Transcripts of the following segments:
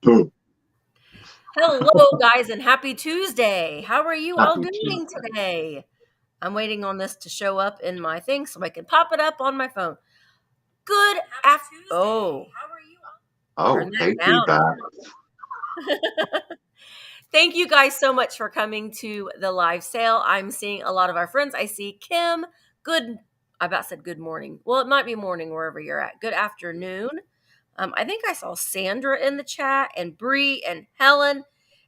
Boom. Hello, guys, and happy Tuesday. How are you all Happy doing Tuesday. today? I'm waiting on this to show up in my thing so I can pop it up on my phone. Good afternoon. Oh, how are you all? Turn Oh, that hey, down. feedback. Thank you guys so much for coming to the live sale. I'm seeing a lot of our friends. I see Kim. Good. I about said good morning. Well, it might be morning wherever you're at. Good afternoon. I think I saw Sandra in the chat, and Bree, and Helen,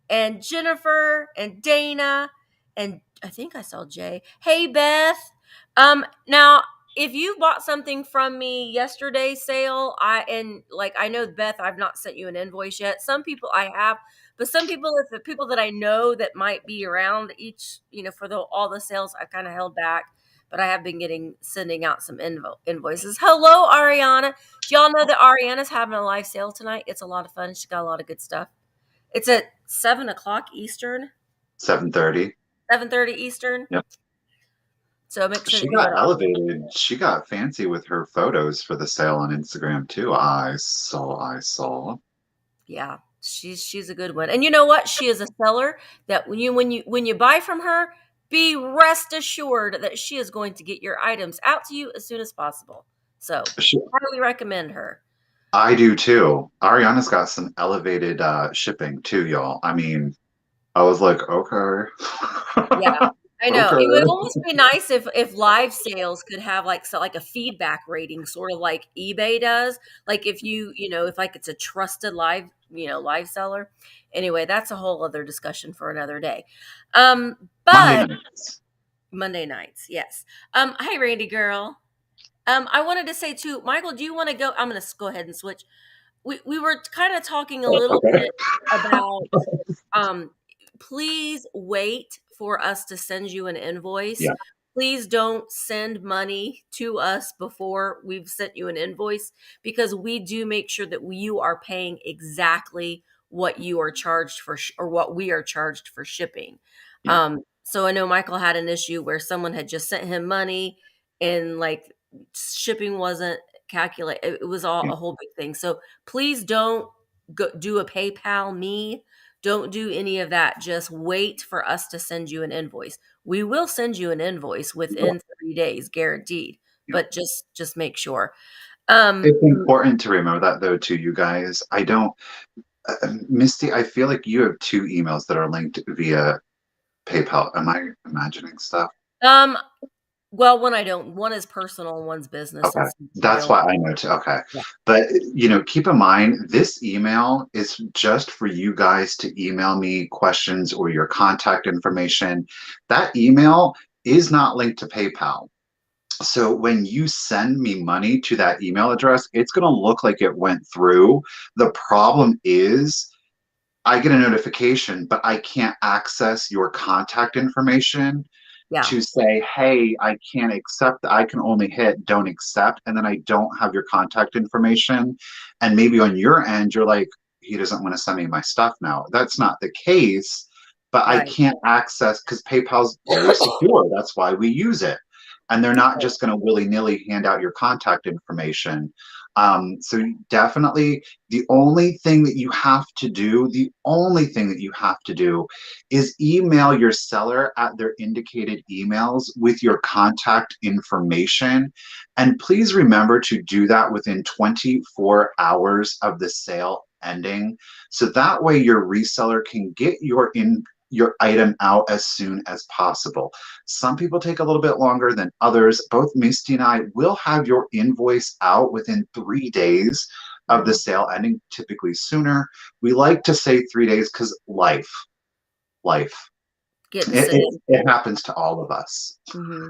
and Jennifer, and Dana, and I think I saw Jay. Hey, Beth. Now, if you bought something from me yesterday's sale, I know Beth, I've not sent you an invoice yet. Some people I have, but some people, if the people that I know that might be around each, for all the sales, I've kind of held back. But I have been sending out some invoices. Hello, Ariana. Do y'all know that Ariana's having a live sale tonight? It's a lot of fun. She's got a lot of good stuff. It's at 7 o'clock Eastern, 7:30. 7:30 Eastern. Yep. So make sure She that you go got to. elevated. She got fancy with her photos for the sale on Instagram too. I saw. Yeah, she's a good one. And you know what? She is a seller that when you buy from her, be rest assured that she is going to get your items out to you as soon as possible. So She, highly recommend her. I do too. Ariana's got some elevated shipping too, y'all. I mean, I was like, okay. Yeah, I know. It would Okay. almost be nice if live sales could have like a feedback rating, sort of like eBay does. Like if if like it's a trusted live seller. Anyway, that's a whole other discussion for another day. Monday But nights. Monday nights, yes. Hi Randy girl. I wanted to say too, Michael, do you want to go? I'm gonna go ahead and switch. We were kind of talking a little Okay. bit about um, please wait for us to send you an invoice. Yeah. Please don't send money to us before we've sent you an invoice because we do make sure that you are paying exactly what you are charged for or what we are charged for shipping. Yeah. So I know Michael had an issue where someone had just sent him money and like shipping wasn't calculate. It was all Yeah. a whole big thing. So please don't do a PayPal me. Don't do any of that. Just wait for us to send you an invoice. We will send you an invoice within 3 days, guaranteed. Yeah. But just make sure. It's important to remember that though, too, you guys. I don't, Misty, I feel like you have two emails that are linked via PayPal. Am I imagining stuff? um, well, one I don't. One is personal, and one's business, Okay. and since you That's don't. why I know too. Okay. Yeah, But, keep in mind, this email is just for you guys to email me questions or your contact information. That email is not linked to PayPal. So when you send me money to that email address, it's going to look like it went through. The problem is I get a notification, but I can't access your contact information yeah, to say, hey, I can't accept, I can only hit don't accept, and then I don't have your contact information. And maybe on your end, you're like, he doesn't want to send me my stuff now. That's not the case, but I right. can't access because PayPal's very secure. That's why we use it. And they're not just going to willy nilly hand out your contact information. So definitely the only thing that you have to do is email your seller at their indicated emails with your contact information. And please remember to do that within 24 hours of the sale ending. So that way your reseller can get your item out as soon as possible. Some people take a little bit longer than others. Both Misty and I will have your invoice out within 3 days of the Mhm. sale ending, typically sooner. We like to say 3 days because life. Gets It, it. it, it happens to all of us. Hmm.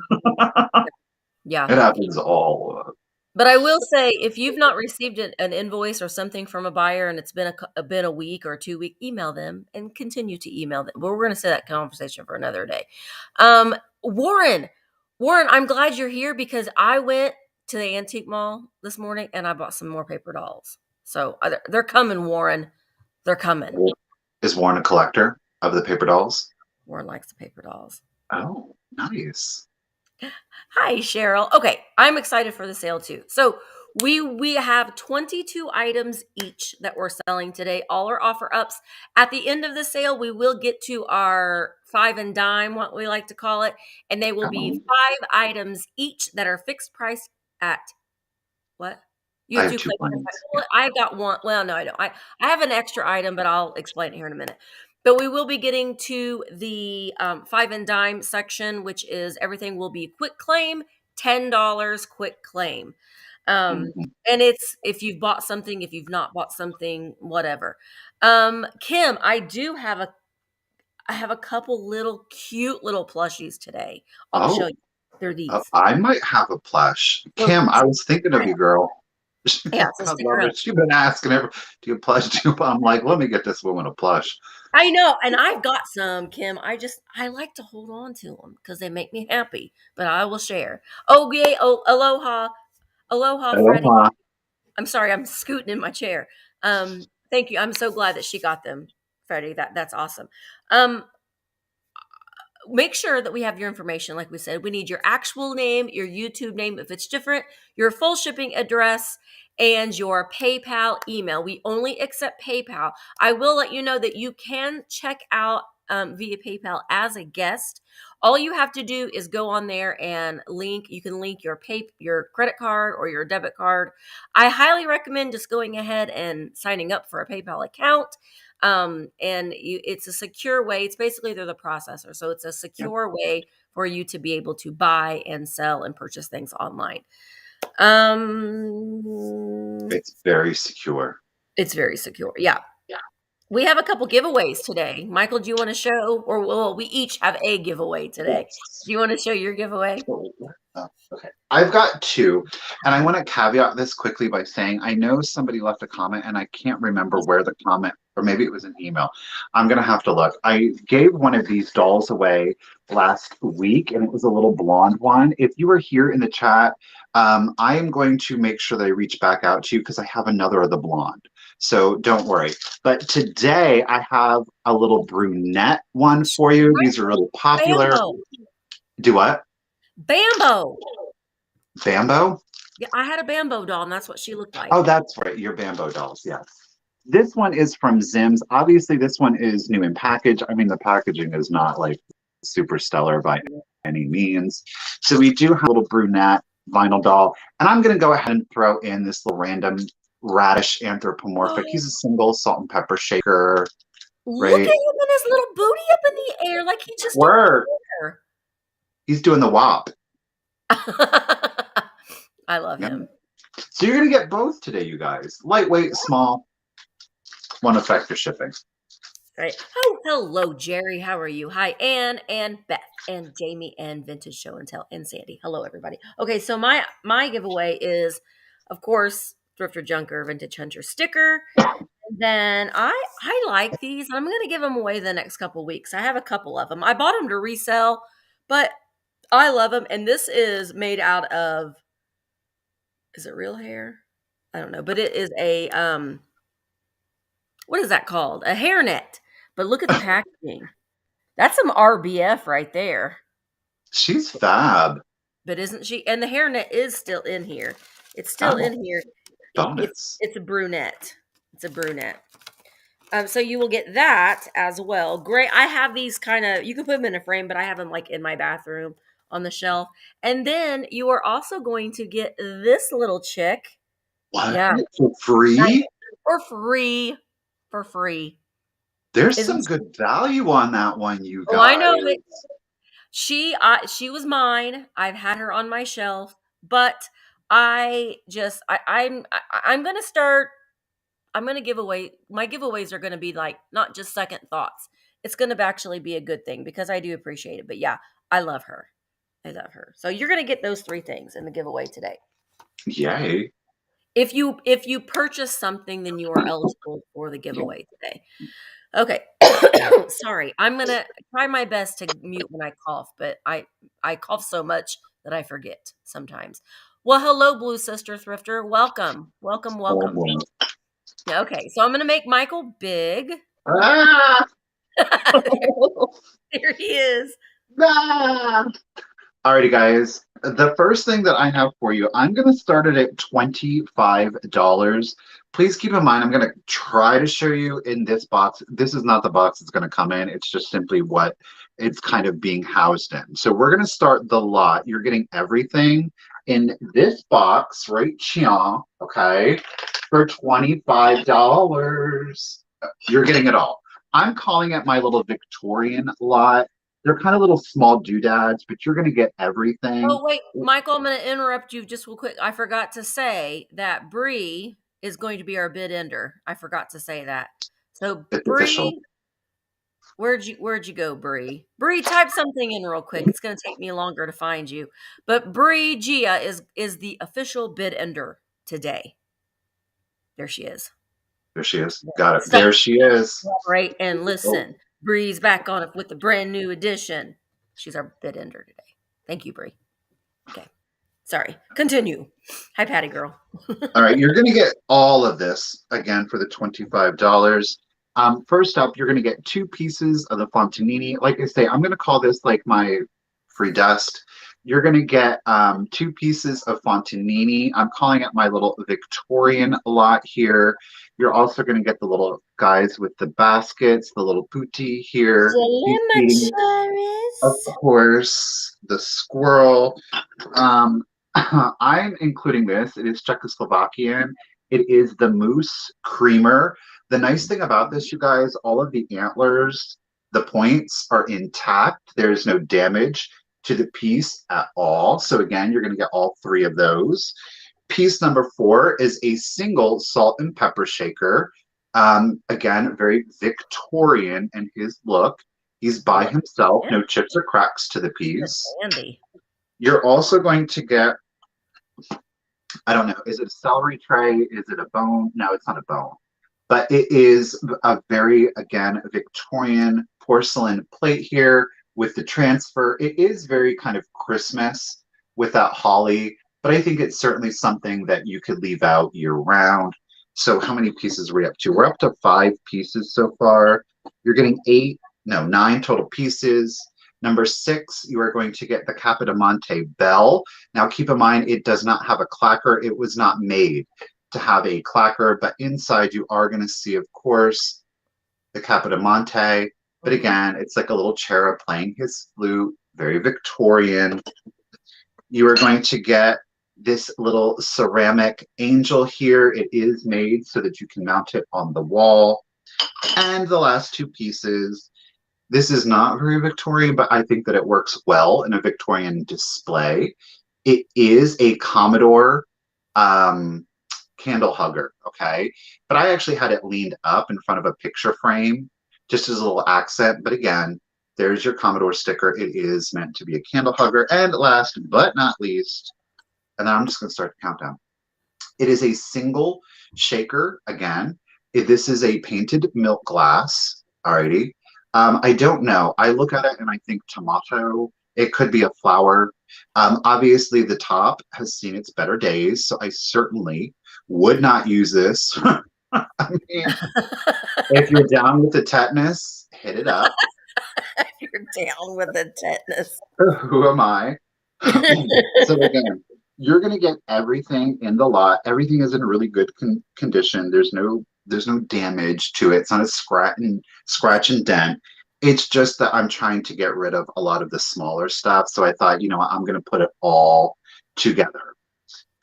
Yeah. It happens to all of us. But I will say, if you've not received an invoice or something from a buyer and it's been a week or 2 week, email them and continue to email them. But we're going to say that conversation for another day. Um, Warren, Warren, I'm glad you're here because I went to the antique mall this morning and I bought some more paper dolls. So they're coming, Warren. They're coming. Is Warren a collector of the paper dolls? Warren likes the paper dolls. Oh, nice. Hi, Cheryl. Okay, I'm excited for the sale too. So We have 22 items each that we're selling today. All are offer ups. At the end of the sale, we will get to our 5 and dime, what we like to call it, and they will be Oh, 5 items each that are fixed price at what? You I have have 2 2 places. plans. Yeah. Well, I've got one. Well, no, I don't. I have an extra item, but I'll explain it here in a minute. But we will be getting to the 5 and dime section, which is everything will be quick claim, $10 quick claim. Mhm. And it's if you've bought something, if you've not bought something, whatever. Kim, I have a couple little cute little plushies today. I'll show Oh, you. They're these. I might have a plush. Well, Kim, I was thinking of you, girl. yeah, so I stick love around. it. She's been asking every, do you plush? Do you? I'm like, let me get this woman a plush. I know, and I've got some, Kim. I like to hold on to them because they make me happy. But I will share. Oh yay! Oh aloha, aloha, Freddie. Aloha. I'm sorry, I'm scooting in my chair. Thank you. I'm so glad that she got them, Freddie. That's awesome. Um, make sure that we have your information. Like we said, we need your actual name, your YouTube name if it's different, your full shipping address, and your PayPal email. We only accept PayPal. I will let you know that you can check out via PayPal as a guest. All you have to do is go on there and link. You can link your credit card or your debit card. I highly recommend just going ahead and signing up for a PayPal account. It's a secure way. It's basically they're the processor, so it's a Yep. secure way for you to be able to buy and sell and purchase things online. Um, It's very secure. it's very secure. Yeah. Yeah. We have a couple giveaways today. Michael, do you want to show, or well, we each have a giveaway today. Do you want to show your giveaway? Okay. I've got 2, and I want to caveat this quickly by saying I know somebody left a comment, and I can't remember where the comment, or maybe it was an email. I'm going to have to look. I gave one of these dolls away last week, and it was a little blonde one. If you were here in the chat, I am going to make sure that I reach back out to you because I have another of the blonde. So don't worry. But today I have a little brunette one for you. These are really popular. Bambo. Do what? Bambo. Bambo? Yeah, I had a Bambo doll, and that's what she looked like. Oh, that's right. Your Bambo dolls. Yes. This one is from Zims. Obviously, this one is new in package. I mean, the packaging is not like super stellar by any means. So we do have a little brunette vinyl doll. And I'm going to go ahead and throw in this little random radish anthropomorphic. He's a single salt and pepper shaker, Look at right? him and his little booty up in the air like he just don't Word. care. He's doing the WAP. I love Yep. him. So you're going to get both today, you guys. Lightweight, small, one effective shipping. Right. Oh, hello, Jerry. How are you? Hi, Anne and Beth and Jamie and Vintage Show and Tell and Sandy. Hello, everybody. Okay, so my giveaway is, of course, Thrifter Junker Vintage Hunter sticker. And then I like these. I'm going to give them away the next couple weeks. I have a couple of them. I bought them to resell, but I love them. And this is made out of, is it real hair? I don't know, but it is a what is that called? A hairnet. But look at the packaging. That's some RBF right there. She's fab. But isn't she? And the hairnet is still in here. It's still Oh, in here. bonus. It's a brunette. It's a brunette. So you will get that as well. Great. I have these kind of, you can put them in a frame, but I have them like in my bathroom on the shelf. And then you are also going to get this little chick. What? Yeah. For free? For free. For free. There's some good value on that one, you guys. Oh, I know it. She was mine. I've had her on my shelf, but I'm gonna start. I'm gonna give away. My giveaways are gonna be like not just second thoughts. It's gonna actually be a good thing because I do appreciate it. But yeah, I love her. I love her. So you're gonna get those 3 things in the giveaway today. Yay. If you purchase something, then you are eligible for the giveaway today. Okay. Sorry. I'm going to try my best to mute when I cough, but I cough so much that I forget sometimes. Well, hello, Blue Sister Thrifter. Welcome. Welcome, welcome. Okay. So I'm going to make Michael big. Ah! There he is. Ah! Alrighty, guys. The first thing that I have for you, I'm going to start it at $25. Please keep in mind, I'm going to try to show you in this box. This is not the box it's going to come in. It's just simply what it's kind of being housed in. So we're going to start the lot. You're getting everything in this box right here, okay, for $25. You're getting it all. I'm calling it my little Victorian lot. They're kind of little small doodads, but you're going to get everything. Oh, wait, Michael, I'm going to interrupt you just real quick. I forgot to say that Bree is going to be our bid ender. I forgot to say that. So, It's official. Bree, where'd you go, Bree? Bree, type something in real quick. It's going to take me longer to find you. But Bree Gia is the official bid ender today. There she is. There she is. Got it. Stop. There she is. Right, and Oh, listen. Bree's back on it with the brand new edition. She's our bid ender today. Thank you, Bree. Okay. Sorry. Continue. Hi, Patty girl. all right. You're going to get all of this again for the $25. First up, you're going to get 2 pieces of the Fontanini. Like I say, I'm going to call this like my free dust. You're going to get 2 pieces of Fontanini. I'm calling it my little Victorian lot here. You're also going to get the little guys with the baskets, the little putti here. Of course, the squirrel. I'm including this. It is Czechoslovakian. It is the moose creamer. The nice thing about this, you guys, all of the antlers, the points are intact. There's no damage to the piece at all. So again, you're going to get all 3 of those. Piece number 4 is a single salt and pepper shaker. Again, very Victorian in his look. He's by himself, no chips or cracks to the piece. Andy. You're also going to get, I don't know, is it a celery tray? Is it a bone? No, it's not a bone. But it is a very, again, Victorian porcelain plate here with the transfer. It is very kind of Christmas with that holly, but I think it's certainly something that you could leave out year round. So how many pieces are we up to? We're up to 5 pieces so far. You're getting 9 total pieces. Number 6, you are going to get the Capodimonte bell. Now keep in mind, it does not have a clacker. It was not made to have a clacker, but inside you are going to see, of course, the Capodimonte. But again, it's like a little cherub playing his flute, very Victorian. You are going to get this little ceramic angel here. It is made so that you can mount it on the wall. And the last 2 pieces, this is not very Victorian, but I think that it works well in a Victorian display. It is a Commodore candle hugger, okay? But I actually had it leaned up in front of a picture frame just as a little accent. But again, there's your Commodore sticker. It is meant to be a candle hugger. And last but not least, and then I'm just going to start the countdown. It is a single shaker again. This is a painted milk glass. Alrighty. I don't know. I look at it and I think tomato. It could be a flower. Obviously, the top has seen its better days, so I certainly would not use this. I mean, if you're down with the tetanus, hit it up. You're down with the tetanus. Who am I? So again, you're going to get everything in the lot. Everything is in really good condition. There's no damage to it. It's not a scratch and dent. It's just that I'm trying to get rid of a lot of the smaller stuff. So I thought, you know what, I'm going to put it all together.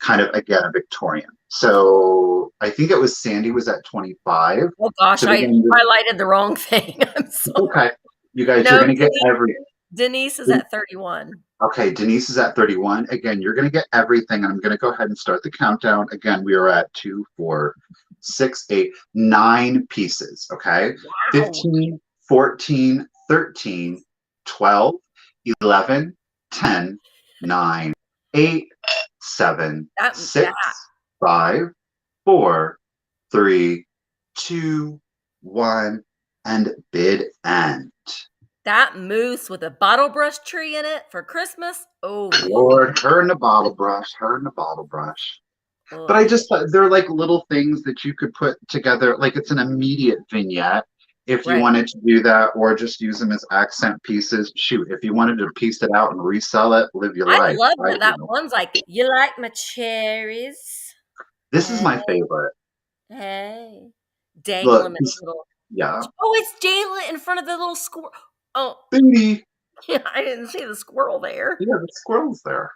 Kind of, again, a Victorian. So I think it was Sandy was at 25. Oh gosh, I highlighted the wrong thing. I'm sorry. Okay. You guys, you're going to get everything. Denise is at 31. Okay, Denise is at 31. Again, you're going to get everything. I'm going to go ahead and start the countdown. Again, we are at 2, 4, 6, 8, 9 pieces. Okay, wow. 15, 14, 13, 12, 11, 10, 9, 8, 7, 6, 5, 4, 3, 2, 1, and bid end. That moose with a bottle brush tree in it for Christmas. Oh, Lord, her and the bottle brush. Oh. But I just thought they're like little things that you could put together. Like it's an immediate vignette. if you Right. wanted to do that, or just use them as accent pieces. Shoot, if you wanted to piece it out and resell it, live your I life. love that one's like, you like my cherries? This is Hey, my favorite. hey. Dangle Look, them in a little. yeah. Oh, it's Jayla in front of the little squirrel. Oh, Booty. yeah, I didn't see the squirrel there. Yeah, the squirrel's there.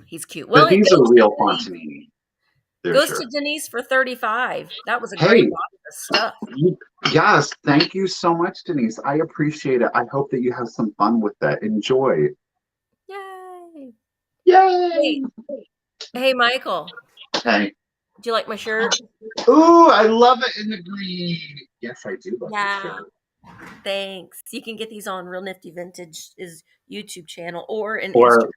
He's cute. But Well, it these are goes to real Denise. Fontanini. They're Goes to sure. Denise for 35. That was a great Hey, box of stuff. yes, thank you so much, Denise. I appreciate it. I hope that you have some fun with that. Enjoy. Yay. Yay! Hey, hey, Michael. Hey. Do you like my shirt? Ooh, I love it in the green. Yes, I do love your Yeah. shirt. Thanks. You can get these on Real Nifty Vintage is YouTube channel or in Instagram.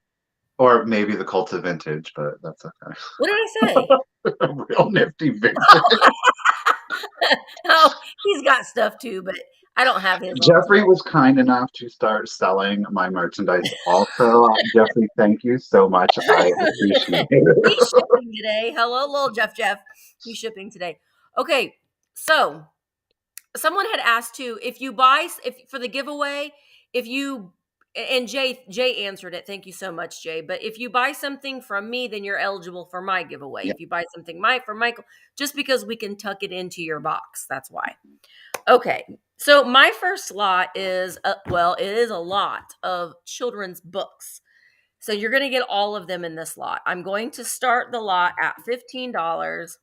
Or maybe the Cult of Vintage, but that's okay. What did I say? Real nifty vintage. Oh, he's got stuff too, but I don't have his on today. Jeffrey was kind enough to start selling my merchandise also. Jeffrey, thank you so much. I appreciate He's it. shipping today. Hello, little Jeff. He's shipping today. Okay, so someone had asked too if for the giveaway, if you and Jay answered it. Thank you so much, Jay. But if you buy something from me, then you're eligible for my giveaway. Yeah. If you buy something from Michael, just because we can tuck it into your box, that's why. Okay, so my first lot is it is a lot of children's books. So you're going to get all of them in this lot. I'm going to start the lot at $15.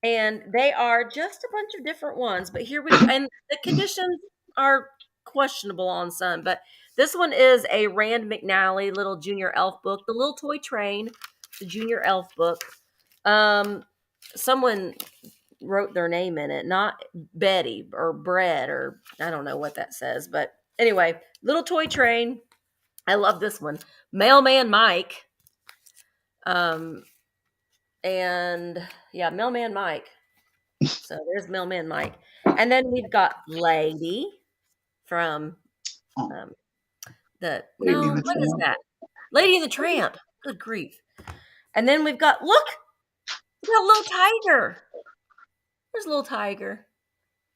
And they are just a bunch of different ones, but here we go. And the conditions are questionable on some, but this one is a Rand McNally little junior elf book, the little toy train, the junior elf book. Someone wrote their name in it, not Betty or Brett, or I don't know what that says, but anyway, little toy train. I love this one. Mailman Mike. And yeah, Mailman Mike. So there's Mailman Mike. And then we've got Lady from Oh, Lady in the what is Tramp. that? Lady and the Tramp. Good grief. And then we've got, look, we got Little Tiger. There's Little Tiger.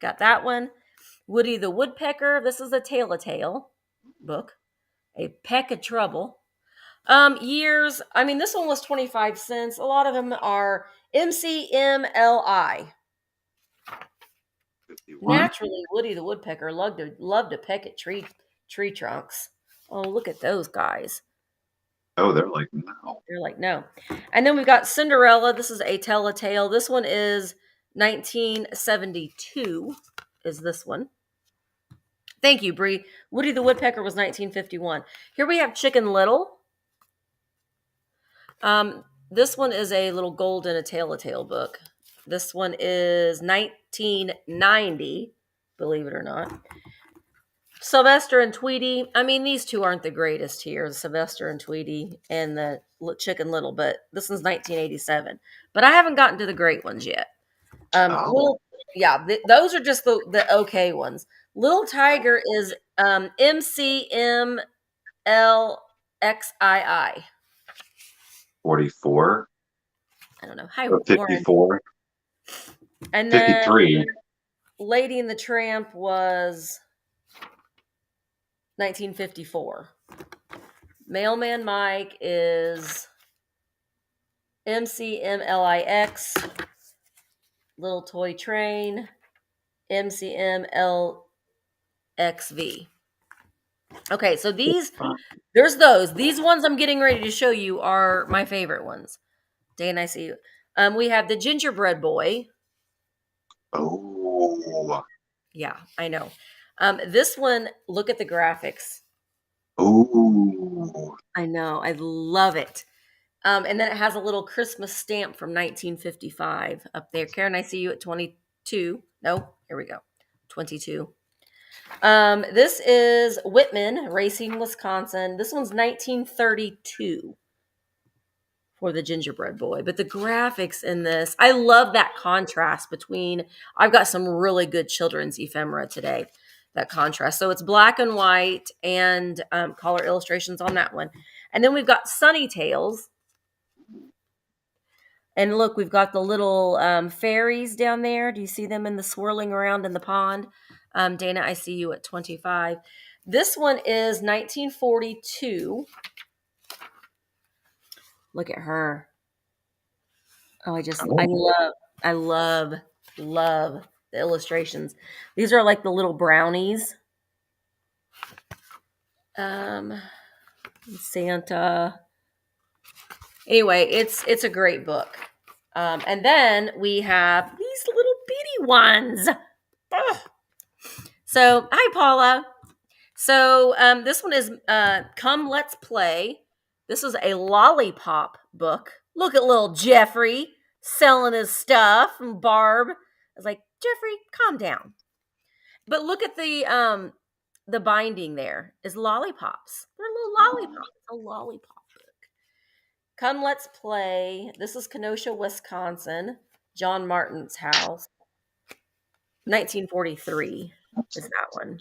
Got that one. Woody the Woodpecker. This is a Tale book. A Peck of Trouble. Years. I mean, this one was 25 cents. A lot of them are MCMLI. 51. Naturally, Woody the Woodpecker loved to peck at tree trunks. Oh, look at those guys. Oh, they're like, no. They're like, no. And then we've got Cinderella. This is a Tale. This one is 1972, is this one. Thank you, Bree. Woody the Woodpecker was 1951. Here we have Chicken Little. This one is a little gold in a Tale book. This one is 1990, believe it or not. Sylvester and Tweety. I mean, these two aren't the greatest here, Sylvester and Tweety and the Chicken Little, but this one's 1987. But I haven't gotten to the great ones yet. Those are just the okay ones. Little Tiger is MCMLXII. 44. I don't know. Hi, Or Warren. 54. And then 53. Lady and the Tramp was 1954. Mailman Mike is MCMLIX. Little Toy Train, MCMLXV. Okay, so there's those. These ones I'm getting ready to show you are my favorite ones. Dan, I see you. We have the Gingerbread Boy. Oh. Yeah, I know. This one, look at the graphics. Oh. I know. I love it. And then it has a little Christmas stamp from 1955 up there. Karen, I see you at 22. No, here we go. 22. This is Whitman, Racine, Wisconsin. This one's 1932 for the Gingerbread Boy. But the graphics in this, I love that contrast between, I've got some really good children's ephemera today, that contrast. So it's black and white and color illustrations on that one. And then we've got Sunny Tales. And look, we've got the little fairies down there. Do you see them in the swirling around in the pond? Dana, I see you at 25. This one is 1942. Look at her. Oh, I love the illustrations. These are like the little brownies. Santa. Anyway, it's a great book. And then we have these little bitty ones. Ugh. So, hi, Paula. So, this one is Come Let's Play. This is a lollipop book. Look at little Jeffrey selling his stuff. And Barb is like, Jeffrey, calm down. But look at the binding there is lollipops. They're little lollipops. A lollipop book. Come Let's Play. This is Kenosha, Wisconsin. John Martin's house. 1943 is that one.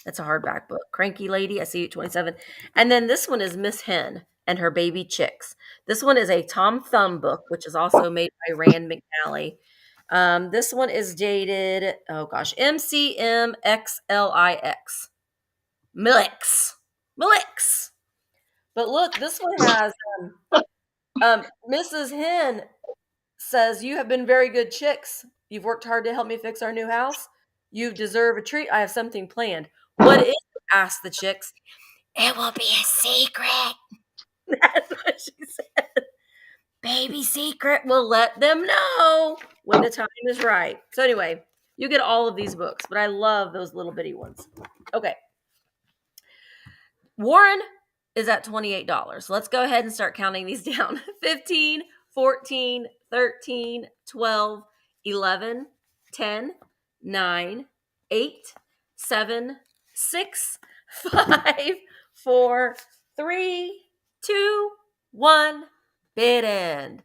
That's a hardback book. Cranky Lady, I see you at 27. And then this one is Miss Hen and Her Baby Chicks. This one is a Tom Thumb book, which is also made by Rand McNally. This one is dated, oh gosh, MCMXLIX. Millix. But look, this one has Mrs. Hen says, you have been very good chicks. You've worked hard to help me fix our new house. You deserve a treat. I have something planned. What is it? Asked the chicks. It will be a secret. That's what she said. Baby secret. We'll let them know when the time is right. So anyway, you get all of these books, but I love those little bitty ones. Okay. Warren is at $28. Let's go ahead and start counting these down. 15, 14, 13, 12, 11, 10, 9, 8, 7, 6, 5, 4, 3, 2, 1. Bid end.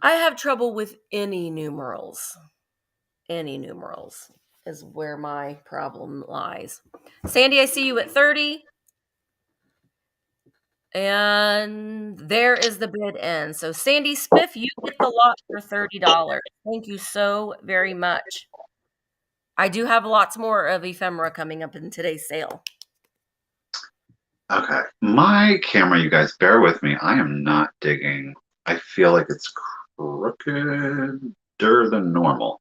I have trouble with any numerals. Any numerals is where my problem lies. Sandy, I see you at 30. And there is the bid end. So Sandy Spiff, you get the lot for $30. Thank you so very much. I do have lots more of ephemera coming up in today's sale. Okay. My camera, you guys, bear with me. I am not digging. I feel like it's crookeder than normal.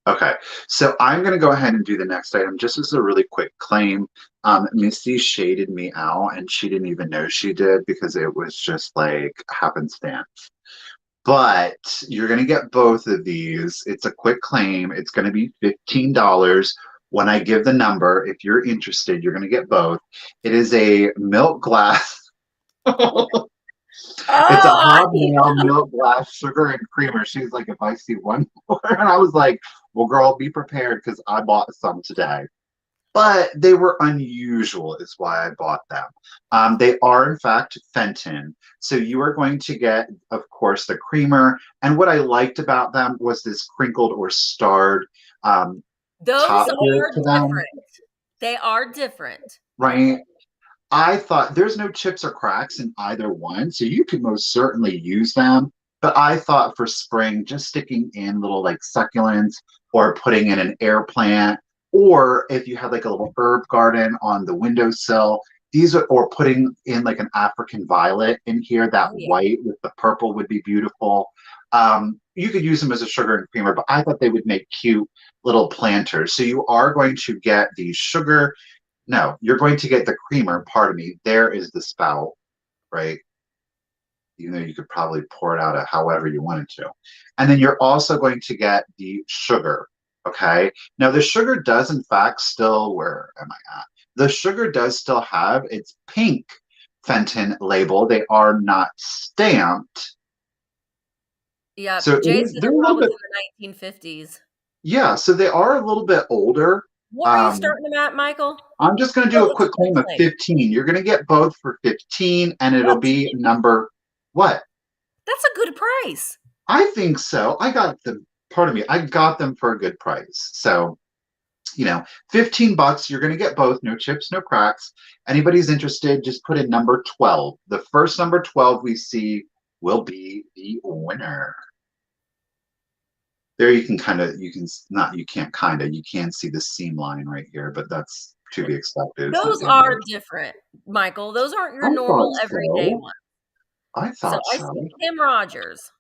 Okay, so I'm going to go ahead and do the next item just as a really quick claim. Misty shaded me out, and she didn't even know she did because it was just like happenstance. But you're going to get both of these. It's a quick claim. It's going to be $15. When I give the number, if you're interested, you're going to get both. It is a milk glass. It's a hobnail milk glass sugar and creamer. She's like, if I see one more, and I was like, well, girl, be prepared because I bought some today. But they were unusual, is why I bought them. They are, in fact, Fenton. So you are going to get, of course, the creamer. And what I liked about them was this crinkled or starred those top are to them. different. They are different. Right? I thought there's no chips or cracks in either one, so you could most certainly use them. But I thought for spring, just sticking in little like succulents or putting in an air plant, or if you had like a little herb garden on the windowsill, these are, or putting in like an African violet in here, that white with the purple would be beautiful. You could use them as a sugar and creamer, but I thought they would make cute little planters. So you are going to get the sugar. No, you're going to get the creamer. Pardon me. There is the spout, right? Even though you could probably pour it out however you wanted to. And then you're also going to get the sugar, okay? Now, the sugar does, in fact, still, where am I at? The sugar does still have its pink Fenton label. They are not stamped. Yeah, so Jason, they're probably in the 1950s. Yeah, so they are a little bit older. What are you starting them at, Michael? I'm just going to do a quick claim of 15. You're going to get both for 15, and it'll be number what? That's a good price. I think so. I got them. Pardon me. I got them for a good price. So, you know, $15. You're going to get both. No chips, no cracks. Anybody's interested, just put in number 12. The first number 12 we see will be the winner. There you can kind of, you can, not, you can't kind of, you can see the seam line right here, but that's to be expected. It's not Those damaged. are different, Michael. Those aren't your I normal thought everyday so. ones. I So thought I so. see Kim Rogers.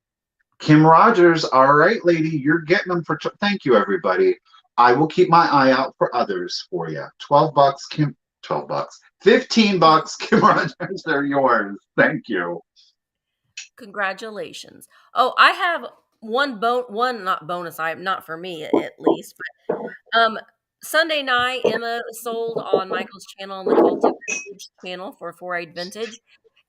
Kim Rogers, all right, lady, you're getting them for, thank you, everybody. I will keep my eye out for others for you. 12 bucks, Kim, 12 bucks, 15 bucks, Kim Rogers, they're yours. Thank you. Congratulations. Oh, I have one not bonus item, not for me at least, but Sunday night Emma sold on Michael's channel on the Cult of Vintage channel for 4-8 Vintage.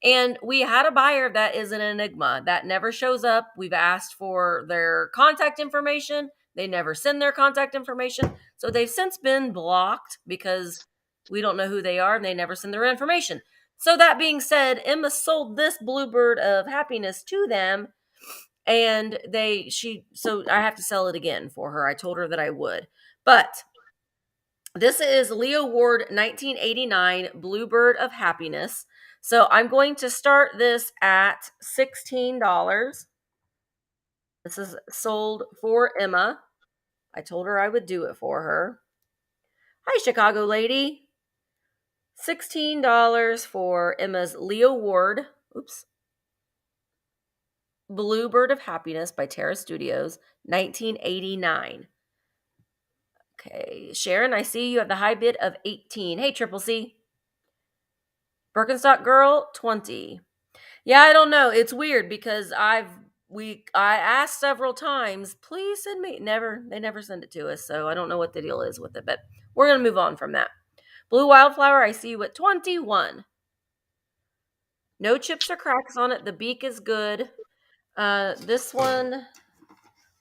And we had a buyer that is an enigma that never shows up. We've asked for their contact information. They never send their contact information. So they've since been blocked because we don't know who they are and they never send their information. So that being said, Emma sold this Bluebird of happiness to them, and so I have to sell it again for her. I told her that I would. But this is Leo Ward 1989 Bluebird of Happiness. So I'm going to start this at $16. This is sold for Emma. I told her I would do it for her. Hi, Chicago lady. $16 for Emma's Leo Ward. Oops. Bluebird of Happiness by Terra Studios, 1989. Okay, Sharon, I see you have the high bid of 18. Hey, Triple C. Birkenstock Girl, 20. Yeah, I don't know. It's weird because I asked several times, please send me. They never send it to us, so I don't know what the deal is with it, but we're gonna move on from that. Blue Wildflower, I see you at 21. No chips or cracks on it. The beak is good. This one,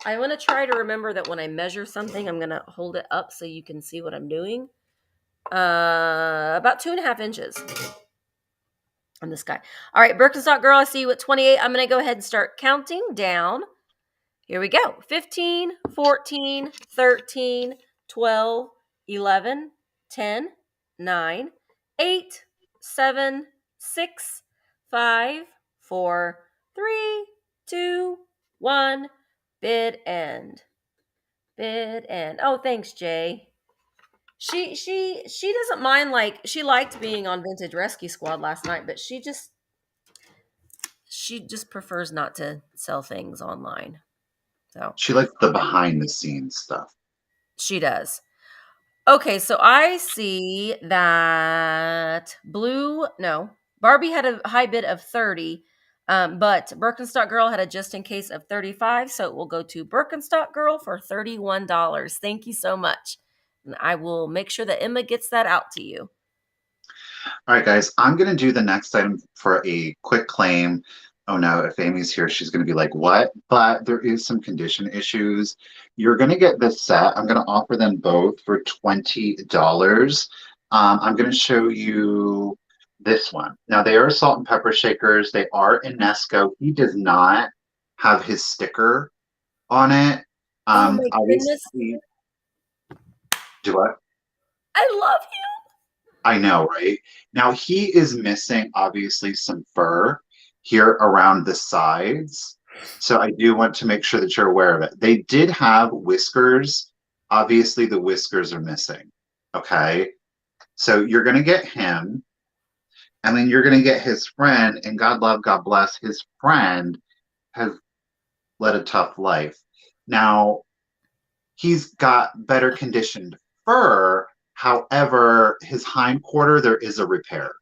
I want to try to remember that when I measure something, I'm going to hold it up so you can see what I'm doing. About 2.5 inches on this guy. All right, Birkenstock Girl, I see you at 28. I'm going to go ahead and start counting down. Here we go. 15, 14, 13, 12, 11, 10, 9, 8, 7, 6, 5, 4, 3, 2, 1. Bid end. Bid end. Oh, thanks, Jay. She doesn't mind, like, she liked being on Vintage Rescue Squad last night, but she just prefers not to sell things online. So She likes the behind the scenes stuff. she does. Okay, so I see that Barbie had a high bid of 30, but Birkenstock Girl had a just in case of 35, so it will go to Birkenstock Girl for $31. Thank you so much. And I will make sure that Emma gets that out to you. All right, guys, I'm going to do the next item for a quick claim. Oh no, if Amy's here, she's going to be like, what? But there is some condition issues. You're going to get this set. I'm going to offer them both for $20. I'm going to show you this one. Now, they are salt and pepper shakers. They are Unesco. He does not have his sticker on it. Oh my goodness. Obviously, do what? I love him. I know, right? Now he is missing obviously some fur here around the sides. So I do want to make sure that you're aware of it. They did have whiskers. Obviously the whiskers are missing. Okay. So you're going to get him, and then you're going to get his friend, and God love, God bless, his friend has led a tough life. Now he's got better conditioned fur. However, his hindquarter, there is a repair.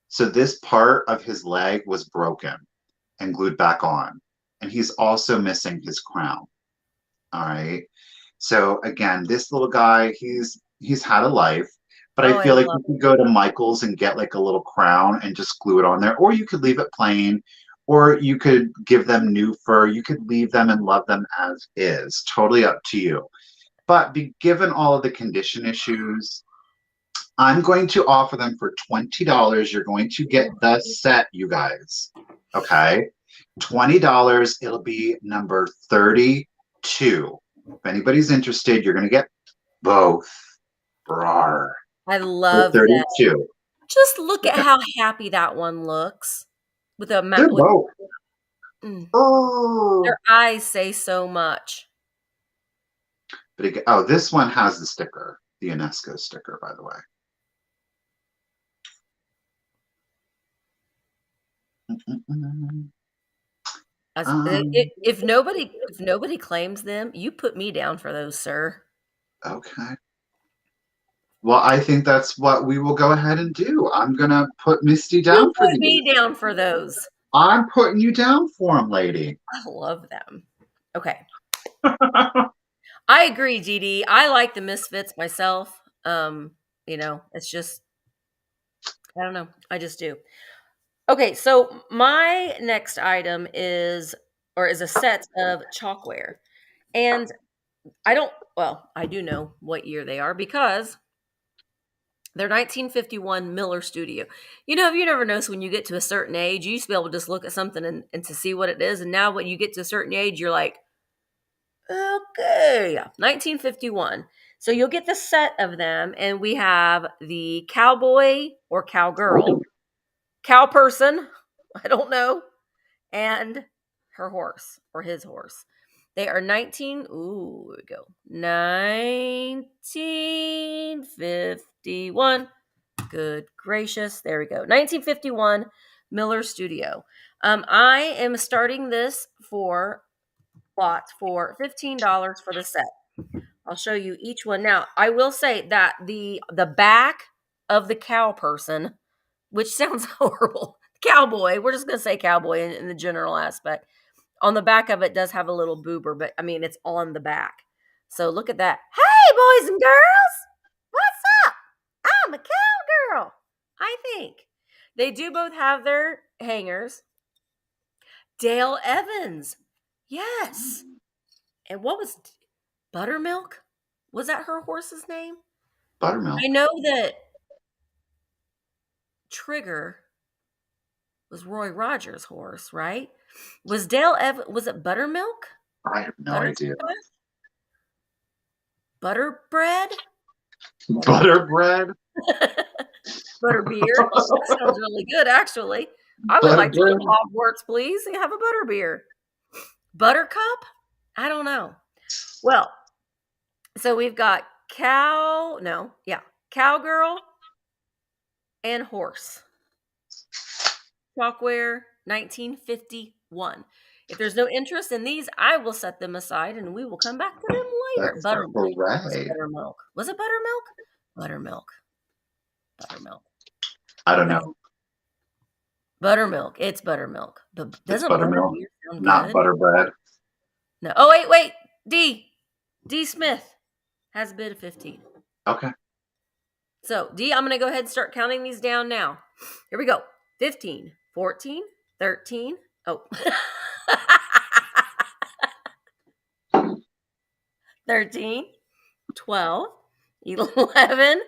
So this part of his leg was broken and glued back on. And he's also missing his crown. All right. So again, this little guy, he's had a life, but Oh, I I feel like love you could go to Michael's and get like a little crown and just glue it on there, or you could leave it plain, or you could give them new fur. You could leave them and love them as is. Totally up to you. But given all of the condition issues, I'm going to offer them for $20. You're going to get the set, you guys. Okay? $20. It'll be number 32. If anybody's interested, you're going to get both. Rawr. I For love that. 32. Just look at Okay. how happy that one looks with They're both. Oh, Their eyes say so much. but oh, this one has the sticker, the Unesco sticker, by the way. If nobody claims them, you put me down for those, sir. Okay. Well, I think that's what we will go ahead and do. I'm gonna put Misty You down for put these. me down for those. I'm putting you down for them, lady. I love them. Okay. I agree, GD. I like the misfits myself. It's just I don't know. I just do. Okay, so my next item is a set of chalkware. And I do know what year they are because they're 1951 Miller Studio. If you never notice when you get to a certain age, you used to be able to just look at something and to see what it is. And now when you get to a certain age, you're like, okay, 1951. So you'll get the set of them, and we have the cowboy or cowgirl, cow person, I don't know, and her horse or his horse. They are 1951. Good gracious. There we go. 1951 Miller Studio. I am starting this for $15 for the set. I'll show you each one. Now, I will say that the back of the cow person, which sounds horrible, cowboy, we're just going to say cowboy in the general aspect. On the back of it does have a little boober, but I mean, it's on the back. So look at that. Hey, boys and girls, what's up? I'm a cowgirl, I think. They do both have their hangers. Dale Evans. Yes. And what was Buttermilk? Was that her horse's name? Buttermilk. I know that Trigger was Roy Rogers' horse, right? Was it Buttermilk? I have no idea. Butterbread? Butterbread? Butterbeer. That sounds really good, actually. I would like to go to Hogwarts, please, and have a butterbeer. Buttercup? I don't know. Well, so we've got cowgirl and horse. Chalkware, 1951. If there's no interest in these, I will set them aside and we will come back to them later. Buttermilk. Buttermilk. Was it buttermilk? Buttermilk. I don't know. Buttermilk. It's buttermilk. But doesn't buttermilk. Sound not good? butterbread. No. Oh, wait. D Smith has a bid of 15. Okay. So, D, I'm going to go ahead and start counting these down now. Here we go. 15, 14, 13. Oh. 13, 12, 11,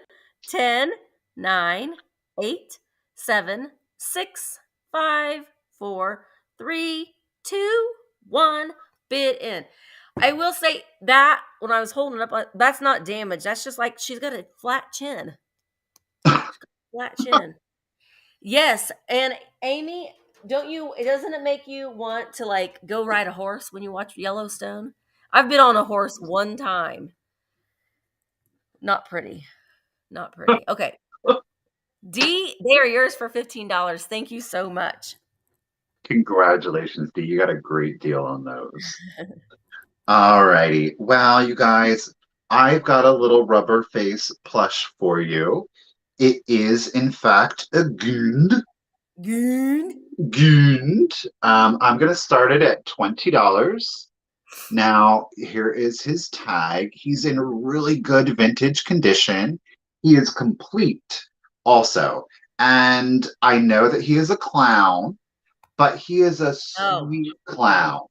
10, 9, 8, 7, 6, 5, 4, 3, 2, 1. Bid in. I will say that when I was holding it up, that's not damage. That's just like she's got a flat chin. Yes. And Amy, doesn't it make you want to like go ride a horse when you watch Yellowstone? I've been on a horse one time. Not pretty. Okay. D, they are yours for $15. Thank you so much. Congratulations, D. You got a great deal on those. All righty. Well, you guys, I've got a little rubber face plush for you. It is, in fact, a Gund. I'm going to start it at $20. Now, here is his tag. He's in really good vintage condition. He is complete also. And I know that he is a clown, but he is a sweet clown.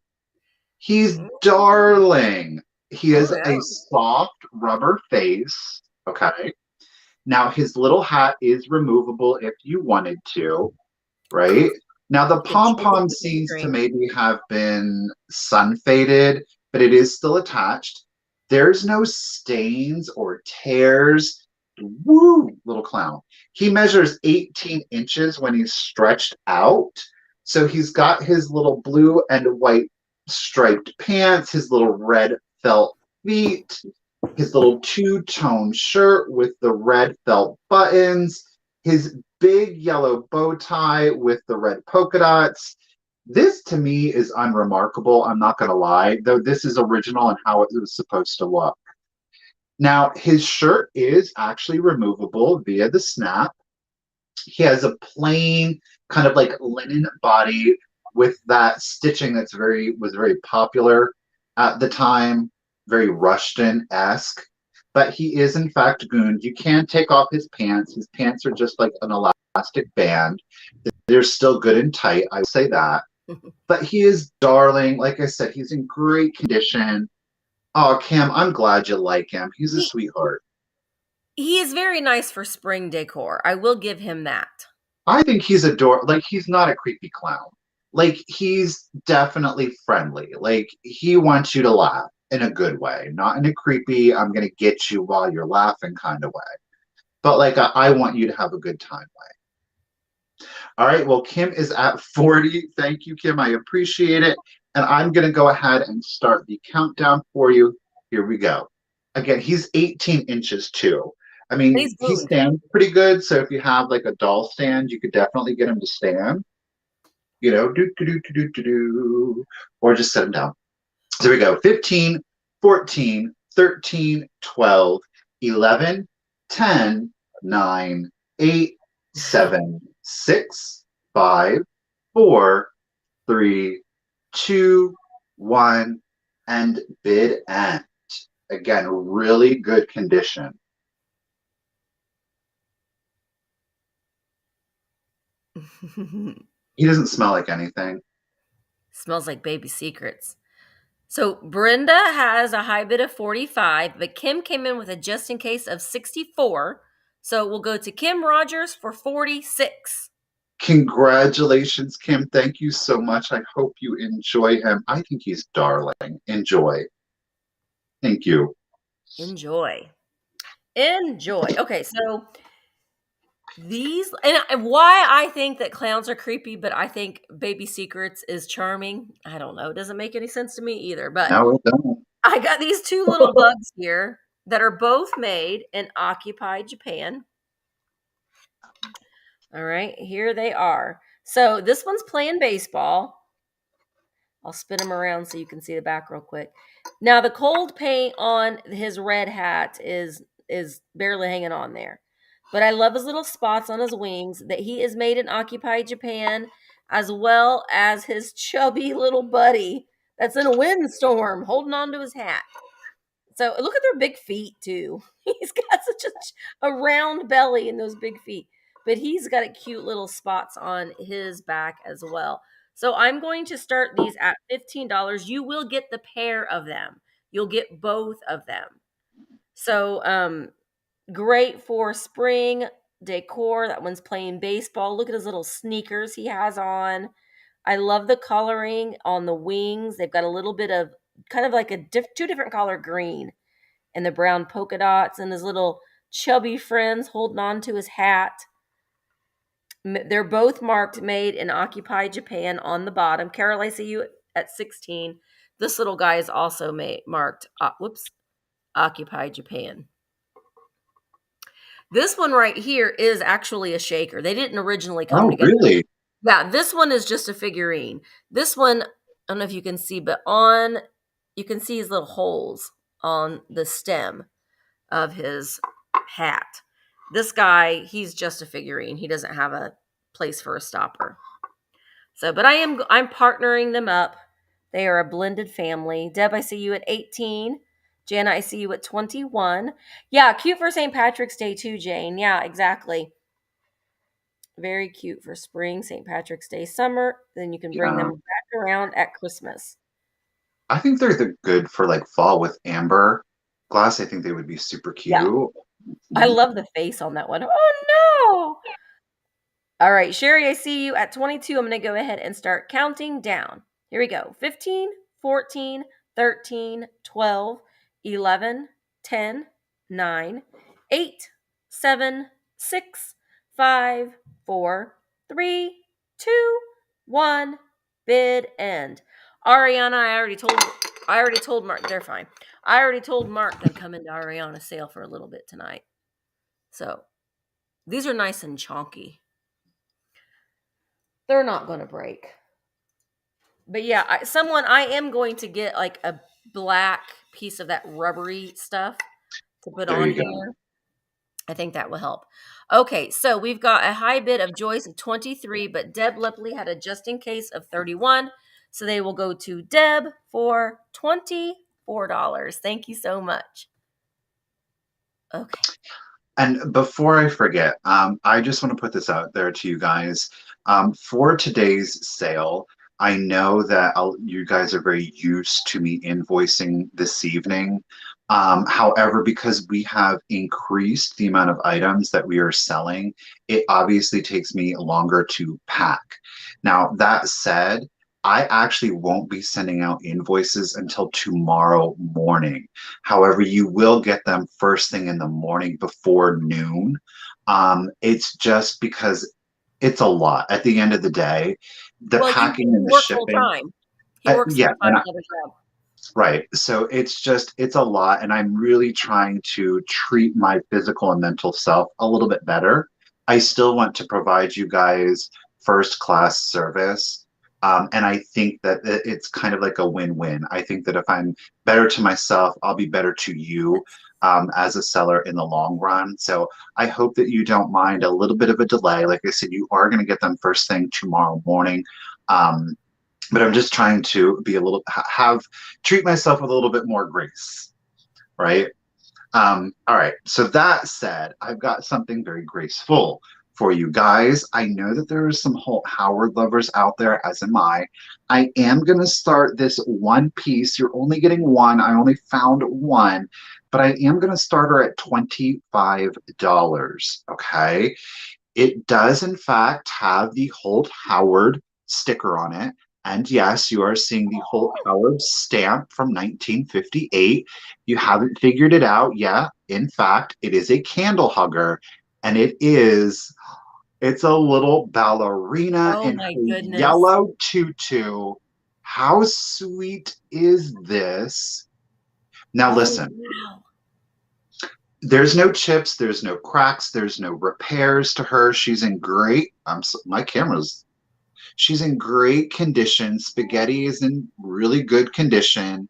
He's darling. He has a soft rubber face. Okay. Now, his little hat is removable if you wanted to, right? Now, the pom-pom seems to maybe have been sun-faded, but it is still attached. There's no stains or tears. Woo, little clown. He measures 18 inches when he's stretched out. So he's got his little blue and white striped pants, his little red felt feet, his little two-tone shirt with the red felt buttons, his big yellow bow tie with the red polka dots. This to me is unremarkable, I'm not going to lie, though this is original in how it was supposed to look. Now, his shirt is actually removable via the snap. He has a plain kind of like linen body with that stitching was very popular at the time, very Rushton-esque. But he is in fact gooned. You can take off his pants. His pants are just like an elastic band. They're still good and tight, I will say that. But he is darling. Like I said, he's in great condition. Oh, Kim, I'm glad you like him. He's a He sweetheart. he is very nice for spring decor. I will give him that. I think he's adorable. Like, he's not a creepy clown. Like, he's definitely friendly. Like, he wants you to laugh in a good way, not in a creepy, I'm going to get you while you're laughing kind of way. But, like, I want you to have a good time way. All right. Well, Kim is at 40. Thank you, Kim. I appreciate it. And I'm going to go ahead and start the countdown for you. Here we go. Again, he's 18 inches too. I mean, He's he gooned. stands pretty good. So if you have like a doll stand, you could definitely get him to stand. You know, do do do do do do, or just set him down. So here we go. 15, 14, 13, 12, 11, 10, 9, 8, 7, 6, 5, 4, 3, 2, 1, and bid end. Again, really good condition. He doesn't smell like anything. Smells like baby secrets. So Brenda has a high bid of 45, but Kim came in with a just in case of 64. So we'll go to Kim Rogers for 46. Congratulations, Kim. Thank you so much. I hope you enjoy him. I think he's darling. Enjoy. Thank you. Enjoy. Enjoy. Okay, so these, and why I think that clowns are creepy, but I think baby secrets is charming. I don't know. It doesn't make any sense to me either. But Now we're done. I got these two little bugs here that are both made in occupied Japan. All right, here they are. So this one's playing baseball. I'll spin him around so you can see the back real quick. Now the cold paint on his red hat is barely hanging on there. But I love his little spots on his wings that he is made in occupied Japan, as well as his chubby little buddy that's in a windstorm holding on to his hat. So look at their big feet too. He's got such a round belly and those big feet, but he's got a cute little spots on his back as well. So I'm going to start these at $15. You will get the pair of them. You'll get both of them. So great for spring decor. That one's playing baseball. Look at his little sneakers he has on. I love the coloring on the wings. They've got a little bit of kind of like two different color green and the brown polka dots, and his little chubby friends holding on to his hat. They're both marked made in occupied Japan on the bottom. Carol, I see you at 16. This little guy is also marked occupied Japan. This one right here is actually a shaker. They didn't originally come together. Really? Yeah, this one is just a figurine. This one, I don't know if you can see, but you can see his little holes on the stem of his hat. This guy, he's just a figurine. He doesn't have a place for a stopper. So, but I'm partnering them up. They are a blended family. Deb, I see you at 18. Jana, I see you at 21. Yeah, cute for St. Patrick's Day too, Jane. Yeah, exactly. Very cute for spring, St. Patrick's Day, summer. Then you can bring them back around at Christmas. I think they're good for like fall with amber glass. I think they would be super cute. Yeah. I love the face on that one. Oh no! All right, Sherry, I see you at 22. I'm going to go ahead and start counting down. Here we go. 15, 14, 13, 12, 11, 10, 9, 8, 7, 6, 5, 4, 3, 2, 1, bid end. Ariana, I already told Mark they're fine. I already told Mark they'll come into Ariana's sale for a little bit tonight. So these are nice and chonky. They're not going to break. But yeah, I am going to get like a black piece of that rubbery stuff to put There on you go. here. I think that will help. Okay, so we've got a high bid of Joyce of 23, but Deb Lepley had a just in case of 31. So they will go to Deb for $24. Thank you so much. Okay. And before I forget, I just want to put this out there to you guys. For today's sale, I know that you guys are very used to me invoicing this evening. However, because we have increased the amount of items that we are selling, it obviously takes me longer to pack. Now, that said, I actually won't be sending out invoices until tomorrow morning. However, you will get them first thing in the morning before noon. It's just because it's a lot. At the end of the day, the Well, packing and he the works full shipping. time. He works Yeah, full time another job. right. So it's a lot, and I'm really trying to treat my physical and mental self a little bit better. I still want to provide you guys first class service. And I think that it's kind of like a win-win. I think that if I'm better to myself, I'll be better to you as a seller in the long run. So I hope that you don't mind a little bit of a delay. Like I said, you are going to get them first thing tomorrow morning. But I'm just trying to be treat myself with a little bit more grace, right? All right. So that said, I've got something very graceful for you guys. I know that there are some Holt Howard lovers out there, as am I. I am going to start this one piece. You're only getting one. I only found one, but I am going to start her at $25. Okay. It does, in fact, have the Holt Howard sticker on it. And yes, you are seeing the Holt Howard stamp from 1958. You haven't figured it out yet. In fact, it is a candle hugger, and it's a little ballerina Oh in my her goodness. yellow tutu. How sweet is this? Now Oh listen, wow. there's no chips, there's no cracks, there's no repairs to her. She's in great, my camera's she's in great condition. Spaghetti is in really good condition.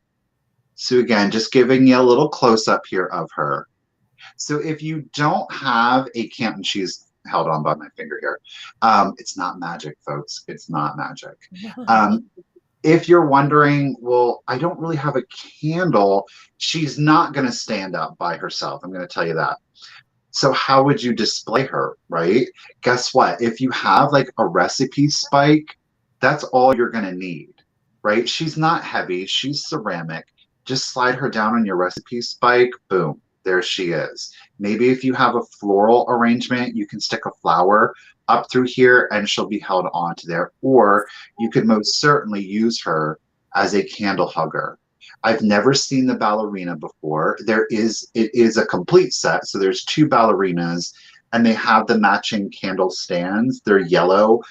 So again, just giving you a little close up here of her. So if you don't have a Canton, she's held on by my finger here. It's not magic, folks. It's not magic. If you're wondering, well, I don't really have a candle, she's not going to stand up by herself. I'm going to tell you that. So how would you display her, right? Guess what? If you have like a recipe spike, that's all you're going to need, right? She's not heavy. She's ceramic. Just slide her down on your recipe spike. Boom. There she is. Maybe if you have a floral arrangement, you can stick a flower up through here and she'll be held onto there. Or you could most certainly use her as a candle hugger. I've never seen the ballerina before. It is a complete set. So there's two ballerinas and they have the matching candle stands. They're yellow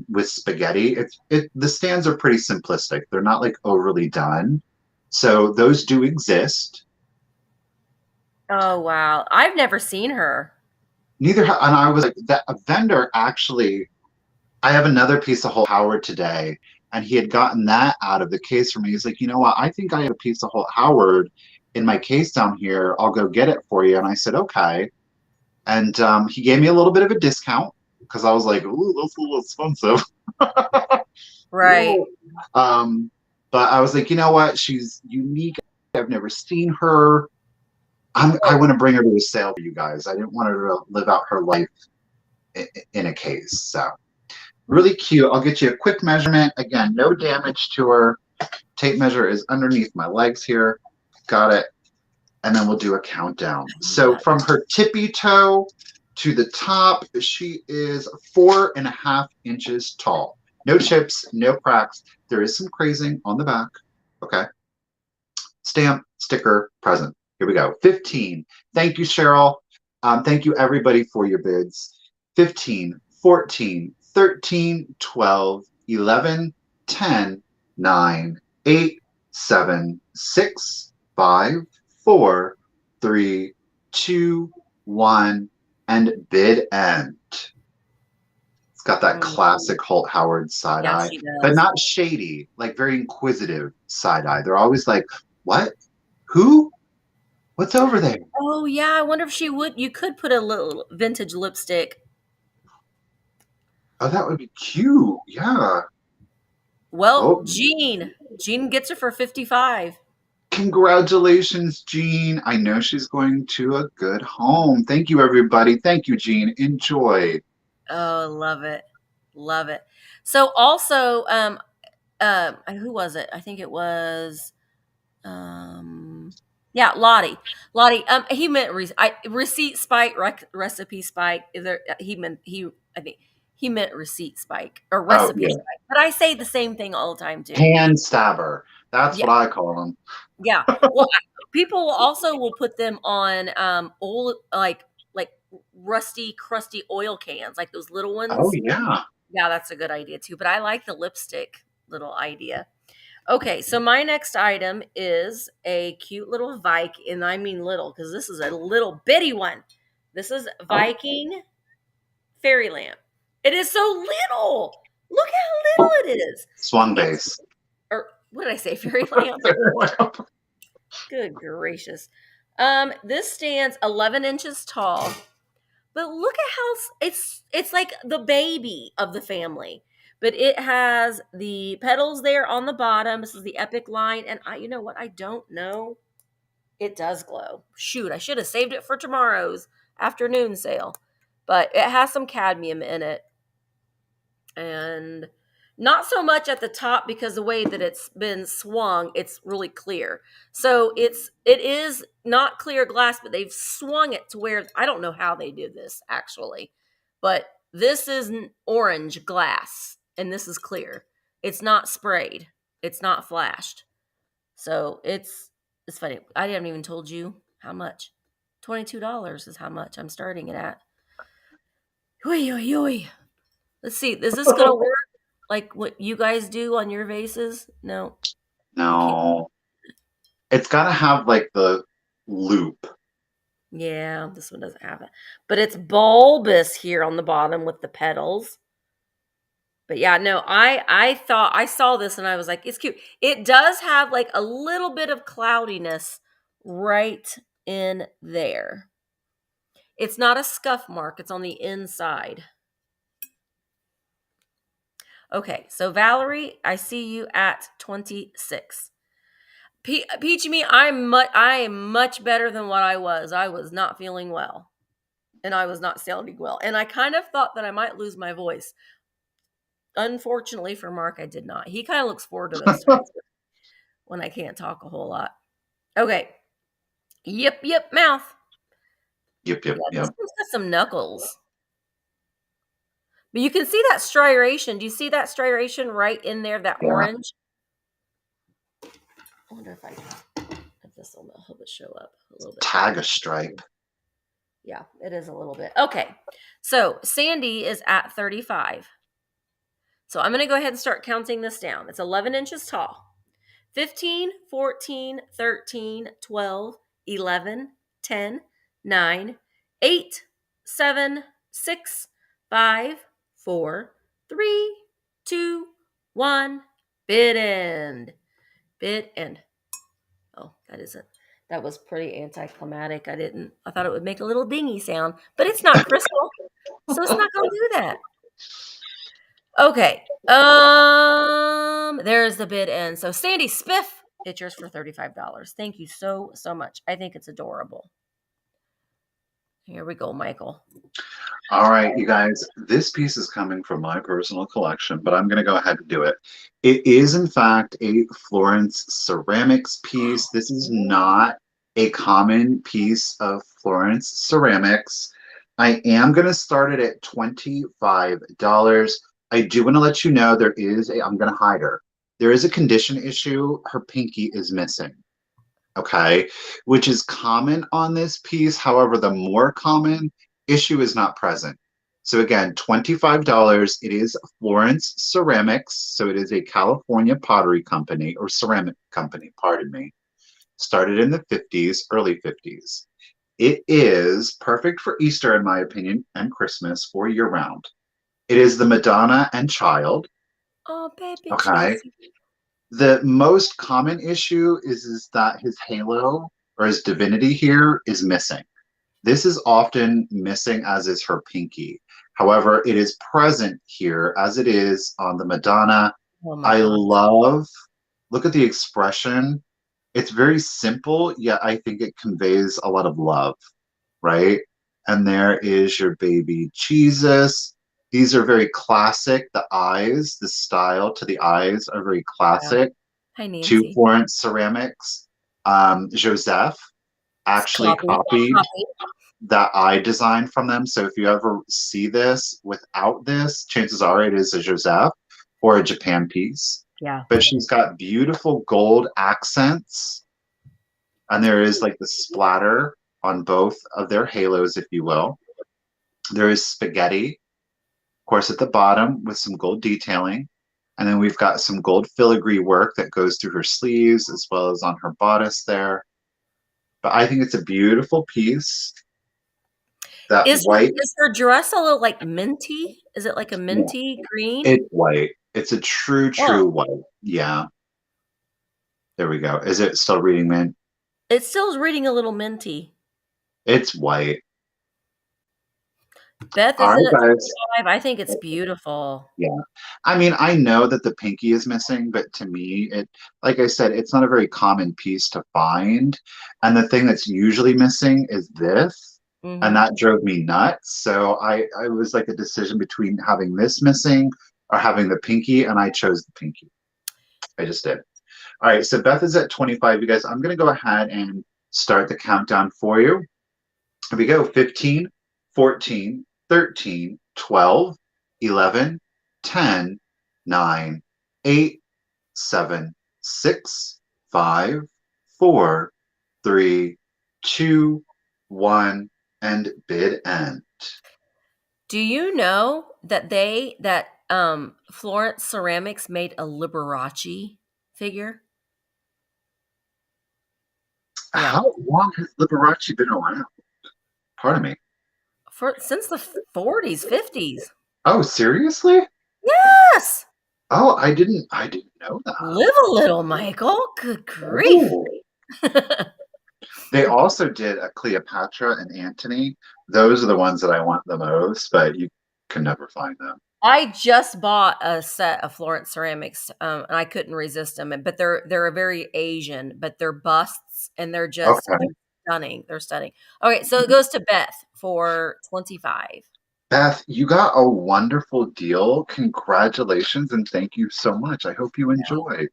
with spaghetti. The stands are pretty simplistic. They're not like overly done. So those do exist. Oh wow. I've never seen her. And I was like, that a vendor actually, I have another piece of Holt Howard today, and he had gotten that out of the case for me. He's like, you know what? I think I have a piece of Holt Howard in my case down here. I'll go get it for you. And I said, okay. And he gave me a little bit of a discount because I was like, ooh, that's a little expensive. Right. But I was like, you know what? She's unique. I've never seen her. I want to bring her to a sale for you guys. I didn't want her to live out her life in a case. So really cute. I'll get you a quick measurement. Again, no damage to her. Tape measure is underneath my legs here. Got it. And then we'll do a countdown. So from her tippy toe to the top, she is 4.5 inches tall. No chips, no cracks. There is some crazing on the back. Okay. Stamp, sticker, present. Here we go. 15. Thank you, Cheryl. Thank you, everybody, for your bids. 15, 14, 13, 12, 11, 10, 9, 8, 7, 6, 5, 4, 3, 2, 1, and bid end. It's got that Mm, classic Holt Howard side yeah, eye, she but does. not shady, like very inquisitive side eye. They're always like, what? Who? What's over there? Oh yeah, I wonder if she would. You could put a little vintage lipstick. Oh, that would be cute. Yeah. Well, Oh, Jean gets her for 55. congratulations, Jean. I know she's going to a good home. Thank you, everybody. Thank you, Jean. Enjoy. Oh, love it. Love it. So also, who was it? I think it was, um, yeah, Lottie. Lottie, he meant receipt spike, recipe spike. I think he meant receipt spike or Oh, recipe yeah. spike. But I say the same thing all the time too. Hand stabber. That's Yeah, what I call them. yeah. Well, people will put them on old like rusty, crusty oil cans, like those little Oh, ones. yeah. Yeah, that's a good idea too. But I like the lipstick little idea. Okay, so my next item is a cute little Viking, and I mean little because this is a little bitty one. This is Oh, Viking fairy lamp. It is so little. Look how little it is. swung It's base. or what did I say? Fairy lamp. Good gracious. This stands 11 inches tall, but look at how it's like the baby of the family. But it has the petals there on the bottom. This is the Epic line, and you know what? I don't know. It does glow. Shoot, I should have saved it for tomorrow's afternoon sale, but it has some cadmium in it, and not so much at the top because the way that it's been swung, it's really clear. So it is not clear glass, but they've swung it to where I don't know how they did this actually, but this is orange glass and this is clear. It's not sprayed. It's not flashed. So it's funny. I haven't even told you how much. $22 is how much I'm starting it at. Oi, oi, oi. Let's see. Is this gonna work like what you guys do on your vases? No, I can't. No. It's got to have like the loop. Yeah, this one doesn't have it. But it's bulbous here on the bottom with the petals. But yeah, no, I thought I saw this and I was like, it's cute. It does have like a little bit of cloudiness right in there. It's not a scuff mark, it's on the inside. Okay, so Valerie, I see you at 26. Peachy me, I am much better than what I was. I was not feeling well, and I was not sounding well, and I kind of thought that I might lose my voice. Unfortunately for Mark, I did not. He kind of looks forward to those times when I can't talk a whole lot. Okay, yip, mouth. Yep, Yeah, yep, this yep. one's got some knuckles, but you can see that striation. Do you see that striation right in there? That Yeah. orange. I wonder if this will help it show up a little bit Tag better. a stripe. Yeah, it is a little bit. Okay. So Sandy is at 35. So I'm going to go ahead and start counting this down. It's 11 inches tall. 15, 14, 13, 12, 11, 10, 9, 8, 7, 6, 5, 4, 3, 2, 1. Bid end. Bid end. Oh, that was pretty anticlimactic. I thought it would make a little dingy sound, but it's not crystal, so it's not going to do that. Okay. There's the bid end. So Sandy Spiff, it's yours for $35. Thank you so much. I think it's adorable. Here we go, Michael. All right, you guys, this piece is coming from my personal collection, but I'm going to go ahead and do it. It is, in fact, a Florence ceramics piece. This is not a common piece of Florence ceramics. I am going to start it at $25. I do want to let you know I'm going to hide her. There is a condition issue. Her pinky is missing. Okay, which is common on this piece. However, the more common issue is not present. So again, $25. It is Florence Ceramics. So it is a California pottery company or ceramic company, pardon me. Started in the 50s, early 50s. It is perfect for Easter, in my opinion, and Christmas or year round. It is the Madonna and Child. Oh, baby Okay. Jesus. The most common issue is that his halo or his divinity here is missing. This is often missing, as is her pinky. However, it is present here as it is on the Madonna. Oh my I God. love, look at the expression. It's very simple, yet I think it conveys a lot of love, right? And there is your baby Jesus. These are very classic. The eyes, the style to the eyes are very Yeah. classic Hi, to Nancy. Florence Ceramics. Joseph actually Copy. copied Copy. that eye design from them. So if you ever see this without this, chances are it is a Joseph or a Japan piece. Yeah. But she's got beautiful gold accents, and there is like the splatter on both of their halos, if you will. There is spaghetti, of course, at the bottom with some gold detailing. And then we've got some gold filigree work that goes through her sleeves as well as on her bodice there. But I think it's a beautiful piece. That white, Is her dress a little like minty? Is it like a yeah, minty green? it's white. It's a true, Oh, true white. Yeah, there we go. Is it still reading mint? it still is reading a little minty. It's white. Beth All is in right, at guys. 25. I think it's beautiful. Yeah. I mean, I know that the pinky is missing, but to me, like I said, it's not a very common piece to find. And the thing that's usually missing is this. And Mm-hmm. that drove me nuts. So I was like a decision between having this missing or having the pinky, and I chose the pinky. I just did. All right. So Beth is at 25. You guys, I'm going to go ahead and start the countdown for you. Here we go. 15, 14, 13, 12, 11, 10, 9, 8, 7, 6, 5, 4, 3, 2, 1, and bid end. Do you know that Florence Ceramics made a Liberace figure? Yeah. How long has Liberace been around? Pardon me. Since the 40s, 50s. Oh, seriously? Yes. Oh, I didn't know that. Live a little, Michael. Good grief. Oh. They also did a Cleopatra and Antony. Those are the ones that I want the most, but you can never find them. I just bought a set of Florence ceramics, and I couldn't resist them. But they're very Asian, but they're busts, and Okay. they're stunning. They're stunning. Okay, so it goes to Beth for 25. Beth, you got a wonderful deal. Congratulations and thank you so much. I hope you enjoy.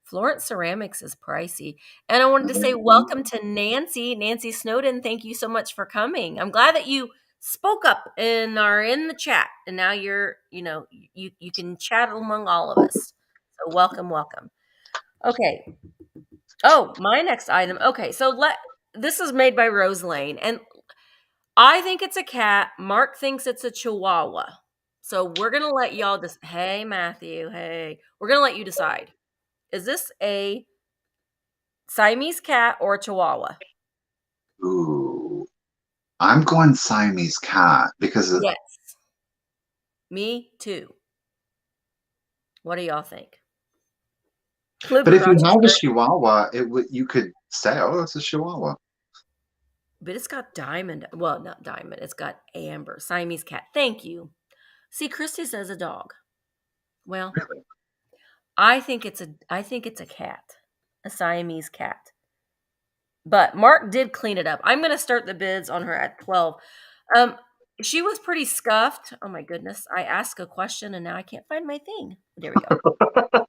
Florence ceramics is pricey, and I wanted to say welcome to Nancy. Nancy Snowden, thank you so much for coming. I'm glad that you spoke up and are in the chat, and now you can chat among all of us. So welcome, welcome. Okay. Oh, my next item. Okay, so this is made by Rose Lane, and I think it's a cat. Mark thinks it's a chihuahua. So we're gonna let y'all hey Matthew, hey. We're gonna let you decide. Is this a Siamese cat or a chihuahua? Ooh, I'm going Siamese cat because, Yes. Me too. What do y'all think? but if you Liberace, have a Chihuahua, you could say, oh, it's a Chihuahua. but it's got diamond. Well, not diamond. It's got amber. Siamese cat. Thank you. See, Christy says a dog. Well, Really? I think it's a cat. A Siamese cat. But Mark did clean it up. I'm going to start the bids on her at 12. Um, she was pretty scuffed. Oh my goodness. I asked a question and now I can't find my thing. There we go.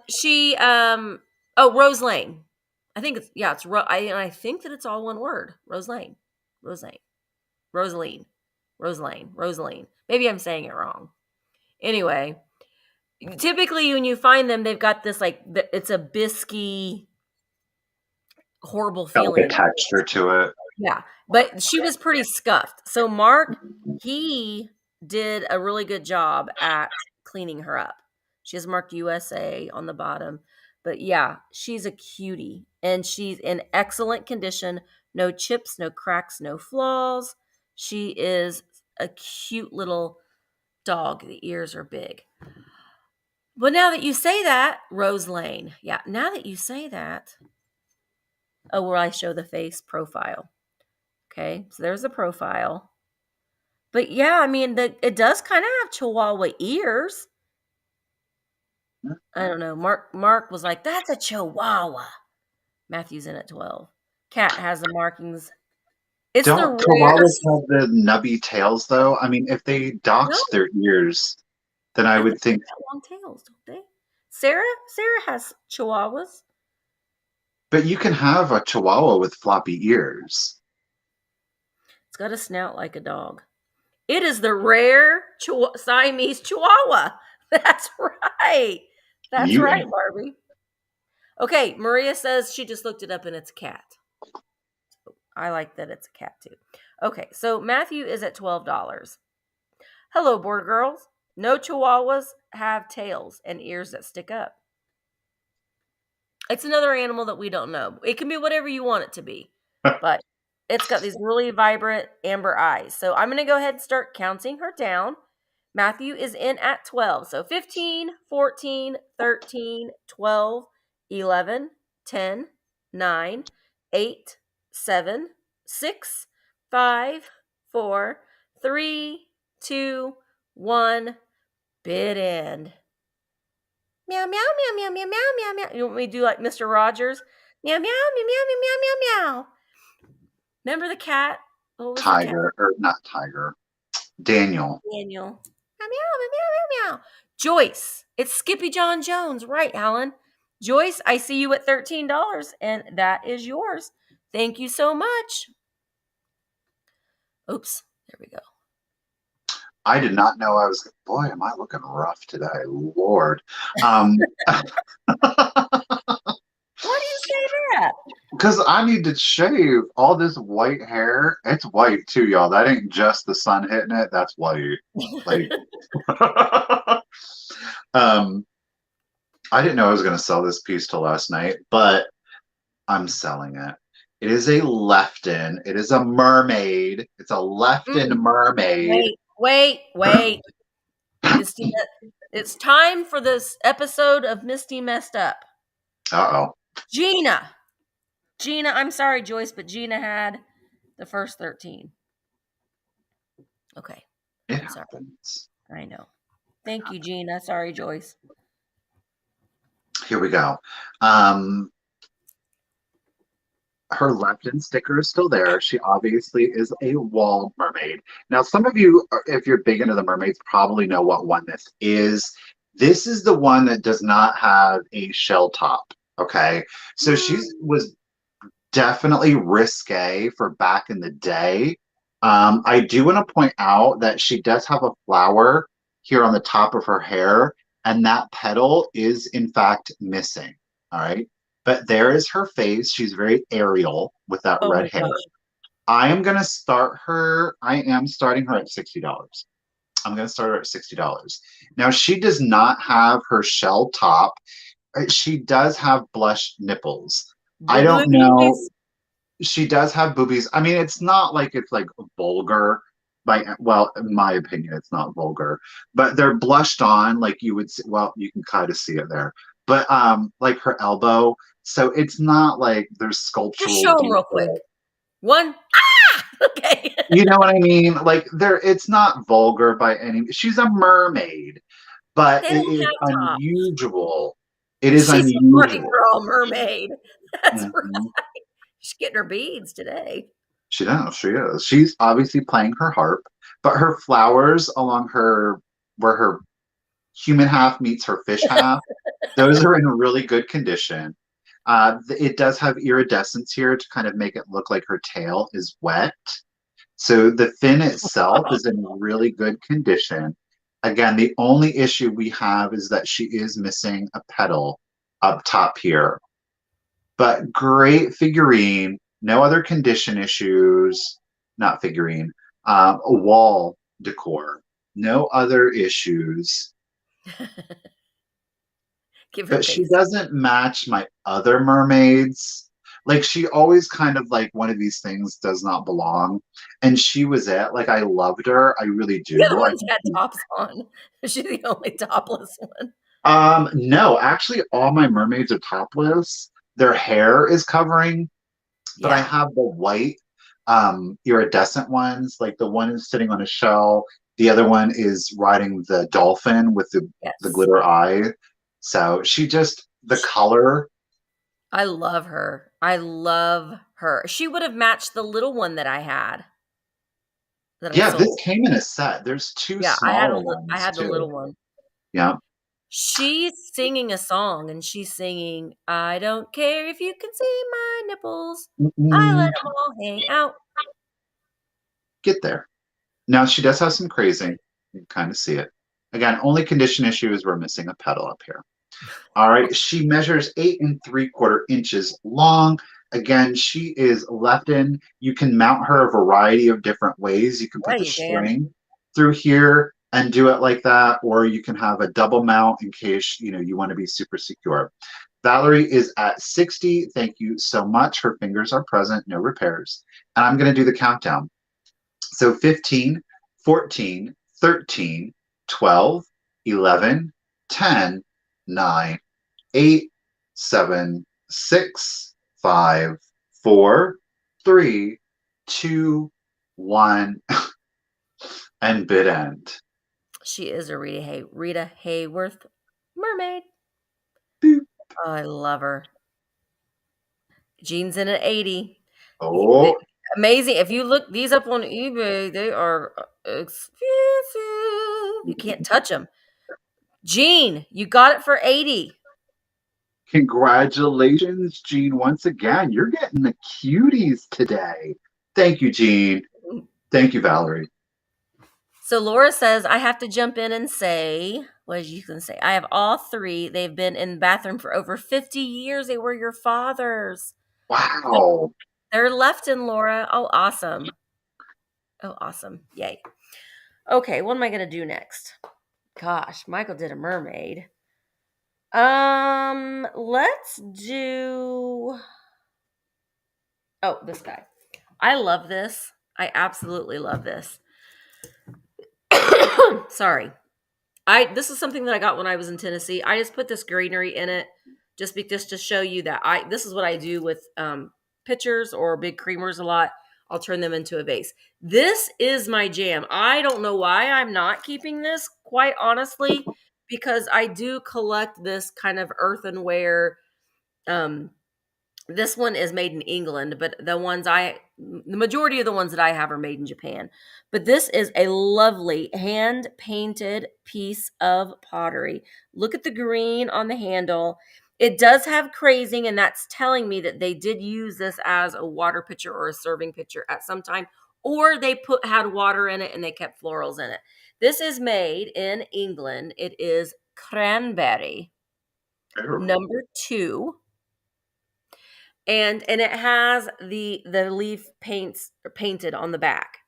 She oh, Rose Lane. I think it's I think that it's all one word. Rose Lane. Rose Lane. Rosaline. Rose Lane. Rosaline. Maybe I'm saying it wrong. Anyway, typically when you find them, they've got this it's a bisky horrible Got like a feeling. texture to it. Yeah, but she was pretty scuffed. So Mark, he did a really good job at cleaning her up. She has marked USA on the bottom. But yeah, she's a cutie and she's in excellent condition. No chips, no cracks, no flaws. She is a cute little dog. The ears are big. But now that you say that, Rose Lane. Yeah, now that you say that, oh, where I show the face profile. Okay, so there's the profile. But yeah, I mean, it does kind of have Chihuahua ears. I don't know. Mark was like, "That's a Chihuahua." Matthew's in at 12. Cat has the markings. It's the Don't chihuahuas rarest. have the nubby tails though? I mean, if they No, doxed their ears, then I I would think think. they've got long tails, don't they? Sarah has Chihuahuas. But you can have a chihuahua with floppy ears. It's got a snout like a dog. It is the rare Siamese Chihuahua. That's right. That's You right, Barbie. Okay, Maria says she just looked it up and it's a cat. I like that it's a cat too. Okay, so Matthew is at $12. Hello, border girls. No chihuahuas have tails and ears that stick up. It's another animal that we don't know. It can be whatever you want it to be, but it's got these really vibrant amber eyes. So I'm going to go ahead and start counting her down. Matthew is in at 12. So 15, 14, 13, 12, 11, 10, 9, 8, 7, 6, 5, 4, 3, 2, 1. Bid end. Meow, meow, meow, meow, meow, meow, meow, meow. You want me to do like Mr. Rogers? Meow, meow, meow, meow, meow, meow, meow, meow. Remember the cat? What was the cat? Tiger, or not Tiger, Daniel. Daniel. Meow, meow, meow, meow, meow, meow. Joyce. It's Skippy John Jones. Right, Alan. Joyce, I see you at $13, and that is yours. Thank you so much. Oops. There we go. I did not know I was. Boy, am I looking rough today, Lord. Um, Why do you say that? Because I need to shave all this white hair. It's white too, y'all. That ain't just the sun hitting it. That's white. Like, um, I didn't know I was going to sell this piece till last night, but I'm selling it. It is a Lefton. It is a mermaid. It's a Lefton mermaid. Wait. Misty, it's time for this episode of Misty Messed Up. Uh-oh. Gina, I'm sorry, Joyce, but Gina had the first 13. Okay. It I'm sorry. happens. I know. Thank you, Gina. Sorry, Joyce. Here we go. Her Lefton sticker is still there. She obviously is a wall mermaid. Now, some of you, if you're big into the mermaids, probably know what one this is. This is the one that does not have a shell top. Okay. So she was definitely risque for back in the day. I do want to point out that she does have a flower here on the top of her hair, and that petal is in fact missing. All right. But there is her face. She's very aerial with that Oh my red hair. gosh. I am starting her at $60. I'm going to start her at $60. Now, she does not have her shell top. She does have blush nipples. I don't know. She does have boobies. I mean, it's not like it's like vulgar. Well, in my opinion, it's not vulgar, but they're blushed on like you would see. Well, you can kind of see it there, but like her elbow. So it's not like there's sculptural Just show them real quick. One. Ah! Okay. You know what I mean? Like it's not vulgar by any. She's a mermaid, but it is unusual. It is She's unusual. a girl mermaid. That's Mhm. right. She's getting her beads today. She does. She is. She's obviously playing her harp, but her flowers along where her human half meets her fish half, those are in really good condition. It does have iridescence here to kind of make it look like her tail is wet. So the fin itself is in really good condition. Again, the only issue we have is that she is missing a petal up top here. But great figurine. No other condition issues, not figurine, a wall decor, no other issues. Give her But she face. doesn't match my other mermaids. Like she always kind of like one of these things does not belong. And she was it. Like I loved her. I really The other do. ones had tops on. She's the only topless one. No, actually all my mermaids are topless. Their hair is covering, but I Yeah. have the white iridescent ones. Like the one is sitting on a shell. The other one is riding the dolphin with the Yes. glitter eye. So she just the color. I love her. I love her. She would have matched the little one that I had that I Yeah, this sold. came in a set. There's two Yeah, smaller I ones had the little too. one. Yeah. She's singing a song and she's singing, I don't care if you can see my nipples. I let Mm-mm. them all hang out. Get there. Now she does have some crazing. You can kind of see it. Again, only condition issue is we're missing a petal up here. All right, she measures 8 3/4 inches long. Again, she is Lefton. You can mount her a variety of different ways. You can Yeah, put the you can. string through here and do it like that, or you can have a double mount in case you want to be super secure. Valerie is at 60. Thank you so much. Her fingers are present, no repairs. And I'm going to do the countdown. So 15, 14, 13, 12, 11, 10, 9, 8, 7, 6, 5, 4, 3, 2, 1, and bid end. She is a Rita Hayworth mermaid. Boop. Oh, I love her. Jeans in at 80. Oh, Amazing. If you look these up on eBay, they are expensive. You can't touch them. Jean, you got it for 80. congratulations, Jean. Once again, you're getting the cuties today. Thank you, Jean. Thank you, Valerie. So Laura says, I have to jump in and say, what did you can say? I have all three. They've been in the bathroom for over 50 years. They were your fathers. Wow. They're left in Laura. Oh, awesome. Oh, awesome. Yay. Okay, what am I going to do next? Gosh, Michael did a mermaid. Let's do. Oh, this guy. I love this. I absolutely love this. Sorry. This is something that I got when I was in Tennessee. I just put this greenery in it just to show you that this is what I do with pitchers or big creamers a lot. I'll turn them into a vase. This is my jam. I don't know why I'm not keeping this, quite honestly, because I do collect this kind of earthenware. This one is made in England, but the majority of the ones that I have are made in Japan. But this is a lovely hand painted piece of pottery. Look at the green on the handle. It does have crazing, and that's telling me that they did use this as a water pitcher or a serving pitcher at some time, or they had water in it and they kept florals in it. This is made in England. It is cranberry number 2. And it has the leaf paints painted on the back.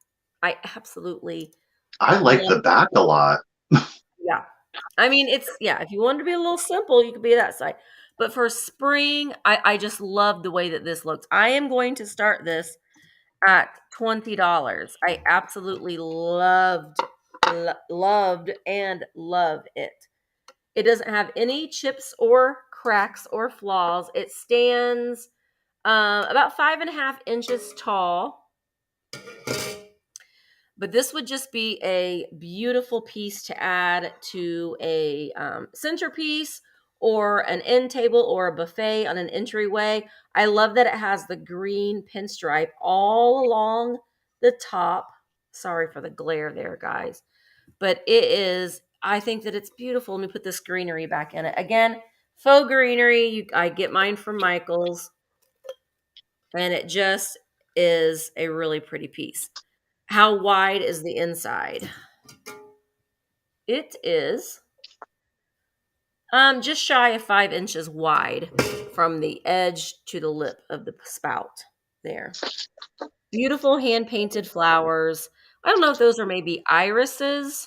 I absolutely I like love. the back a lot. Yeah. I mean, if you wanted to be a little simple, you could be that side. But for spring, I just love the way that this looks. I am going to start this at $20. I absolutely loved and love it. It doesn't have any chips or cracks or flaws. It stands about 5.5 inches tall. But this would just be a beautiful piece to add to a centerpiece or an end table or a buffet on an entryway. I love that it has the green pinstripe all along the top. Sorry for the glare there, guys. But I think that it's beautiful. Let me put this greenery back in it. Again, faux greenery. I get mine from Michael's. And it just is a really pretty piece. How wide is the inside? It is just shy of 5 inches wide from the edge to the lip of the spout. There. Beautiful hand-painted flowers. I don't know if those are maybe irises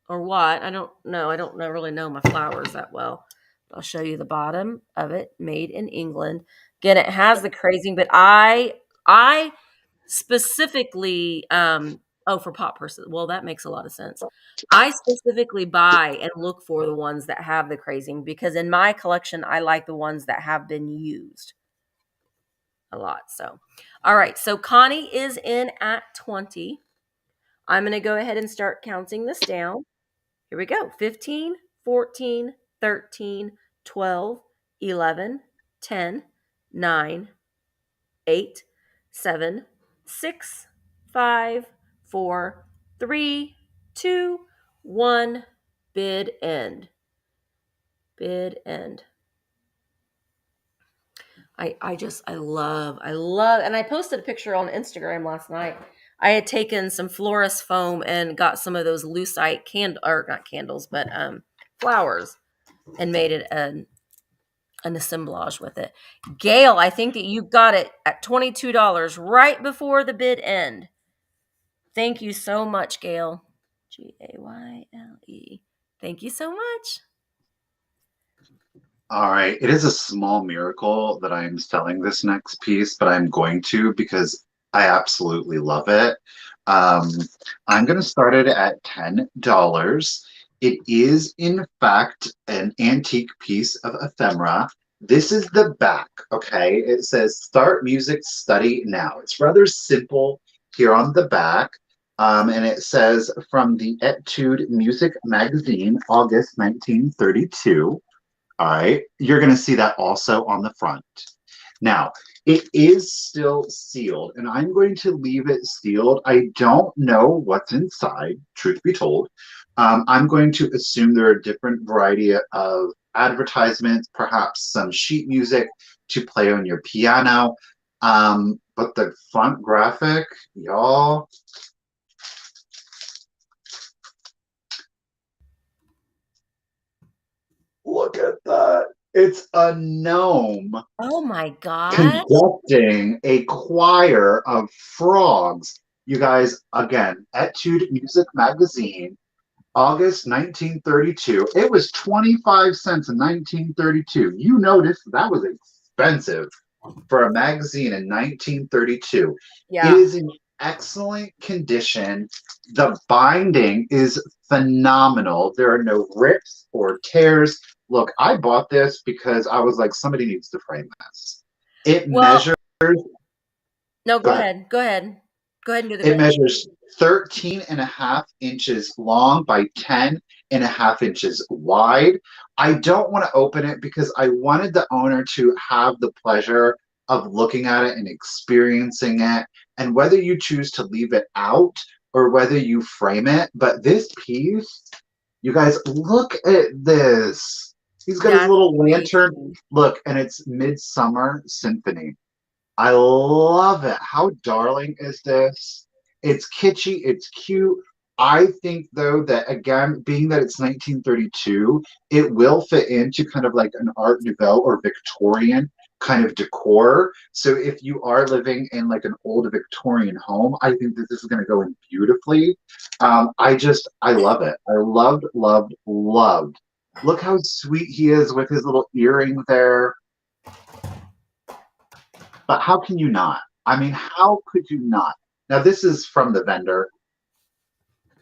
or what. I don't know. I don't really know my flowers that well. I'll show you the bottom of it, made in England. Again, it has the crazing, but I specifically for pot purses. Well, that makes a lot of sense. I specifically buy and look for the ones that have the crazing because in my collection I like the ones that have been used a lot. So, all right. So Connie is in at 20. I'm going to go ahead and start counting this down. Here we go. 15, 14, 13, 12, 11, 10, 9, 8, 7, 6, 5, 4, 3, 2, 1. Bid end. Bid end. I love, and I posted a picture on Instagram last night. I had taken some florist foam and got some of those lucite or not candles, but flowers, and made it an assemblage with it. Gail, I think that you got it at $22 right before the bid end. Thank you so much, Gail. Gayle. Thank you so much. All right. It is a small miracle that I'm selling this next piece, but I'm going to because I absolutely love it. Um, I'm going to start it at $10. It is, in fact, an antique piece of ephemera. This is the back, okay? It says start music study now. It's rather simple here on the back. And it says from the Etude Music Magazine, August 1932. All right, you're going to see that also on the front. Now, it is still sealed, and I'm going to leave it sealed. I don't know what's inside, truth be told. I'm going to assume there are a different variety of advertisements, perhaps some sheet music to play on your piano. But the front graphic, y'all, look at that. It's a gnome Oh my God. conducting a choir of frogs. You guys, again, Etude Music Magazine, August 1932. It was 25 cents in 1932. You noticed that was expensive for a magazine in 1932. It Yeah. is in excellent condition. The binding is phenomenal. There are no rips or tears. Look, I bought this because I was like, somebody needs to frame this. It Well, measures, no, go go ahead. ahead. Go ahead. Go ahead and do the It bid. measures 13 and a half inches long by 10 and a half inches wide. I don't want to open it because I wanted the owner to have the pleasure of looking at it and experiencing it. And whether you choose to leave it out or whether you frame it, but this piece, you guys, look at this. He's got his That's little lantern. amazing. Look, and it's Midsummer Symphony. I love it. How darling is this? It's kitschy, it's cute. I think though that again, being that it's 1932, it will fit into kind of like an Art Nouveau or Victorian kind of decor. So if you are living in like an old Victorian home, I think that this is going to go in beautifully. I love it. I loved, loved, loved. Look how sweet he is with his little earring there. But how can you not? I mean, how could you not? Now, this is from the vendor.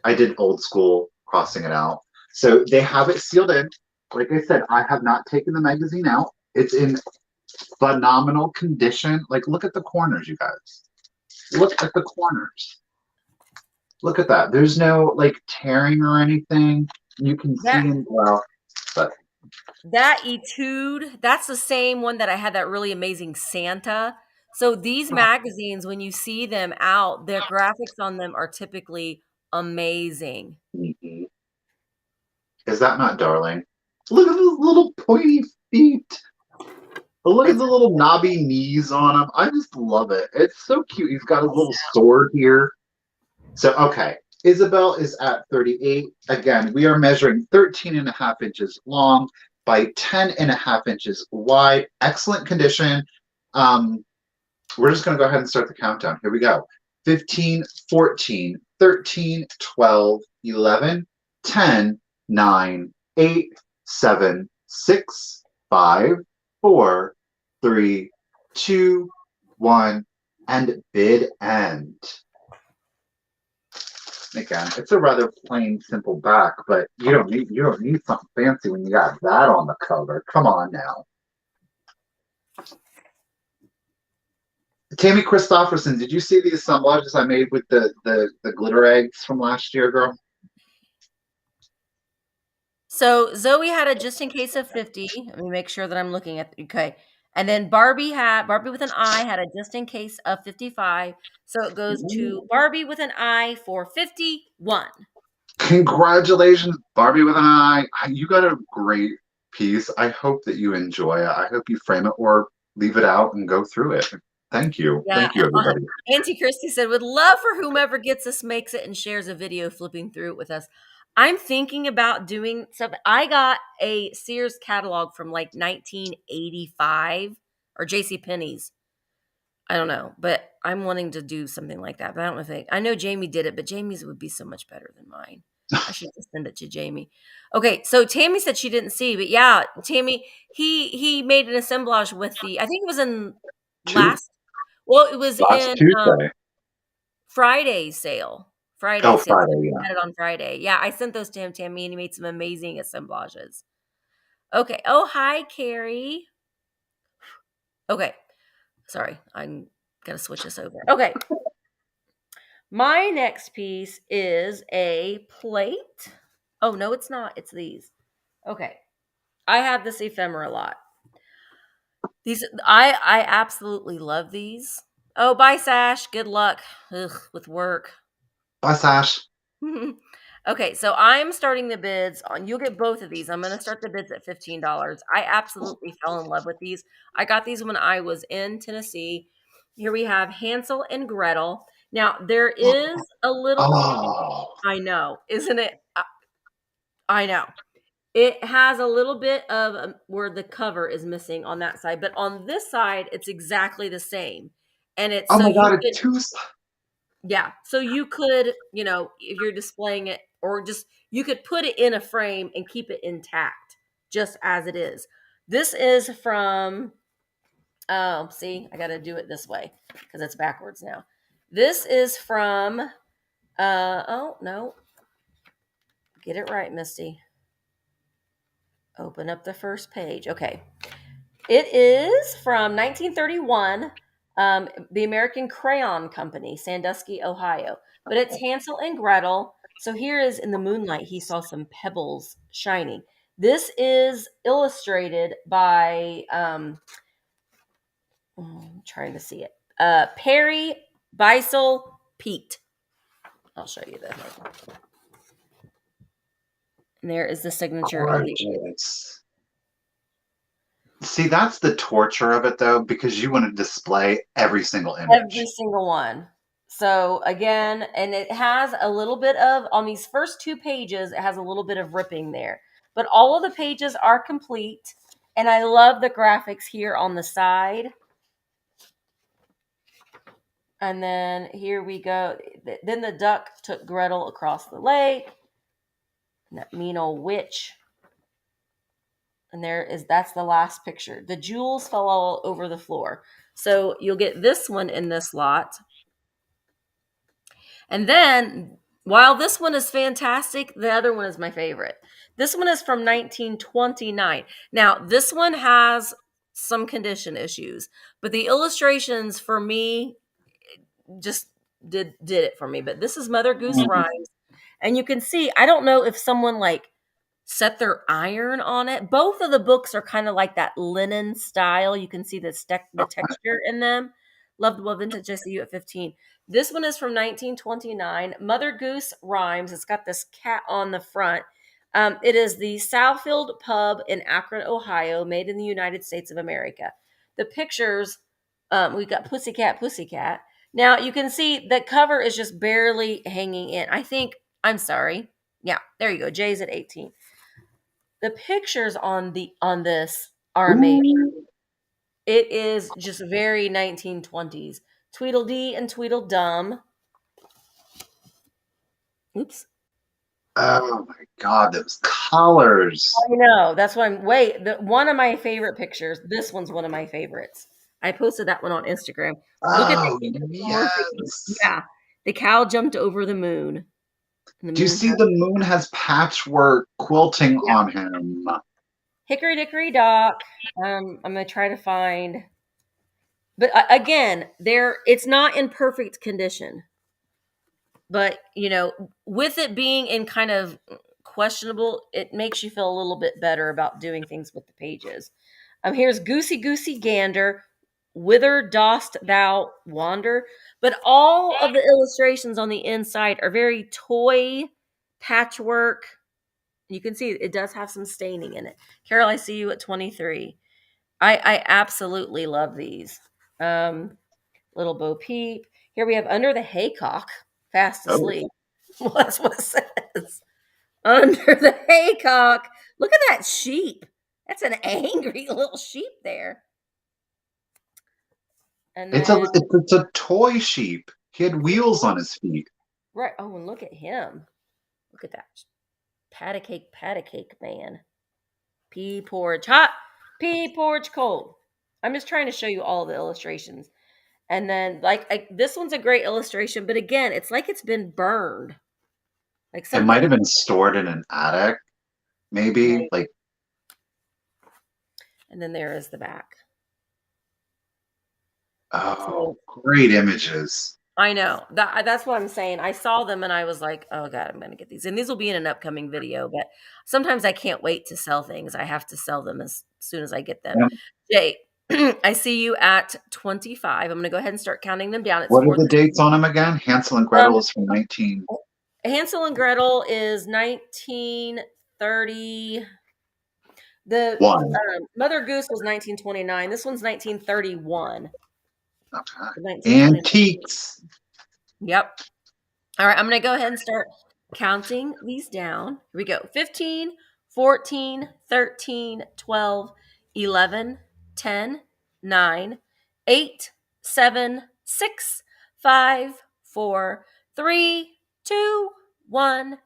I did old school crossing it out. So they have it sealed in. Like I said, I have not taken the magazine out. It's in phenomenal condition. Like, look at the corners, you guys. Look at the corners. Look at that. There's no like tearing or anything. You can see That in, well, but that etude, that's the same one that I had that really amazing Santa. So these magazines, when you see them out, the graphics on them are typically amazing. mhm. Is that not darling? Look at those little pointy feet. But look at It's the little knobby knees on him. I just love it. It's so cute. He's got his little sword here. So, okay. Isabel is at 38. Again, we are measuring 13 and a half inches long by 10 and a half inches wide. Excellent condition. Um, we're just going to go ahead and start the countdown. Here we go. 15, 14, 13, 12, 11, 10, 9, 8, 7, 6, 5, 4, 3, 2, 1, and bid end. Again, it's a rather plain, simple back, but you don't need something fancy when you got that on the cover. Come on now. Tammy Christopherson, did you see the assemblages I made with the glitter eggs from last year, girl? So Zoe had a just in case of 50. Let me make sure that I'm looking at okay. And then Barbie with an I had a just in case of 55. So it goes to Barbie with an I for 51. Congratulations, Barbie with an I. You got a great piece. I hope that you enjoy it. I hope you frame it or leave it out and go through it. Thank you. Yeah. Thank you, everybody. Auntie Christy said, would love for whomever gets this, makes it, and shares a video flipping through it with us. I'm thinking about doing something. I got a Sears catalog from like 1985 or J.C. Penney's. I don't know, but I'm wanting to do something like that. But I don't know if I know Jamie did it, but Jamie's would be so much better than mine. I should just send it to Jamie. Okay, so Tammy said she didn't see, but yeah, Tammy, he made an assemblage with the. I think it was in last. Well, it was Last in Tuesday. Friday's sale. Oh, Friday's sale. Friday, He yeah. had it on Friday. Yeah, I sent those to him, Tammy, and he made some amazing assemblages. Okay. Oh, hi, Carrie. Okay. Sorry, I'm gonna switch this over. Okay. My next piece is a plate. Oh, no, it's not. It's these. Okay. I have this ephemera lot. These I absolutely love these. Oh, bye, Sash. Good luck. With work. Bye, Sash. Okay, so I'm starting the bids on. You'll get both of these. I'm going to start the bids at $15. I absolutely fell in love with these. I got these when I was in Tennessee. Here we have Hansel and Gretel. Now there is a little. Oh, I know, isn't it? I know. It has a little bit of where the cover is missing on that side, but on this side, it's exactly the same. And it's oh so my you God, could, it's two. yeah. So you could, if you're displaying it, or just you could put it in a frame and keep it intact, just as it is. This is from. Oh, see, I got to do it this way because it's backwards now. This is from. Oh no, get it right, Misty. Open up the first page. Okay. It is from 1931, the American Crayon Company, Sandusky, Ohio. But it's Hansel and Gretel. So here is in the moonlight, he saw some pebbles shining. This is illustrated by, I'm trying to see it, Perry Beisel Pete. I'll show you this. And there is the signature of the. Gorgeous. See, that's the torture of it, though, because you want to display every single Every image. single one. So again, and it has a little bit of, on these first two pages, it has a little bit of ripping there. But all of the pages are complete. And I love the graphics here on the side. And then here we go. Then the duck took Gretel across the lake. And that mean old witch. And that's the last picture. The jewels fell all over the floor. So you'll get this one in this lot. And then, while this one is fantastic, the other one is my favorite. This one is from 1929. Now, this one has some condition issues, but the illustrations for me just did it for me. But this is Mother Goose Rhymes. And you can see, I don't know if someone like set their iron on it. Both of the books are kind of like that linen style. You can see the texture in them. Loved Well Vintage. I see you at 15. This one is from 1929. Mother Goose Rhymes. It's got this cat on the front. It is the Southfield Pub in Akron, Ohio, made in the United States of America. The pictures, we've got Pussycat, Pussycat. Now you can see the cover is just barely hanging in. I'm sorry. Yeah, there you go. Jay's at 18. The pictures on this are amazing. It is just very 1920s. Tweedledee and Tweedledum. Oops. Oh my God, those colors. I know. That's why one of my favorite pictures. This one's one of my favorites. I posted that one on Instagram. Look at Oh, the anthropomorphic. yes. Yeah. The cow jumped over the moon. And the Do you moon see has, the moon has patchwork quilting yeah. on him? Hickory dickory dock. I'm gonna try to find, but again, it's not in perfect condition. But with it being in kind of questionable, it makes you feel a little bit better about doing things with the pages. Here's Goosey Goosey Gander, whither dost thou wander? But all of the illustrations on the inside are very toy patchwork. You can see it does have some staining in it. Carol, I see you at 23. I absolutely love these. Little Bo Peep. Here we have Under the Haycock, fast Oh, asleep. Well, that's what it says. Under the haycock. Look at that sheep. That's an angry little sheep there. And it's a then, it's a toy sheep. He had wheels on his feet. right. Oh, and look at him. Look at that. Pat a cake man. Pea porridge hot, pea porridge cold. I'm just trying to show you all the illustrations. And then, this one's a great illustration, but again, it's like it's been burned. Like It might something. have been stored in an attic, maybe. Like, And then there is the back. oh, So great images. I know that's what I'm saying. I saw them and I was like, "Oh God, I'm going to get these." And these will be in an upcoming video. But sometimes I can't wait to sell things. I have to sell them as soon as I get them. And Jay, I see you at 25. I'm going to go ahead and start counting them down. It's what are 4:30. the dates on them again? Hansel and Um, Gretel is from 19. Hansel and Gretel is 1930. The One. Mother Goose was 1929. This one's 1931. Okay. 1929. Antiques. Yep. All right, I'm going to go ahead and start counting these down. Here we go. 15, 14, 13, 12, 11, 10, 9, 8, 7, 6, 5, 4, 3, 2, 1.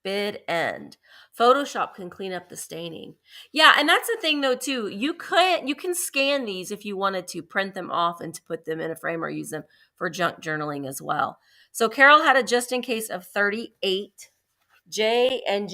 Bid end. Photoshop can clean up the staining. Yeah, and that's the thing though too. You can scan these if you wanted to print them off and to put them in a frame or use them for junk journaling as well. So Carol had a just in case of 38. Jay has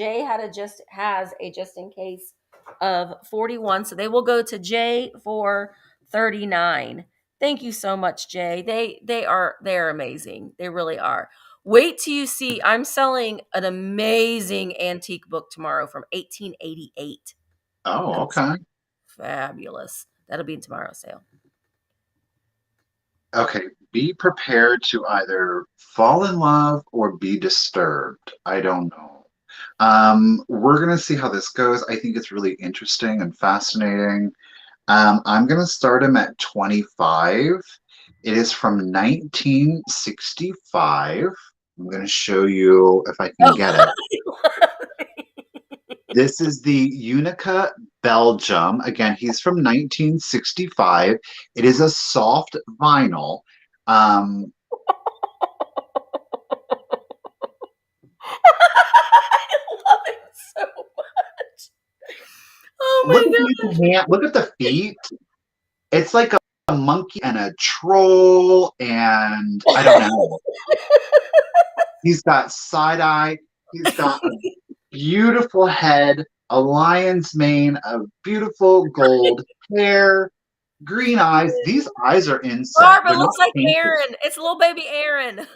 a just in case of 41. So they will go to Jay for 39. Thank you so much, Jay. They're amazing. They really are. Wait till you see. I'm selling an amazing antique book tomorrow from 1888. Oh, That's okay. fabulous. That'll be in tomorrow's sale. Okay. Be prepared to either fall in love or be disturbed. I don't know. We're going to see how this goes. I think it's really interesting and fascinating. I'm going to start him at 25. It is from 1965. I'm going to show you if I can get it. This is the Unica Belgium. Again, he's from 1965. It is a soft vinyl. Um, I love it so much. Oh look my at god. his hand. Look at the feet. It's like a monkey and a troll, and I don't know. He's got side eye. He's got a beautiful head, a lion's mane, a beautiful gold hair, green eyes. These eyes are inset. Barbara They're not looks like painted. Aaron. It's little baby Aaron.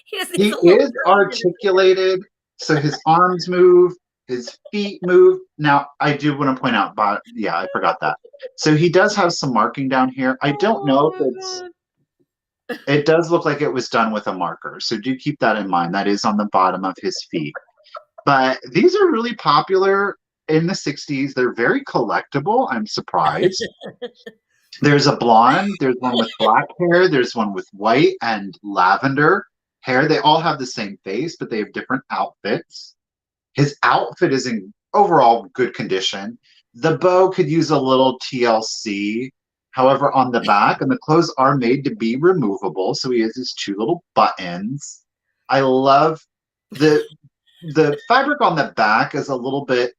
He's He a little is girl. articulated, so his arms move, his feet move. Now, I do want to point out, but yeah, I forgot that. So he does have some marking down here. I don't know if Oh it's, my it does look like it was done with a marker. So do keep that in mind. That is on the bottom of his feet. But these are really popular in the 60s. They're very collectible. I'm surprised. There's a blonde, there's one with black hair, there's one with white and lavender hair. They all have the same face, but they have different outfits. His outfit is in overall good condition. The bow could use a little TLC. However, on the back, and the clothes are made to be removable, so he has his two little buttons. I love the the fabric on the back is a little bit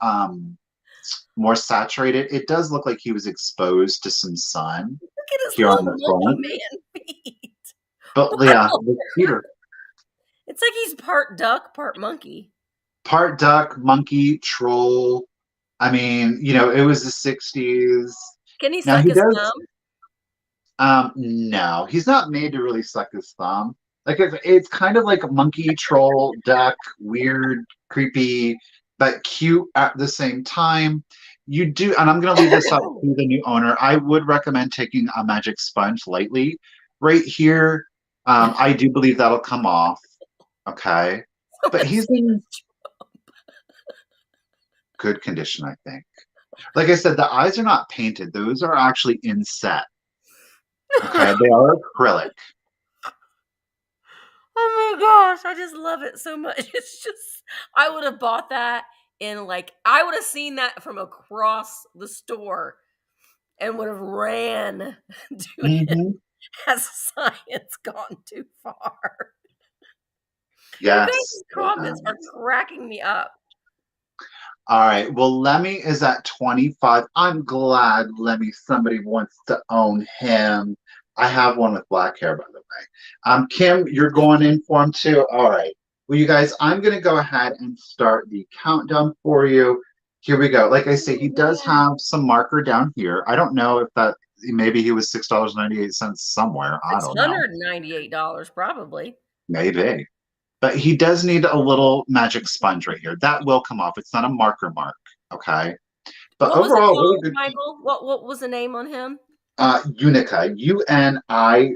more saturated. It does look like he was exposed to some sun Look at his here on little the monkey front. man feet. But yeah, Wow. the Peter. It's like he's part duck, part monkey. Part duck, monkey, troll. I mean, it was the 60s. Can he Now suck he his does. thumb? No, he's not made to really suck his thumb. Like it's kind of like a monkey, troll, duck, weird, creepy, but cute at the same time. You do, and I'm going to leave this up to the new owner. I would recommend taking a magic sponge lightly right here. I do believe that'll come off. Okay, but he's in good condition, I think. Like I said, the eyes are not painted; those are actually inset. Okay, they are acrylic. Oh my gosh, I just love it so much. It's just, I would have bought that I would have seen that from across the store and would have ran to it. Hmm. Has science gone too far? You Yes. guys' comments are cracking me up. All right. Well, Lemmy is at 25. I'm glad somebody wants to own him. I have one with black hair, by the way. Kim, you're going in for him too. All right. Well, you guys, I'm going to go ahead and start the countdown for you. Here we go. Like I say, he does have some marker down here. I don't know if that maybe he was $6.98 somewhere. I don't know. $698 probably. Maybe. But he does need a little magic sponge right here. That will come off. It's not a marker mark, okay? But What was it overall, really called, good. Michael? What was the name on him? Unica, Unica,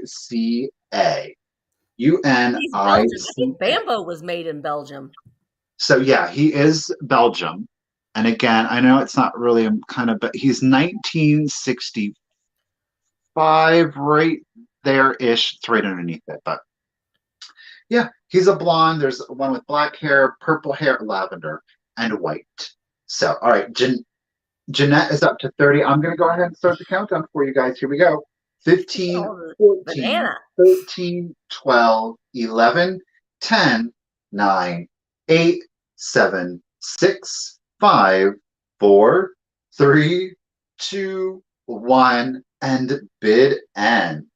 He's Belgian. I Unica. think Bambo was made in Belgium. So yeah, he is Belgium. And again, I know it's not really but he's 1965, right there-ish. It's right underneath it. But yeah, he's a blonde. There's one with black hair, purple hair, lavender, and white. So, all right, Jeanette is up to 30. I'm going to go ahead and start the countdown for you guys. Here we go. 15, Oh, 14, banana. 13, 12, 11, 10, 9, 8, 7, 6, 5, 4, 3, 2, 1, and bid end.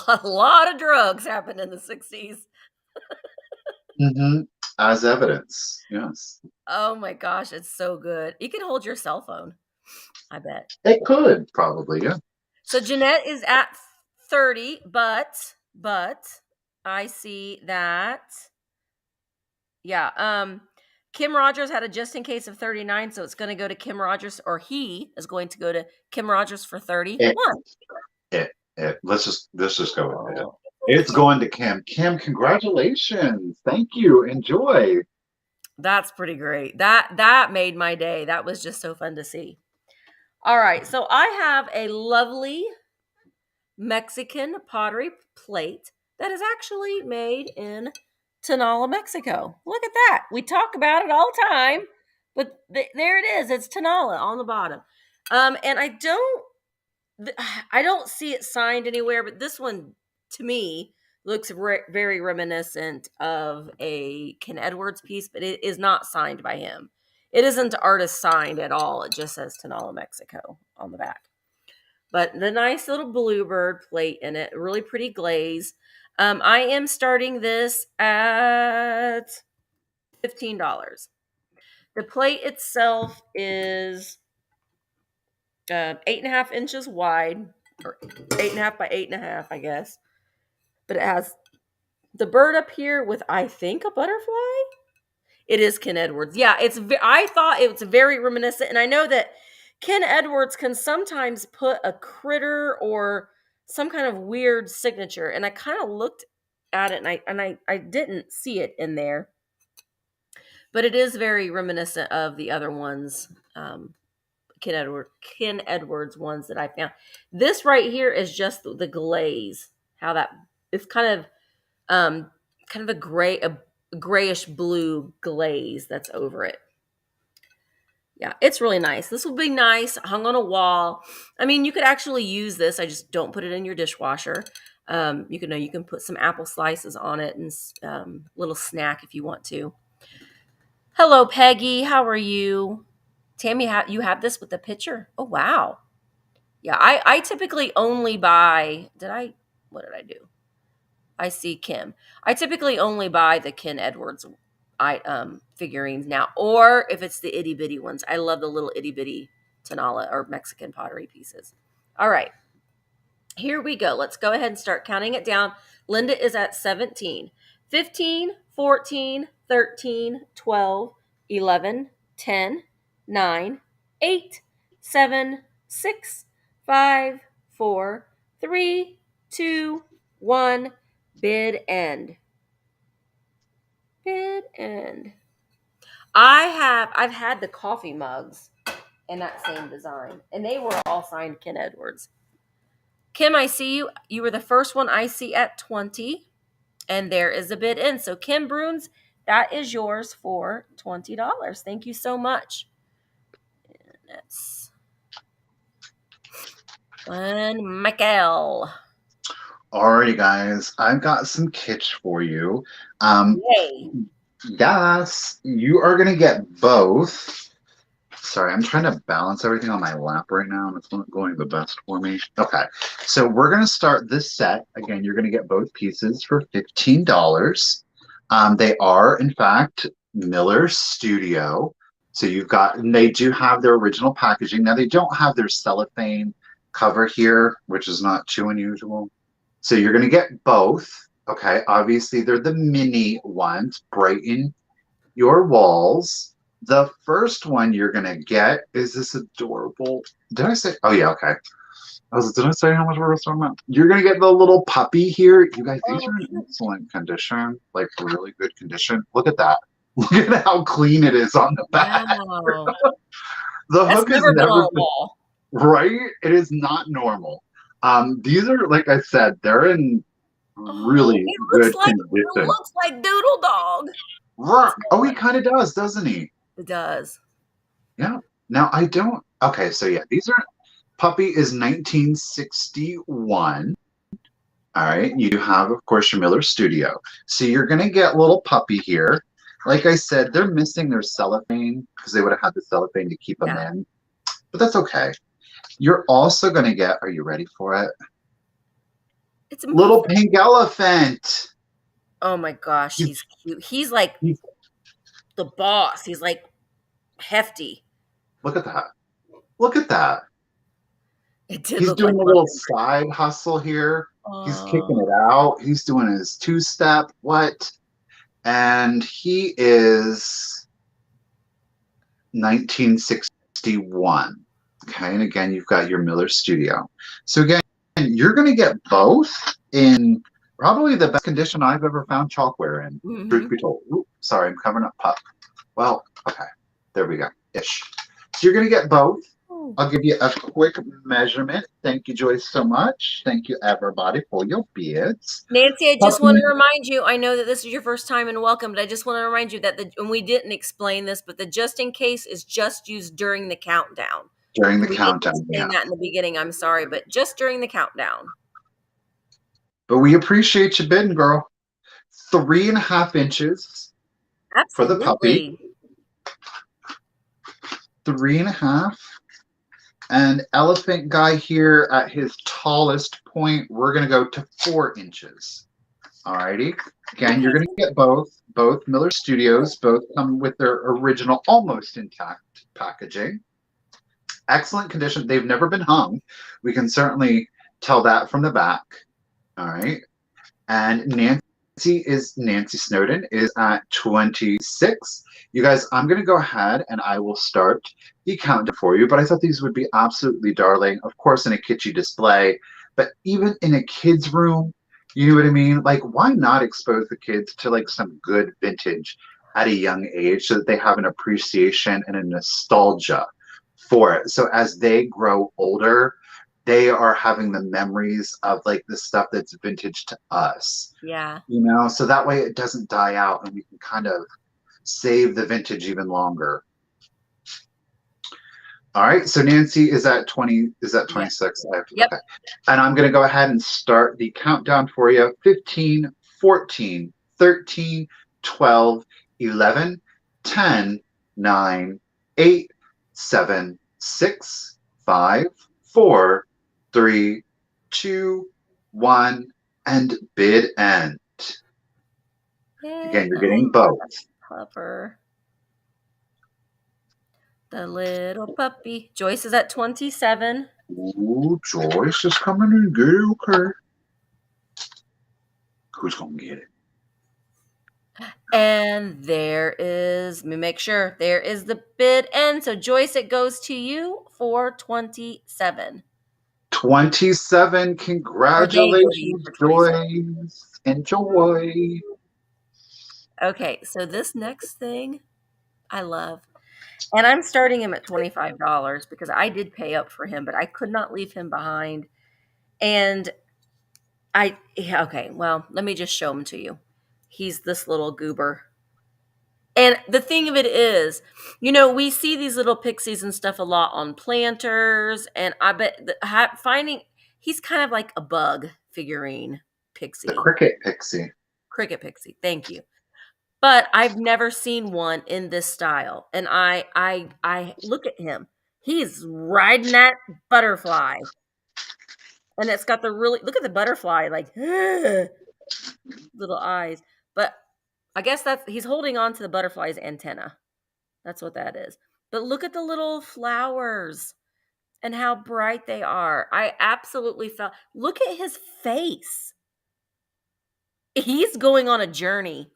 A lot of drugs happened in the 60s. Mm-hmm. As evidence, yes. Oh my gosh, it's so good. You can hold your cell phone, I bet. It could, probably, yeah. So Jeanette is at 30, but I see that Kim Rogers had a just in case of 39, so it's going to go to Kim Rogers, or he is going to go to Kim Rogers for 31. Let's just go with it. It's going to Kim. Kim, congratulations. Thank you. Enjoy. That's pretty great. That made my day. That was just so fun to see. All right, so I have a lovely Mexican pottery plate that is actually made in Tonala, Mexico. Look at that. We talk about it all the time, but there it is. It's Tonala on the bottom. And I don't see it signed anywhere, but this one to me looks very reminiscent of a Ken Edwards piece, but it is not signed by him. It isn't artist signed at all. It just says Tonala, Mexico on the back. But the nice little Bluebird plate in it, really pretty glaze. I am starting this at $15. The plate itself is 8.5 inches wide, or 8.5 by 8.5, I guess. But it has the bird up here with, I think, a butterfly. It is Ken Edwards. Yeah, I thought it was very reminiscent, and I know that Ken Edwards can sometimes put a critter or some kind of weird signature, and I kind of looked at it and I didn't see it in there, but it is very reminiscent of the other ones, Ken Edwards ones that I found. This right here is just the glaze. How that it's kind of a grayish blue glaze that's over it. Yeah, it's really nice. This will be nice, hung on a wall. I mean, you could actually use this. I just don't put it in your dishwasher. You can put some apple slices on it and little snack if you want to. Hello, Peggy. How are you? Tammy, you have this with the picture? Oh, wow. Yeah, I typically only buy. What did I do? I see Kim. I typically only buy the Ken Edwards figurines now, or if it's the itty bitty ones. I love the little itty bitty Tonala or Mexican pottery pieces. All right, here we go. Let's go ahead and start counting it down. Linda is at 17, 15, 14, 13, 12, 11, 10, 9, 8, 7, 6, 5, 4, 3, 2, 1. Bid end. Bid end. I've had the coffee mugs in that same design, and they were all signed Ken Edwards. Kim, I see you. You were the first one I see at 20, and there is a bid in. So Kim Bruns, that is yours for $20. Thank you so much. And that's Michael. Alrighty, guys, I've got some kitsch for you. Yay. Yes, you are going to get both. Sorry, I'm trying to balance everything on my lap right now, and it's not going the best for me. Okay, so we're going to start this set. Again, you're going to get both pieces for $15. They are, in fact, Miller Studio. So and they do have their original packaging. Now, they don't have their cellophane cover here, which is not too unusual. So you're going to get both. Okay, obviously, they're the mini ones, brighten your walls. The first one you're going to get is this adorable. Did I say? Oh, yeah, okay. Did I say how much we're talking about? You're going to get the little puppy here. You guys, these are in excellent condition, like really good condition. Look at that. Look at how clean it is on the back. Wow. The That's hook has never been never on a wall. right. It is not normal. These are, like I said, they're in Oh, really good it condition. looks like Doodle Dog. Oh, he kind of does, doesn't he? It does. Yeah. Now I don't. Okay, so yeah, these are. Puppy is 1961. All right. You do have, of course, your Miller Studio. So you're going to get little puppy here. Like I said, they're missing their cellophane because they would have had the cellophane to keep them in. But that's okay. You're also going to get, are you ready for it? It's a little pink elephant. Oh my gosh, he's cute. He's like the boss. He's like hefty. Look at that. Look at that. He's doing a little side hustle here. He's kicking it out. He's doing his two-step. What? And he is 1961. Okay, and again, you've got your Miller Studio. So again, you're going to get both in probably the best condition I've ever found chalkware in, truth be told. Ooh, sorry, I'm covering up pup. Well, okay, there we go, ish. So you're going to get both. I'll give you a quick measurement. Thank you, Joyce, so much. Thank you, everybody, for your bids. Nancy, I just want to remind you, I know that this is your first time and welcome, but I just want to remind you that and we didn't explain this, but the just in case is just used during the countdown. During the countdown, yeah. That in the beginning, I'm sorry, but just during the countdown. But we appreciate you bidding, girl. 3.5 inches for the puppy. 3.5. And elephant guy here at his tallest point, we're going to go to 4 inches. Alrighty. Again, you're going to get both Miller Studios. Both come with their original, almost intact packaging. Excellent condition. They've never been hung. We can certainly tell that from the back. All right. And Nancy Snowden is at 26. You guys, I'm going to go ahead and I will start the countdown for you, but I thought these would be absolutely darling, of course, in a kitschy display, but even in a kid's room, you know what I mean? Like, why not expose the kids to like some good vintage at a young age so that they have an appreciation and a nostalgia for it. So as they grow older, they are having the memories of like the stuff that's vintage to us. Yeah. You know, so that way it doesn't die out and we can kind of save the vintage even longer. All right, so Nancy is at 20, is that Yeah. 26? Yep. Okay. And I'm going to go ahead and start the countdown for you. 15, 14, 13, 12, 11, 10, 9, 8, 7, 6, 5, 4, 3, 2, 1, and bid end. Again, Yay. you're Oh, getting both. clever. The little puppy. Joyce is at 27. Ooh, Joyce is coming in good. Okay. Who's going to get it? And there is, let me make sure, there is the bid end. So Joyce, it goes to you for 27. 27. Or they go to you Congratulations, for 27. Joyce. Enjoy. Okay, so this next thing I love. And I'm starting him at $25 because I did pay up for him, but I could not leave him behind. And okay, well, let me just show him to you. He's this little goober. And the thing of it is, we see these little pixies and stuff a lot on planters, and I bet finding he's kind of like a bug figurine The pixie, cricket pixie. cricket pixie. Thank you. But I've never seen one in this style, and I look at him. He's riding that butterfly, and it's got the really look at the butterfly like little eyes. But I guess he's holding on to the butterfly's antenna. That's what that is. But look at the little flowers and how bright they are. I absolutely felt. Look at his face. He's going on a journey.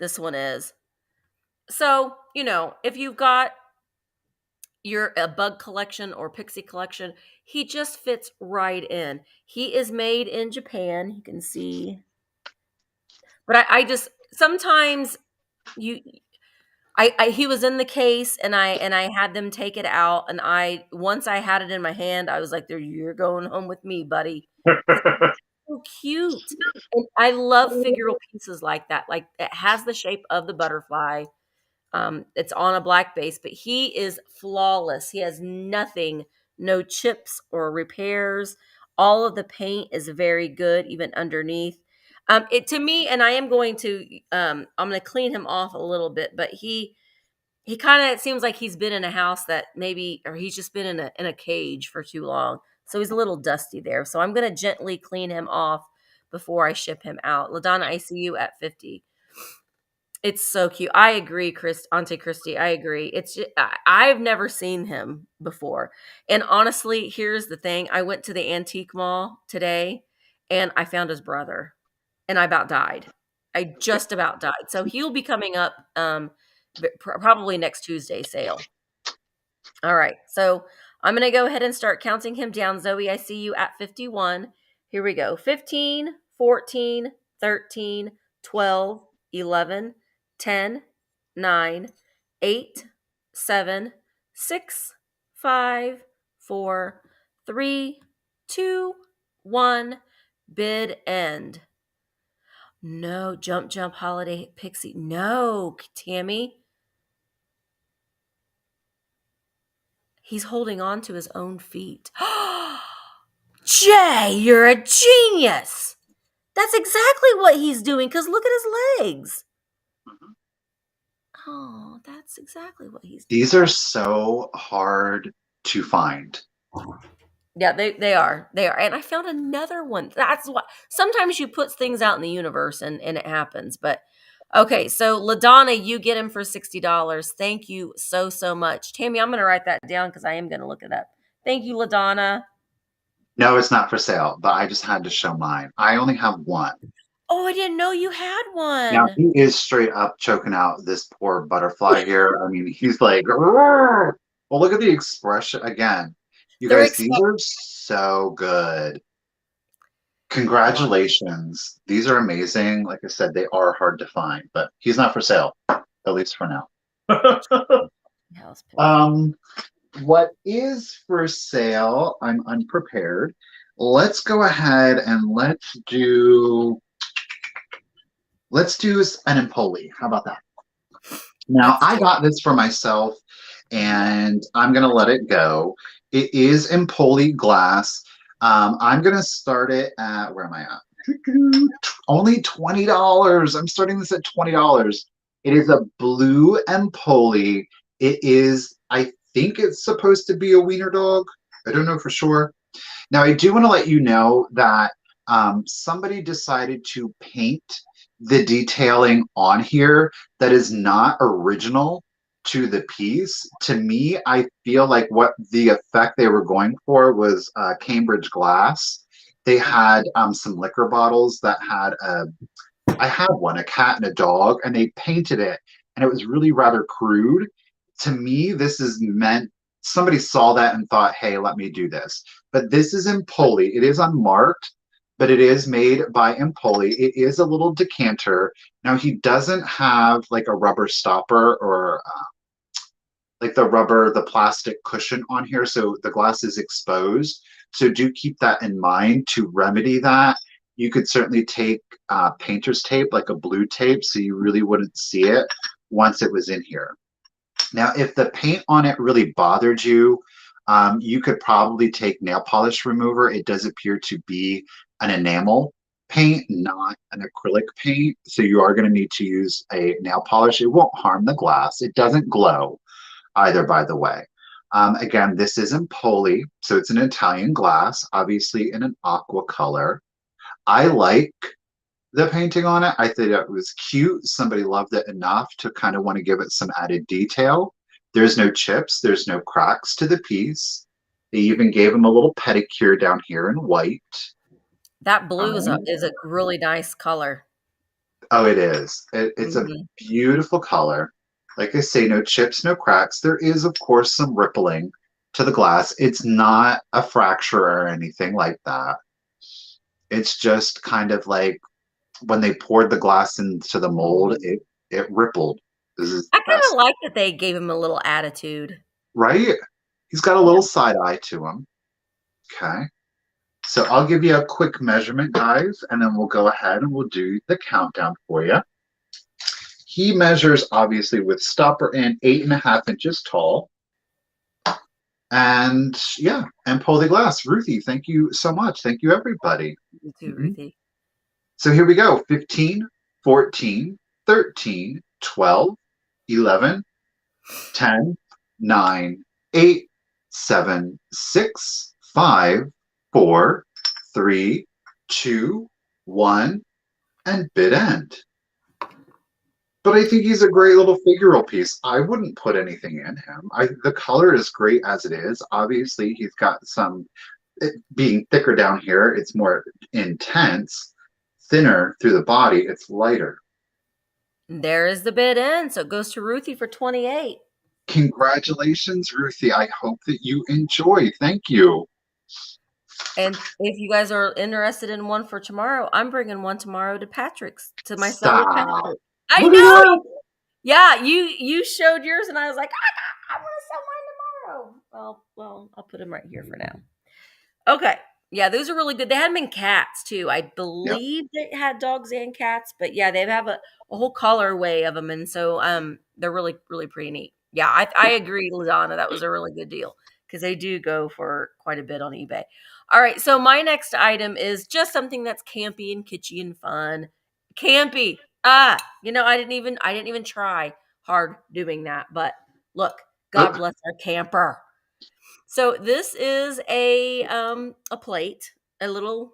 This one is. So, if you've got a bug collection or pixie collection, he just fits right in. He is made in Japan. You can see. But I just sometimes you he was in the case and I had them take it out, and once I had it in my hand, I was like, "There, you're going home with me, buddy." So cute. And I love figural pieces like that. Like it has the shape of the butterfly. It's on a black base, but he is flawless. He has nothing, no chips or repairs. All of the paint is very good, even underneath. It to me, and I am going to I'm going to clean him off a little bit, but he kind of seems like he's been in a house that maybe, or he's just been in a cage for too long. So he's a little dusty there. So I'm going to gently clean him off before I ship him out. LaDonna, I see you at 50. It's so cute. I agree, Auntie Christy. I agree. It's just, I've never seen him before. And honestly, here's the thing. I went to the antique mall today and I found his brother and I about died. I just about died. So he'll be coming up probably next Tuesday sale. All right. So I'm going to go ahead and start counting him down. Zoe, I see you at 51. Here we go. 15, 14, 13, 12, 11, 10, 9, 8, 7, 6, 5, 4, 3, 2, 1. Bid end. No, jump, holiday pixie. No, Tammy. He's holding on to his own feet. Jay, you're a genius. That's exactly what he's doing, because look at his legs. Oh, that's exactly what he's doing. These are so hard to find. Yeah, they are. They are. And I found another one. That's what sometimes you put things out in the universe and it happens. But okay, so LaDonna, you get him for $60. Thank you so much. Tammy, I'm gonna write that down because I am gonna look it up. Thank you, LaDonna. No, it's not for sale, but I just had to show mine. I only have one. Oh, I didn't know you had Now one. he is straight up choking out this poor butterfly here. I mean, he's like, "Rrr." Well, look at the expression again. You guys, these are so good. Congratulations. These are amazing. Like I said, they are hard to find, but he's not for sale, at least for now. What is for sale? I'm unprepared. Let's go ahead and let's do an Empoli. How about that? Now, I got this for myself, and I'm going to let it go. It is in poly glass. I'm going to start it at, where am I at? Only $20. I'm starting this at $20. It is a blue and poly. It is, I think it's supposed to be a wiener dog. I don't know for sure. Now, I do want to let you know that somebody decided to paint the detailing on here that is not original to the piece. To me, I feel like what the effect they were going for was Cambridge glass. They had some liquor bottles that had I had one, a cat and a dog, and they painted it, and it was really rather crude. To me, this is meant, somebody saw that and thought, hey, let me do this. But this is Empoli. It is unmarked, but it is made by Empoli. It is a little decanter. Now, he doesn't have like a rubber stopper or like the plastic cushion on here, so the glass is exposed. So do keep that in mind. To remedy that, you could certainly take painter's tape, like a blue tape, so you really wouldn't see it once it was in here. Now, if the paint on it really bothered you, you could probably take nail polish remover. It does appear to be an enamel paint, not an acrylic paint. So you are going to need to use a nail polish. It won't harm the glass. It doesn't glow either, by the way. Again, this isn't poly, so it's an Italian glass, obviously in an aqua color. I like the painting on it. I think it was cute. Somebody loved it enough to kind of want to give it some added detail. There's no chips, there's no cracks to the piece. They even gave him a little pedicure down here in white. That blue is Um, a really nice color. oh, it is. It's a Mhm. beautiful color. Like I say, no chips, no cracks. There is, of course, some rippling to the glass. It's not a fracture or anything like that. It's just kind of like when they poured the glass into the mold, it rippled. This is I the kind of best, like that they gave him a little attitude. right? He's got a Yeah. little side eye to him. Okay. So I'll give you a quick measurement, guys, and then we'll go ahead and we'll do the countdown for you. He measures obviously with stopper in 8.5 inches tall. And yeah, and pull the glass. Ruthie, thank you so much. Thank you, everybody. You too, Mhm. Ruthie. So here we go 15, 14, 13, 12, 11, 10, 9, 8, 7, 6, 5, 4, 3, 2, 1, and bid end. But I think he's a great little figural piece. I wouldn't put anything in him. The color is great as it is. Obviously, he's got some, it being thicker down here, it's more intense. Thinner through the body, it's lighter. There is the bid in, so it goes to Ruthie for 28. Congratulations, Ruthie. I hope that you enjoy. Thank you. And if you guys are interested in one for tomorrow, I'm bringing one tomorrow to Patrick's, to my seller Stop. Patrick. I Look at know. that. Yeah, you showed yours, and I was like, I want to sell mine tomorrow. Well, I'll put them right here for now. Okay. Yeah, those are really good. They had them in cats too. I Yep. believe they had dogs and cats, but yeah, they have a whole colorway of them, and so they're really really pretty neat. Yeah, I agree, Ladonna. That was a really good deal because they do go for quite a bit on eBay. All right, so my next item is just something that's campy and kitschy and fun. Campy. I didn't even try hard doing that, but look, God Oh, bless our camper. So this is a plate, a little,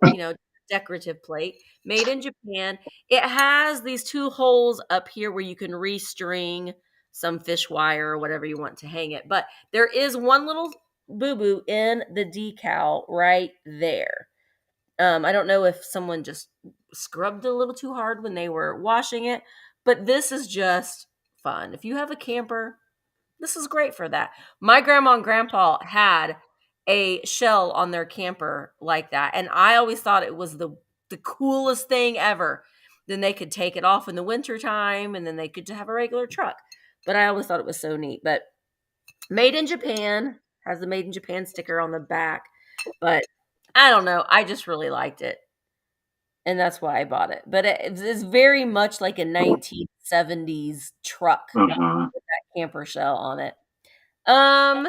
decorative plate made in Japan. It has these two holes up here where you can restring some fish wire or whatever you want to hang it. But there is one little boo-boo in the decal right there. I don't know if someone just scrubbed a little too hard when they were washing it, but this is just fun. If you have a camper, this is great for that. My grandma and grandpa had a shell on their camper like that, and I always thought it was the coolest thing ever. Then they could take it off in the winter time, and then they could have a regular truck. But I always thought it was so neat. But made in Japan, has the made in Japan sticker on the back. But I don't know. I just really liked it. And that's why I bought it. But it's very much like a 1970s truck uh-huh. with that camper shell on it. Um,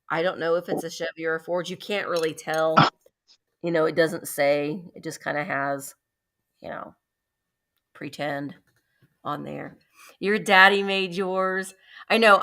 I don't know if it's a Chevy or a Ford. You can't really tell. It doesn't say. It just kind of has, you know, pretend on there. Your daddy made yours. I know.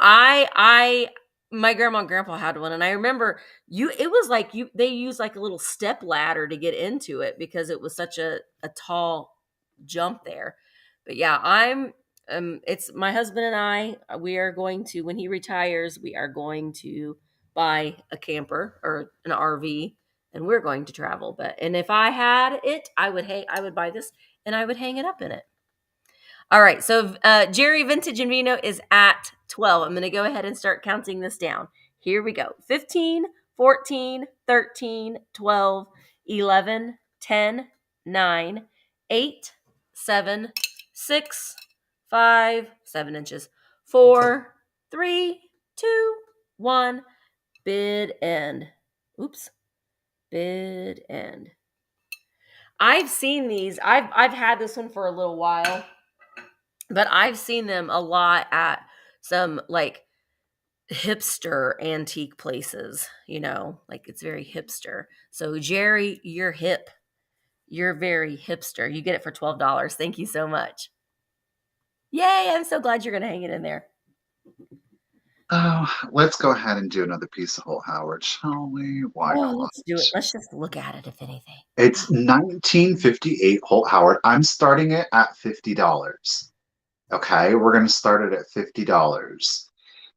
My grandma and grandpa had one, and I remember it was like they used like a little step ladder to get into it because it was such a tall jump there. But yeah, it's my husband and I, we are going to, when he retires, we are going to buy a camper or an RV, and we're going to travel. And if I had it, I would buy this and I would hang it up in it. All right. So Jerry Vintage and Vino is at 12. I'm going to go ahead and start counting this down. Here we go. 15, 14, 13, 12, 11, 10, 9, 8, 7, 6, 5, 7 inches, 4, 3, 2, 1. Bid end. Oops. Bid end. I've seen these. I've had this one for a little while. But I've seen them a lot at some like hipster antique places, like it's very hipster. So Jerry, you're hip. You're very hipster. You get it for $12. Thank you so much. Yay, I'm so glad you're going to hang it in there. Oh, let's go ahead and do another piece of Holt Howard, shall we? Why not? Let's do it. Let's just look at it, if anything. It's 1958 Holt Howard. I'm starting it at $50. Okay, we're going to start it at $50.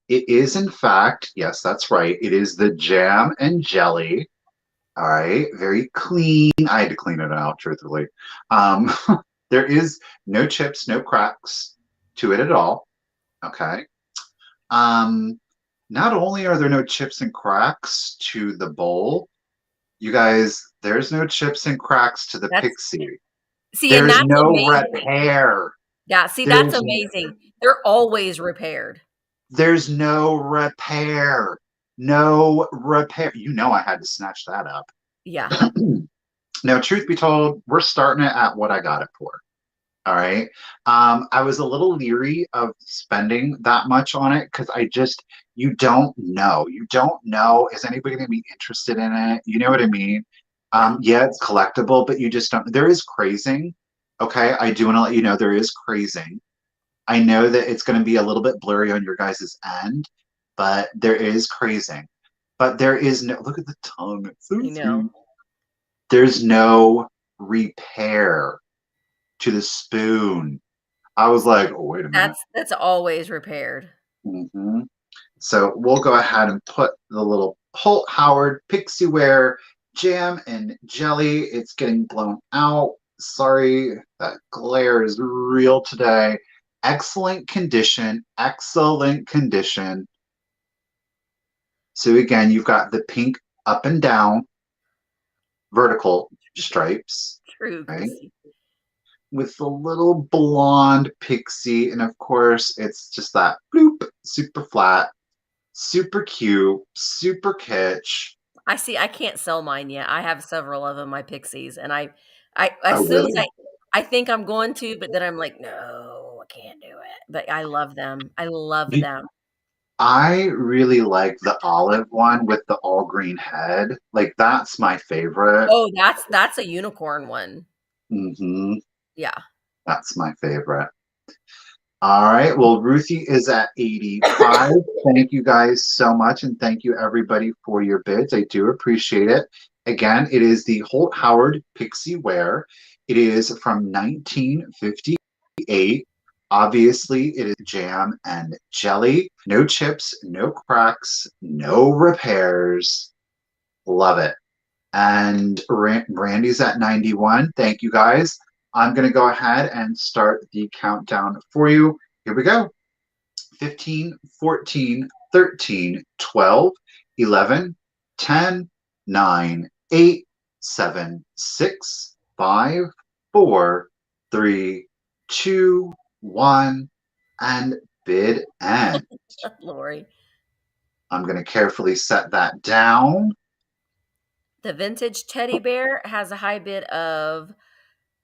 It is, in fact, yes, that's right. It is the jam and jelly. All right, very clean. I had to clean it out, truthfully. Um, there is no chips, no cracks to it at all. Okay. Not only are there no chips and cracks to the bowl, you guys, there's no chips and cracks to the pixie. And There's that's no amazing. repair. Yeah, that's amazing. They're always repaired. There's no repair. No repair. I had to snatch that up. Yeah. Now, truth be told, we're starting it at what I got it for. All right. I was a little leery of spending that much on it because you don't know. You don't know. Is anybody going to be interested in it? You know what I mean? Yeah, it's collectible, but you just don't. There is crazing. Okay. I do want to let you know there is crazing. I know that it's going to be a little bit blurry on your guys' end, but there is crazing. But there is no, look at the tongue. It's so sweet. There's no repair to the spoon. I was like, oh, wait a minute. That's always repaired. Mm-hmm. So we'll go ahead and put the little Holt Howard Pixieware jam and jelly. It's getting blown out. Sorry, that glare is real today. Excellent condition. Excellent condition. So again, you've got the pink up and down vertical stripes. True. Right? With the little blonde pixie. And of course, it's just that bloop, super flat, super cute, super kitsch. I see. I can't sell mine yet. I have several of them, my pixies, and I think I'm going to, but then I'm like, no, I can't do it. But I love them. I love them. I really like the olive one with the all green head. Like that's my favorite. Oh, that's a unicorn one. Mm-hmm. Yeah. That's my favorite. All right. Well, Ruthie is at 85. Thank you guys so much. And thank you everybody for your bids. I do appreciate it. Again, it is the Holt Howard Pixie Wear. It is from 1958. Obviously, it is jam and jelly. No chips, no cracks, no repairs. Love it. And Brandy's at 91. Thank you guys. I'm going to go ahead and start the countdown for you. Here we go. 15, 14, 13, 12, 11, 10, 9, 8, 7, 6, 5, 4, 3, 2, 1, and bid end. Lori. I'm going to carefully set that down. The vintage teddy bear has a high bid of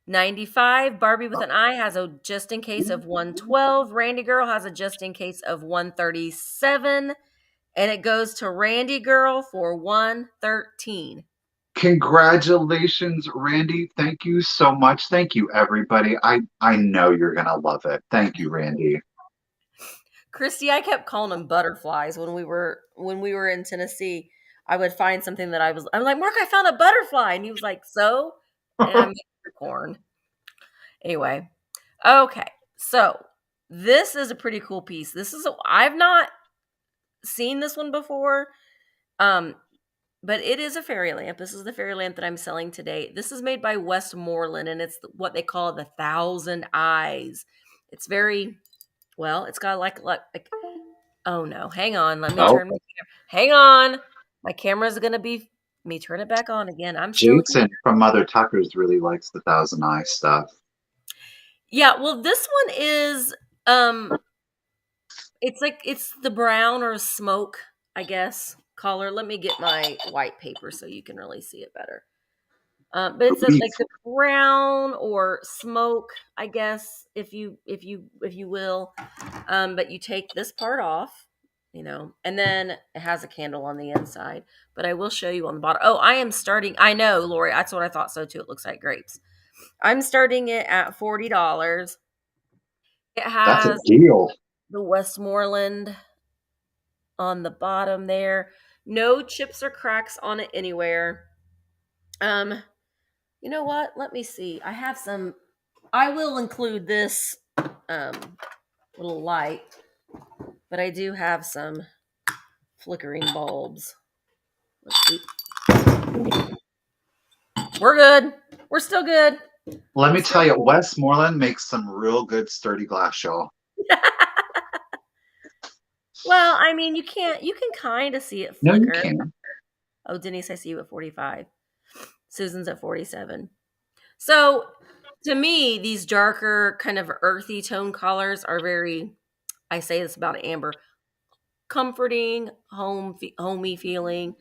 $95. Barbie with an eye has a just in case of $112. Randy Girl has a just in case of $137. And it goes to Randy Girl for $113. Congratulations, Randy. Thank you so much. Thank you, everybody. I know you're gonna love it. Thank you, Randy. Christy, I kept calling them butterflies when we were in Tennessee. I would find something that I'm like, Mark, I found a butterfly. And he was like, so? And I'm making corn. Anyway. Okay. So this is a pretty cool piece. I've not seen this one before. But it is a fairy lamp. This is the fairy lamp that I'm selling today. This is made by Westmoreland, and it's what they call the Thousand Eyes. It's very well. It's got like. Oh no! Hang on. Let me Oh, turn my camera. Hang on. My camera's gonna be. Let me turn it back on again. I'm still here. Jason from Mother Tuckers really likes the Thousand Eye stuff. Yeah. Well, this one is it's the brown or smoke, I guess, color. Let me get my white paper so you can really see it better. But it's like the brown or smoke, I guess, if you will. But you take this part off, and then it has a candle on the inside. But I will show you on the bottom. Oh, I am starting. I know, Lori. That's what I thought so too. It looks like grapes. I'm starting it at $40. It That's a has deal. the Westmoreland on the bottom there. No chips or cracks on it anywhere. You know what? Let me see. I will include this little light, but I do have some flickering bulbs. Let's see. We're good. We're still good. Let me tell you, Westmoreland makes some real good sturdy glass, y'all. Well, I mean, you can kind of see it No, you flicker. can't. Oh, Denise, I see you at 45. Susan's at 47. So, to me, these darker, kind of earthy tone colors are very, I say this about amber, comforting, homey feeling.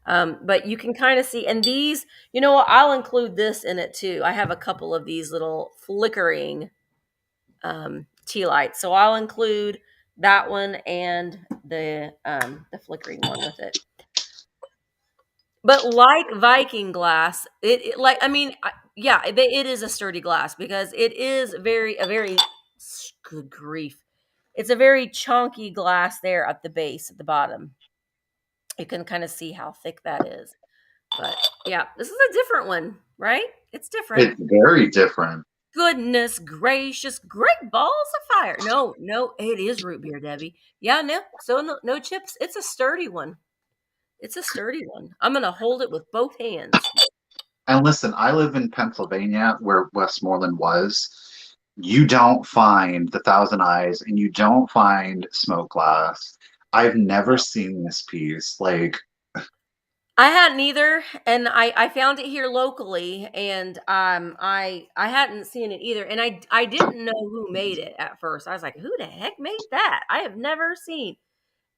But you can kind of see, and these, you know what? I'll include this in it too. I have a couple of these little flickering tea lights, so I'll include that one and the flickering one with it. But like Viking glass, it like I mean, yeah, it is a sturdy glass because it is a very good grief. It's a very chunky glass there at the base, at the bottom. You can kind of see how thick that is. But yeah, this is a different one, right? It's different. It's very different. Goodness gracious, great balls of fire. No, it is root beer, Debbie. Yeah, no, so no chips. It's a sturdy one. It's a sturdy one. I'm going to hold it with both hands. And listen, I live in Pennsylvania where Westmoreland was. You don't find the Thousand Eyes and you don't find smoke glass. I've never seen this piece. Like, I hadn't either, and I found it here locally, and I hadn't seen it either, and I didn't know who made it at first. I was like, who the heck made that? I have never seen,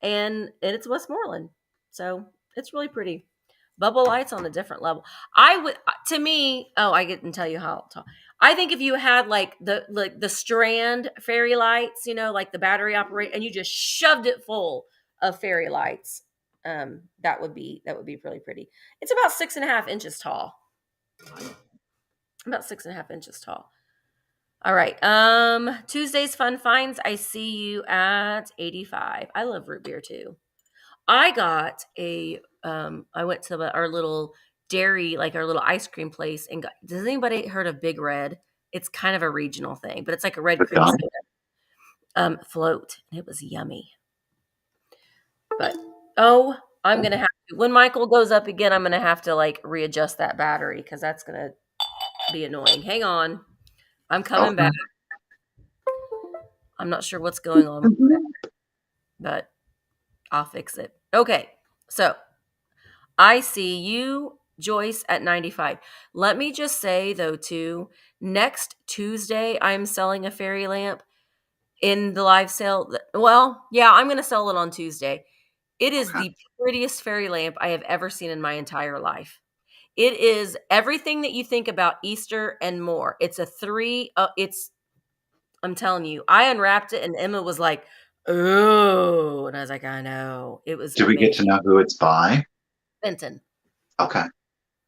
and it's Westmoreland, so it's really pretty. Bubble lights on a different level. I would to me. Oh, I didn't tell you how tall. I think if you had like the strand fairy lights, like the battery operate, and you just shoved it full of fairy lights, that would be really pretty. It's about 6.5 inches tall. About 6.5 inches tall. All right. Tuesday's fun finds. I see you at 85. I love root beer too. I got I went to our little dairy, like our little ice cream place, and does anybody heard of Big Red? It's kind of a regional thing, but it's like a red but cream soda float. It was yummy. But I'm gonna have to, when Michael goes up again, I'm gonna have to like readjust that battery because that's gonna be annoying. Hang on. I'm coming back. I'm not sure what's going on, but I'll fix it. Okay. So I see you, Joyce, at 95. Let me just say, though, too, next Tuesday, I'm selling a fairy lamp in the live sale. Well, yeah, I'm going to sell it on Tuesday. It is the prettiest fairy lamp I have ever seen in my entire life. It is everything that you think about Easter and more. It's a three. I'm telling you, I unwrapped it and Emma was like, "Oh," and I was like, "I know." It was Do we get to amazing. know who it's by? Fenton. Okay.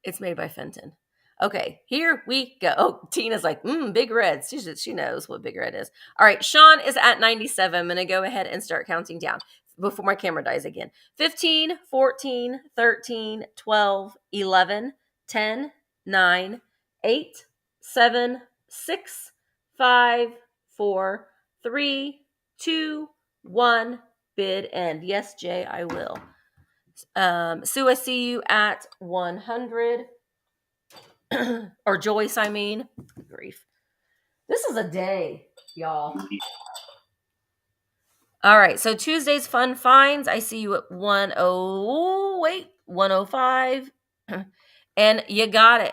It's made by Fenton. Okay, here we go. Oh, Tina's like, big red. She knows what big red is. All right, Sean is at 97. I'm going to go ahead and start counting down before my camera dies again. 15, 14, 13, 12, 11, 10, 9, 8, 7, 6, 5, 4, 3, 2, 1. Bid end. Yes, Jay, I will. Sue, I see you at 100. Or Joyce, I mean. Good grief. This is a day, y'all. All right, so Tuesday's fun finds. I see you at 105. And you got it.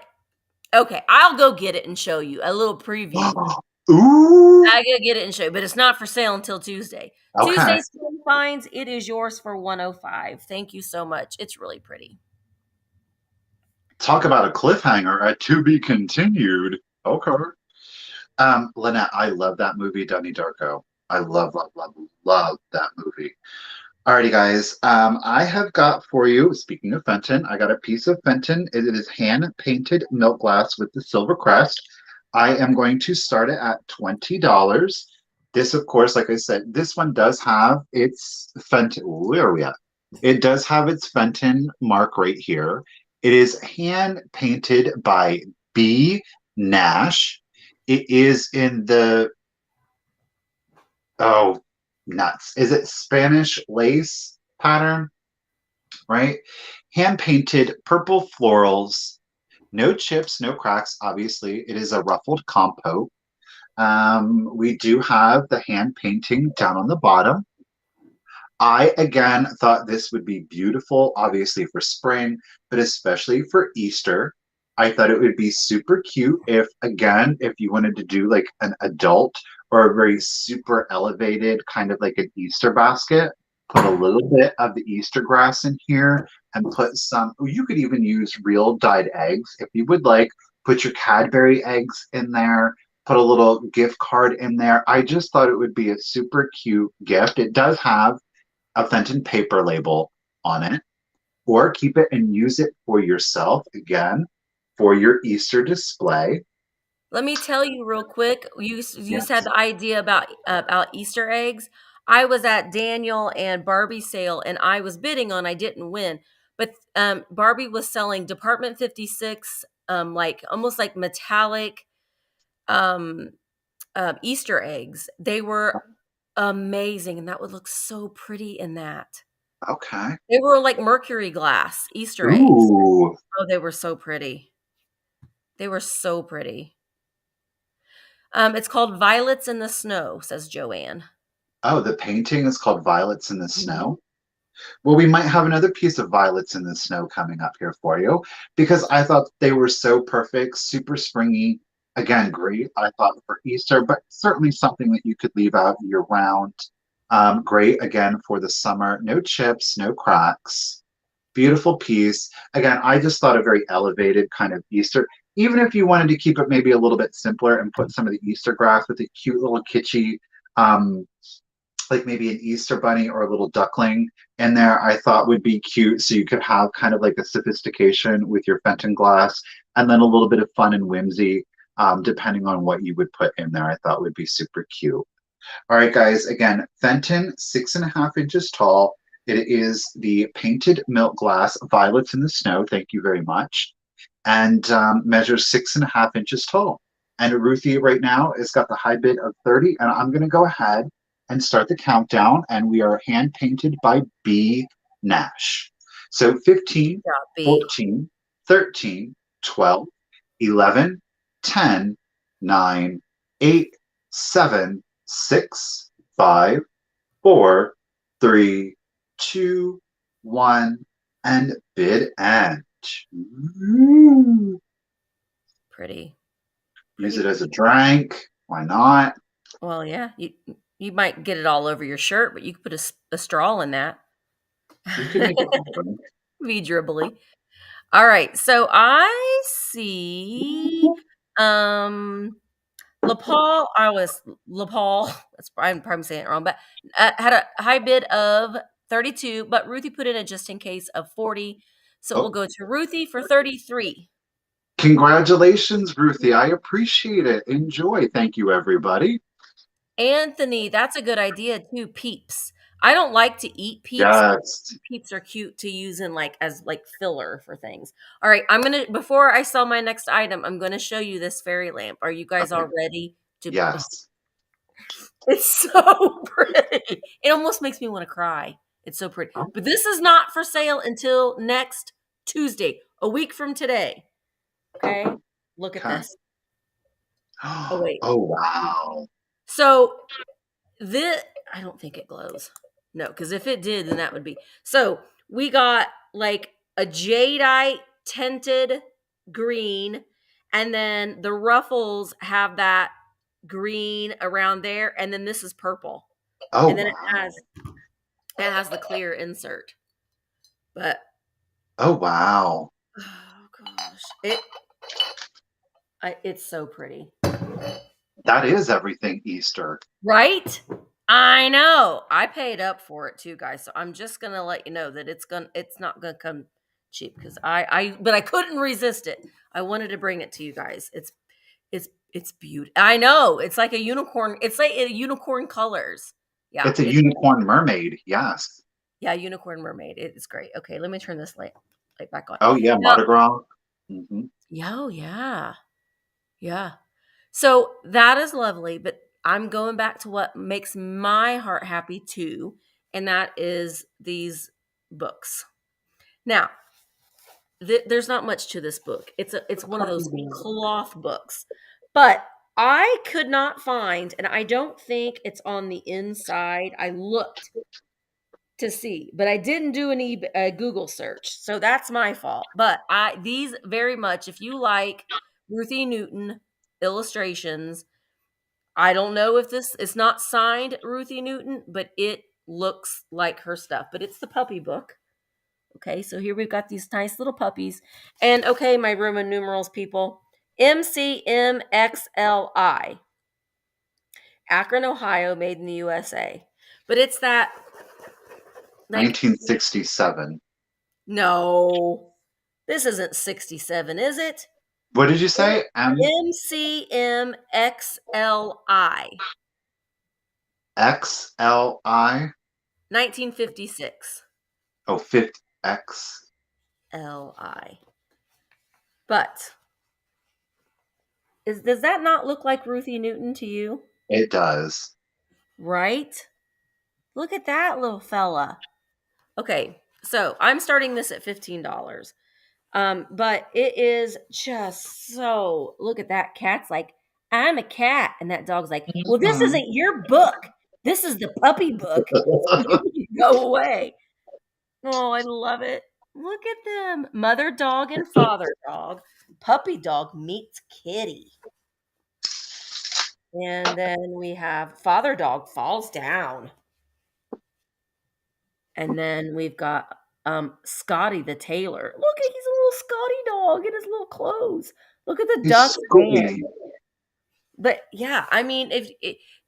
Okay, I'll go get it and show you a little preview. Ooh. I gotta get it and show you, but it's not for sale until Tuesday. Okay. Tuesday's fun finds, it is yours for 105. Thank you so much. It's really pretty. Talk about a cliffhanger at to be continued. Okay. Lynette, I love that movie, Donnie Darko. I love, love, love, love that movie. Alrighty, guys. I have got for you, speaking of Fenton, I got a piece of Fenton. It is hand painted milk glass with the silver crest. I am going to start it at $20. This, of course, like I said, this one does have its Fenton. Where are we at? It does have its Fenton mark right here. It is hand painted by B. Nash. It is in the, oh, nuts. Is it Spanish lace pattern? Right? Hand painted purple florals, no chips, no cracks. Obviously, it is a ruffled compote. We do have the hand painting down on the bottom. I again thought this would be beautiful, obviously for spring, but especially for Easter. I thought it would be super cute if, again, if you wanted to do like an adult or a very super elevated kind of like an Easter basket, put a little bit of the Easter grass in here and put some, you could even use real dyed eggs if you would like, put your Cadbury eggs in there, put a little gift card in there. I just thought it would be a super cute gift. It does have a Fenton paper label on it, or keep it and use it for yourself again for your Easter display. Let me tell you real quick. You said Yes. the idea about Easter eggs. I was at Daniel and Barbie sale, and I was bidding on. I didn't win, but Barbie was selling Department 56, like almost like metallic um, Easter eggs. They were amazing, and that would look so pretty in that. Okay. They were like mercury glass Easter eggs. Ooh. Oh, they were so pretty. They were so pretty. It's called Violets in the Snow, says Joanne. Oh, the painting is called Violets in the Mhm. Snow. Well, we might have another piece of Violets in the Snow coming up here for you because I thought they were so perfect, super springy. Again, great. I thought for Easter, but certainly something that you could leave out year round. Great again for the summer. No chips, no cracks. Beautiful piece. Again, I just thought a very elevated kind of Easter. Even if you wanted to keep it maybe a little bit simpler and put some of the Easter grass with a cute little kitschy um, like maybe an Easter bunny or a little duckling in there, I thought would be cute. So you could have kind of like a sophistication with your Fenton glass and then a little bit of fun and whimsy, depending on what you would put in there. I thought would be super cute. All right, guys, again, Fenton, 6.5 inches tall. It is the painted milk glass, Violets in the Snow. Thank you very much. And measures 6.5 inches tall. And Ruthie right now has got the high bid of 30. And I'm going to go ahead and start the countdown. And we are hand painted by B. Nash. So 15, Yeah, B. 14, 13, 12, 11, 10, 9, 8, 7, 6, 5, 4, 3, 2, 1, and bid end. Pretty. Use Pretty, it as a pretty. drink. Why not? Well, yeah, you might get it all over your shirt, but you could put a straw in that. You can make it fun. Be dribbly. All right. So I see LaPaul, LaPaul, I'm probably saying it wrong, but had a high bid of 32, but Ruthie put in a just in case of 40. So we'll Oh, go to Ruthie for 33. congratulations, Ruthie. I appreciate it. Enjoy. Thank you, everybody. Anthony, that's a good idea too. Peeps. I don't like to eat peeps, but Yes. peeps are cute to use in like as like filler for things. All right, I'm gonna before I sell my next item, I'm gonna show you this fairy lamp. Are you guys Okay. all ready to? Yes. It's so pretty. It almost makes me want to cry. It's so pretty. Oh, But this is not for sale until next Tuesday, a week from today. Okay? Look at okay. this. Oh wait. Oh, wow. So this I don't think it glows. No, because if it did, then that would be. So we got like a jadeite tinted green, and then the ruffles have that green around there, and then this is purple. Oh, And then wow. it has the clear insert. But Oh, wow. oh gosh, it's so pretty, That is everything Easter. right? I know. I paid up for it too, guys. So I'm just gonna let you know that it's not gonna come cheap because but I couldn't resist it. I wanted to bring it to you guys. It's beautiful. I know. It's like a unicorn. It's like a unicorn colors. Yeah, It's a it's unicorn mermaid. Yes. yeah, unicorn mermaid. It's great. Okay, let me turn this light back on. Oh, yeah. Now, Mardi Gras. Hmm. yeah, oh, yeah. Yeah. So that is lovely, but I'm going back to what makes my heart happy too, and that is these books. Now, there's not much to this book. It's one of those cloth books, but I could not find, and I don't think it's on the inside. I looked to see, but I didn't do a Google search, so that's my fault. But these very much, if you like Ruthie Newton illustrations, I don't know if it's not signed Ruthie Newton, but it looks like her stuff. But it's the puppy book. Okay, so here we've got these nice little puppies. And okay, my Roman numerals people, MCMXLI, Akron, Ohio, made in the USA. But it's that, like, 1967. no, this isn't 67, is it? What did you say? MCMXLI, XLI? 1956. Oh, 50X. LI. But does that not look like Ruthie Newton to you? It does. Right? Look at that little fella. Okay, so I'm starting this at $15. But it is just so look at that. Cat's like, I'm a cat. And that dog's like, well, this Mhm. isn't your book. This is the puppy book. So you need to go away. Oh, I love it. Look at them. Mother dog and father dog. Puppy dog meets kitty. And then we have father dog falls down. And then we've got Scotty the tailor. Look at he's a little Scotty dog in his little clothes. Look at the He's duck band. Scooby. But yeah, I mean,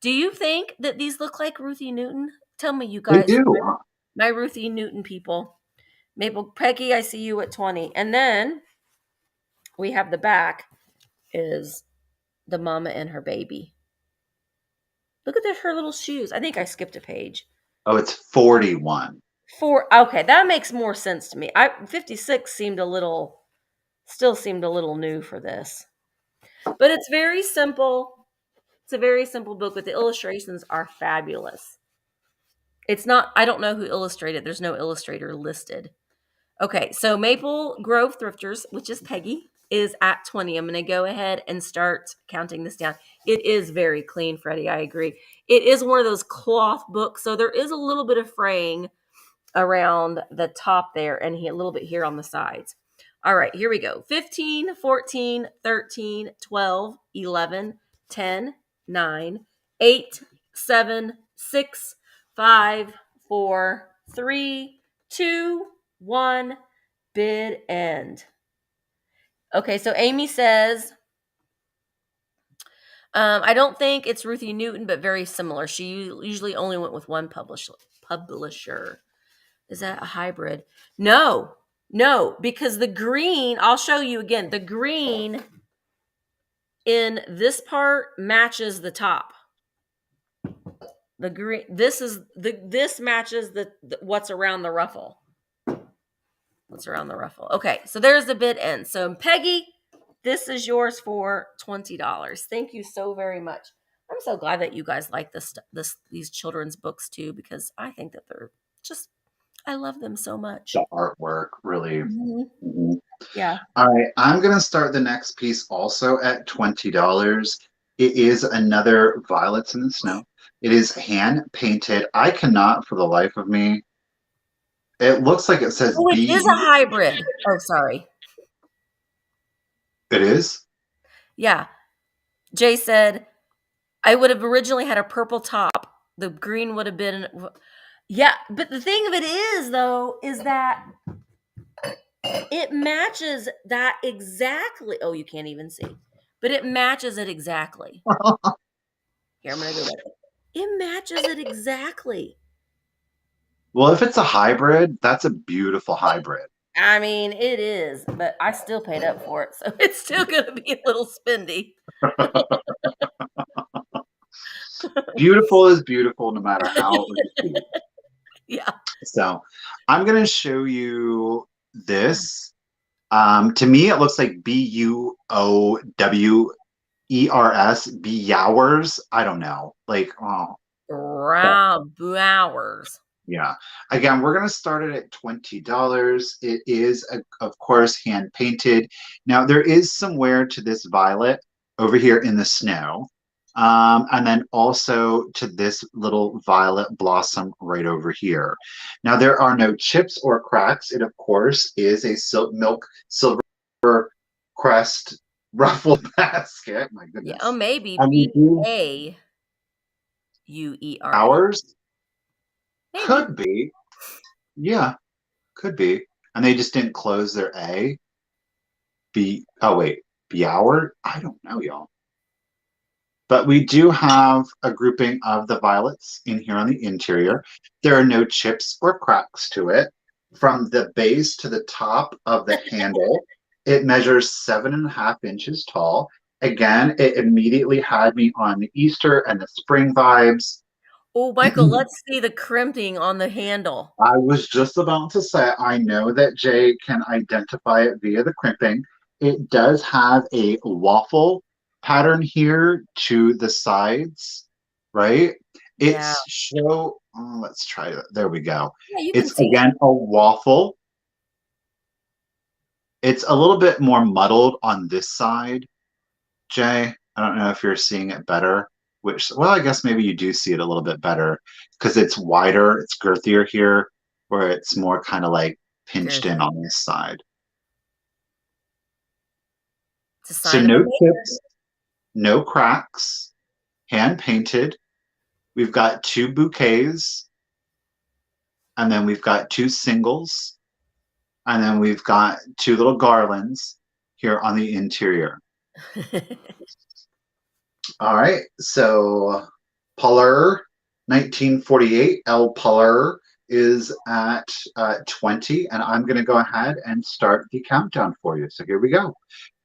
do you think that these look like Ruthie Newton? Tell me, you They guys, do. my Ruthie Newton people. Maple Peggy, I see you at 20. And then we have the back is the mama and her baby. Look at her little shoes. I think I skipped a page. Oh, it's 41. Okay, that makes more sense to me. 56 still seemed a little new for this. But it's very simple. It's a very simple book, but the illustrations are fabulous. It's not, I don't know who illustrated. There's no illustrator listed. Okay, so Maple Grove Thrifters, which is Peggy, is at 20. I'm going to go ahead and start counting this down. It is very clean, Freddie. I agree. It is one of those cloth books, so there is a little bit of fraying around the top there and a little bit here on the sides. All right, here we go. 15, 14, 13, 12, 11, 10, 9, 8, 7, 6, 5, 4, 3, 2, 1. bid end? Okay, so Amy says, I don't think it's Ruthie Newton, but very similar. She usually only went with one publisher. Is that a hybrid? No, because the green, I'll show you again. The green in this part matches the top. The green, this matches the what's around the ruffle. What's around the ruffle? Okay, so there's the bid end. So Peggy, this is yours for $20. Thank you so very much. I'm so glad that you guys like these children's books too, because I think that they're just, I love them so much. The artwork, really. Mm-hmm. Mm-hmm. Yeah. All right, I'm going to start the next piece also at $20. It is another Violets in the Snow. It is hand painted. I cannot for the life of me. It looks like it says Oh, it B. is a hybrid. Oh, sorry. It is? Yeah. Jay said, I would have originally had a purple top. The green would have been, yeah. But the thing of it is, though, is that it matches that exactly. Oh, you can't even see. But it matches it exactly. Here, I'm going to go with it. It matches it exactly. Well, if it's a hybrid, that's a beautiful hybrid. I mean, it is, but I still paid up for it, so it's still going to be a little spendy. Beautiful is beautiful no matter how it is. Yeah. So I'm going to show you this. To me, it looks like Buowers, Bowers. I don't know. Like, oh. Bowers. Yeah. Again, we're going to start it at $20. It is, of course, hand painted. Now, there is some wear to this violet over here in the snow. And then also to this little violet blossom right over here. Now, there are no chips or cracks. It, of course, is a silver crest ruffled basket. My goodness. Yeah, oh, maybe Bauer. Hours? Could be. Yeah, could be. And they just didn't close their A. Oh wait, Bauer? I don't know, y'all. But we do have a grouping of the violets in here on the interior. There are no chips or cracks to it. From the base to the top of the handle, it measures 7.5 inches tall. Again, it immediately had me on the Easter and the spring vibes. Oh, Michael, let's see the crimping on the handle. I was just about to say, I know that Jay can identify it via the crimping. It does have a waffle pattern here to the sides, right? Yeah. Let's try it. There we go. Yeah, you It's can see again a waffle. It's a little bit more muddled on this side, Jay. I don't know if you're seeing it better. Well, I guess maybe you do see it a little bit better because it's wider, it's girthier here, where it's more kind of like pinched in on this side. So no chips, no cracks, hand painted. We've got 2 bouquets, and then we've got 2 singles, and then we've got 2 little garlands here on the interior. All right, so Puller, 1948, L. Puller is at 20, and I'm going to go ahead and start the countdown for you. So here we go.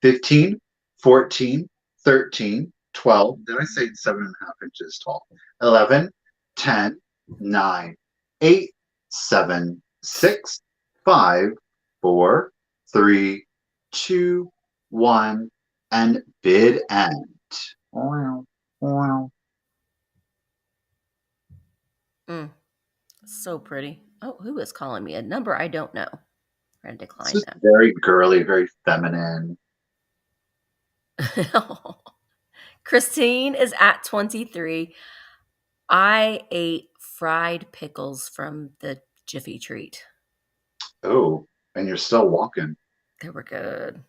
15, 14, 13, 12. Did I say 7.5 inches tall? 11, 10, 9, 8, 7, 6, 5, 4, 3, 2, 1, and bid end. Wow. So pretty. Oh, who is calling me? A number I don't know. I'm going to decline that. Very girly, very feminine. Christine is at 23. I ate fried pickles from the Jiffy Treat. Oh, and you're still walking. They were good.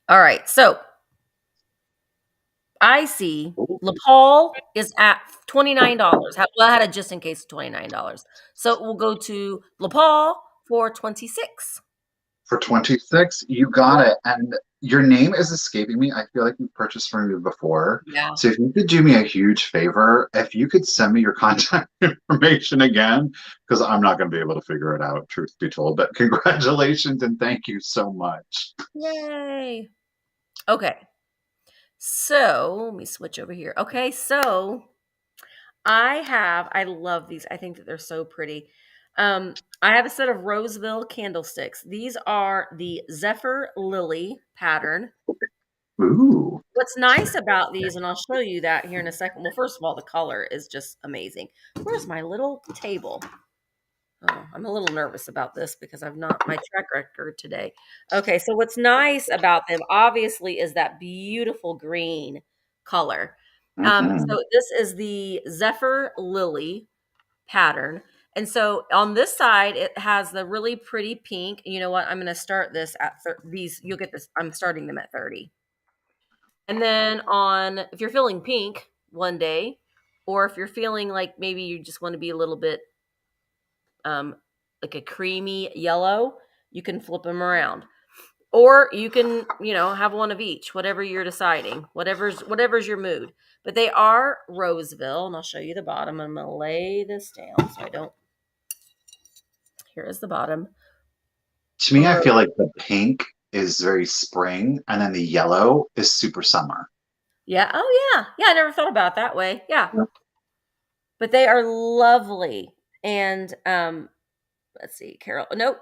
All right, so I see LaPaul is at $29. Well, I had a just in case $29. So we'll go to LaPaul for 26. For 26, you got it. And your name is escaping me. I feel like you purchased from me before. Yeah. So if you could do me a huge favor, if you could send me your contact information again, because I'm not going to be able to figure it out, truth be told. But congratulations and thank you so much. Yay. Okay. So let me switch over here. Okay. So I love these. I think that they're so pretty. I have a set of Roseville candlesticks. These are the Zephyr Lily pattern. Ooh. What's nice about these, and I'll show you that here in a second. Well, first of all, the color is just amazing. Where's my little table? Oh, I'm a little nervous about this because I've not my track record today. Okay, so what's nice about them, obviously, is that beautiful green color. Hmm. So this is the Zephyr Lily pattern. And so on this side, it has the really pretty pink. And you know what? I'm going to start this at these. You'll get this. I'm starting them at 30. And then if you're feeling pink one day, or if you're feeling like maybe you just want to be a little bit um, like a creamy yellow, you can flip them around. Or you can, have one of each, whatever you're deciding, whatever's your mood. But they are Roseville, and I'll show you the bottom. I'm going to lay this down so I don't. Here is the bottom. To me, I feel like the pink is very spring, and then the yellow is super summer. Yeah. Oh, yeah. Yeah. I never thought about it that way. Yeah. But they are lovely. And let's see, Carol. Nope.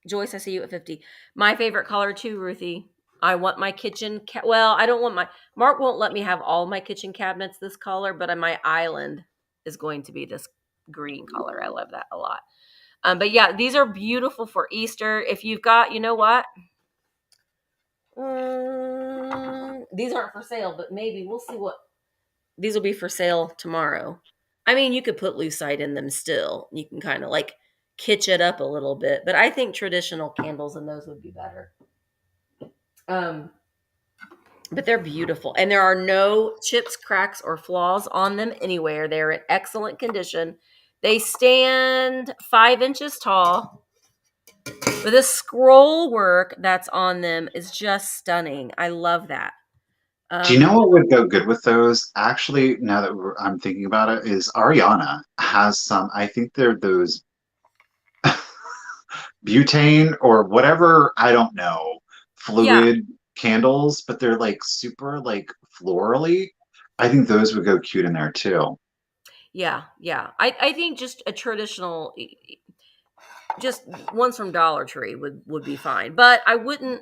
Joyce, I see you at 50. My favorite color too, Ruthie. I want my kitchen. Well, I don't want Mark won't let me have all my kitchen cabinets this color, but on my island is going to be this green color. I love that a lot. But yeah, these are beautiful for Easter. If you've got, you know what? These aren't for sale, but maybe we'll see what these will be for sale tomorrow. I mean, you could put lucite in them still. You can kind of like kitsch it up a little bit, but I think traditional candles in those would be better. But they're beautiful, and there are no chips, cracks, or flaws on them anywhere. They're in excellent condition. They stand 5 inches tall. But the scroll work that's on them is just stunning. I love that. Do you know what would go good with those? Actually, now that I'm thinking about it, is Ariana has some, I think they're those butane or whatever, I don't know, Yeah, fluid candles, but they're like super like florally. I think those would go cute in there too. yeah, yeah. I think just a traditional, just ones from Dollar Tree would be fine. But I wouldn't.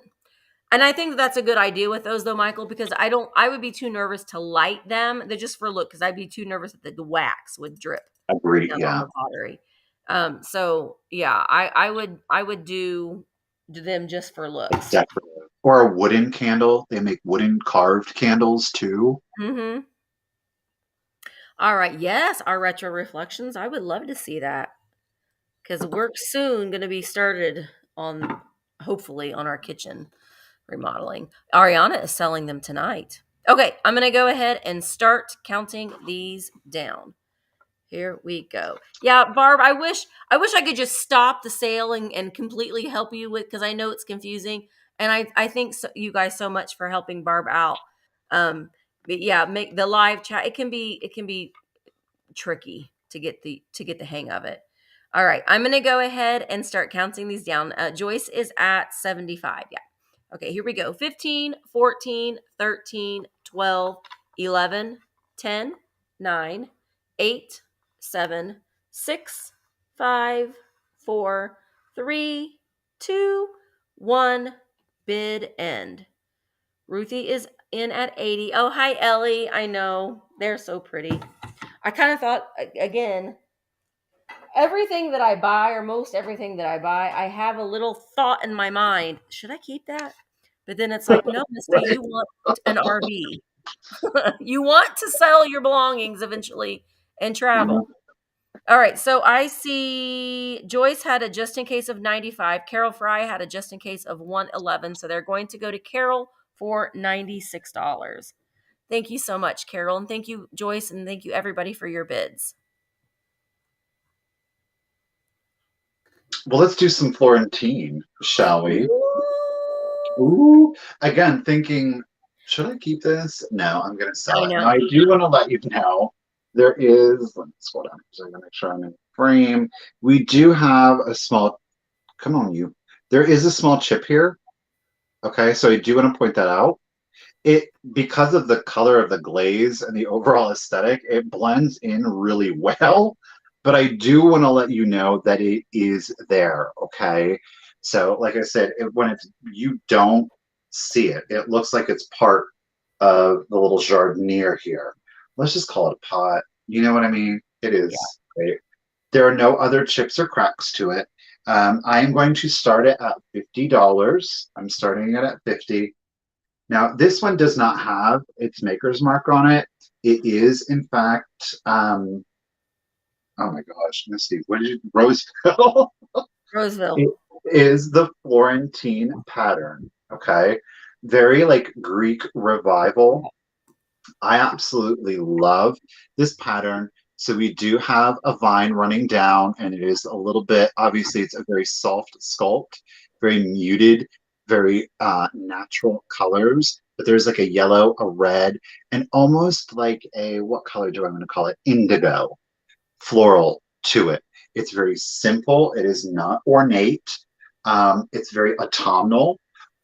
And I think that's a good idea with those though, Michael, because I would be too nervous to light them. They're just for look, because I'd be too nervous that the wax would drip Agree, down on yeah. the pottery. So yeah, I would do them just for looks. Decorative. Or a wooden candle. They make wooden carved candles too. Mm-hmm. All right. Yes, our retro reflections. I would love to see that because work's soon going to be started on, hopefully, on our kitchen remodeling. Ariana is selling them tonight. Okay, I'm going to go ahead and start counting these down. Here we go. Yeah, Barb, I wish I could just stop the sale and completely help you with, because I know it's confusing, and I think you guys so much for helping Barb out. But yeah, make the live chat. It can be tricky to get the hang of it. All right, I'm going to go ahead and start counting these down. Joyce is at 75. Yeah. Okay, here we go. 15, 14, 13, 12, 11, 10, 9, 8, 7, 6, 5, 4, 3, 2, 1. Bid end. Ruthie is in at 80. Oh, hi, Ellie. I know. They're so pretty. I kind of thought, again, everything that I buy, or most everything that I buy, I have a little thought in my mind. Should I keep that? But then it's like, no, Misty, Right. you want an RV. You want to sell your belongings eventually and Mhm. travel. All right. So I see Joyce had a just in case of 95. Carol Fry had a just in case of 111. So they're going to go to Carol for $96. Thank you so much, Carol. And thank you, Joyce. And thank you, everybody, for your bids. Well, let's do some Florentine, shall we? Ooh, again, thinking, should I keep this? No, I'm going to sell I it. Now, know. I do want to let you know there is, let me scroll down so I'm going to make sure I'm in frame. We do have a small, come on, you. There is a small chip here. Okay, so I do want to point that out. It, because of the color of the glaze and the overall aesthetic, it blends in really well. But I do want to let you know that it is there. Okay, so like I said, when it's you don't see it, it looks like it's part of the little jardiniere here. Let's just call it a pot. You know what I mean? It Yeah. is great. There are no other chips or cracks to it. I am going to start it at $50. I'm starting it at 50. Now, this one does not have its maker's mark on it. It is, in fact, oh my gosh, Misty, what did you, Roseville? Roseville. It is the Florentine pattern, okay? Very like Greek revival. I absolutely love this pattern. So we do have a vine running down, and it is a little bit, obviously, it's a very soft sculpt, very muted, very natural colors. But there's like a yellow, a red, and almost like a, what color do I want to call it? Indigo floral to it. It's very simple. It is not ornate. It's very autumnal.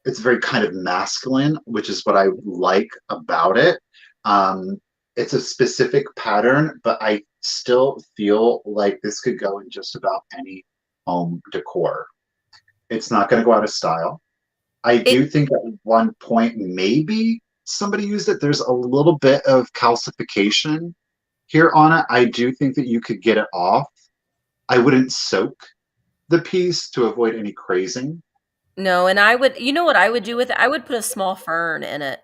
It's very kind of masculine, which is what I like about it. Um, it's a specific pattern, but I still feel like this could go in just about any home decor. It's not going to go out of style. I It do think at one point maybe somebody used it. There's a little bit of calcification here on it. I do think that you could get it off. I wouldn't soak the piece to avoid any crazing. no, and I would, you know what I would do with it? I would put a small fern in it.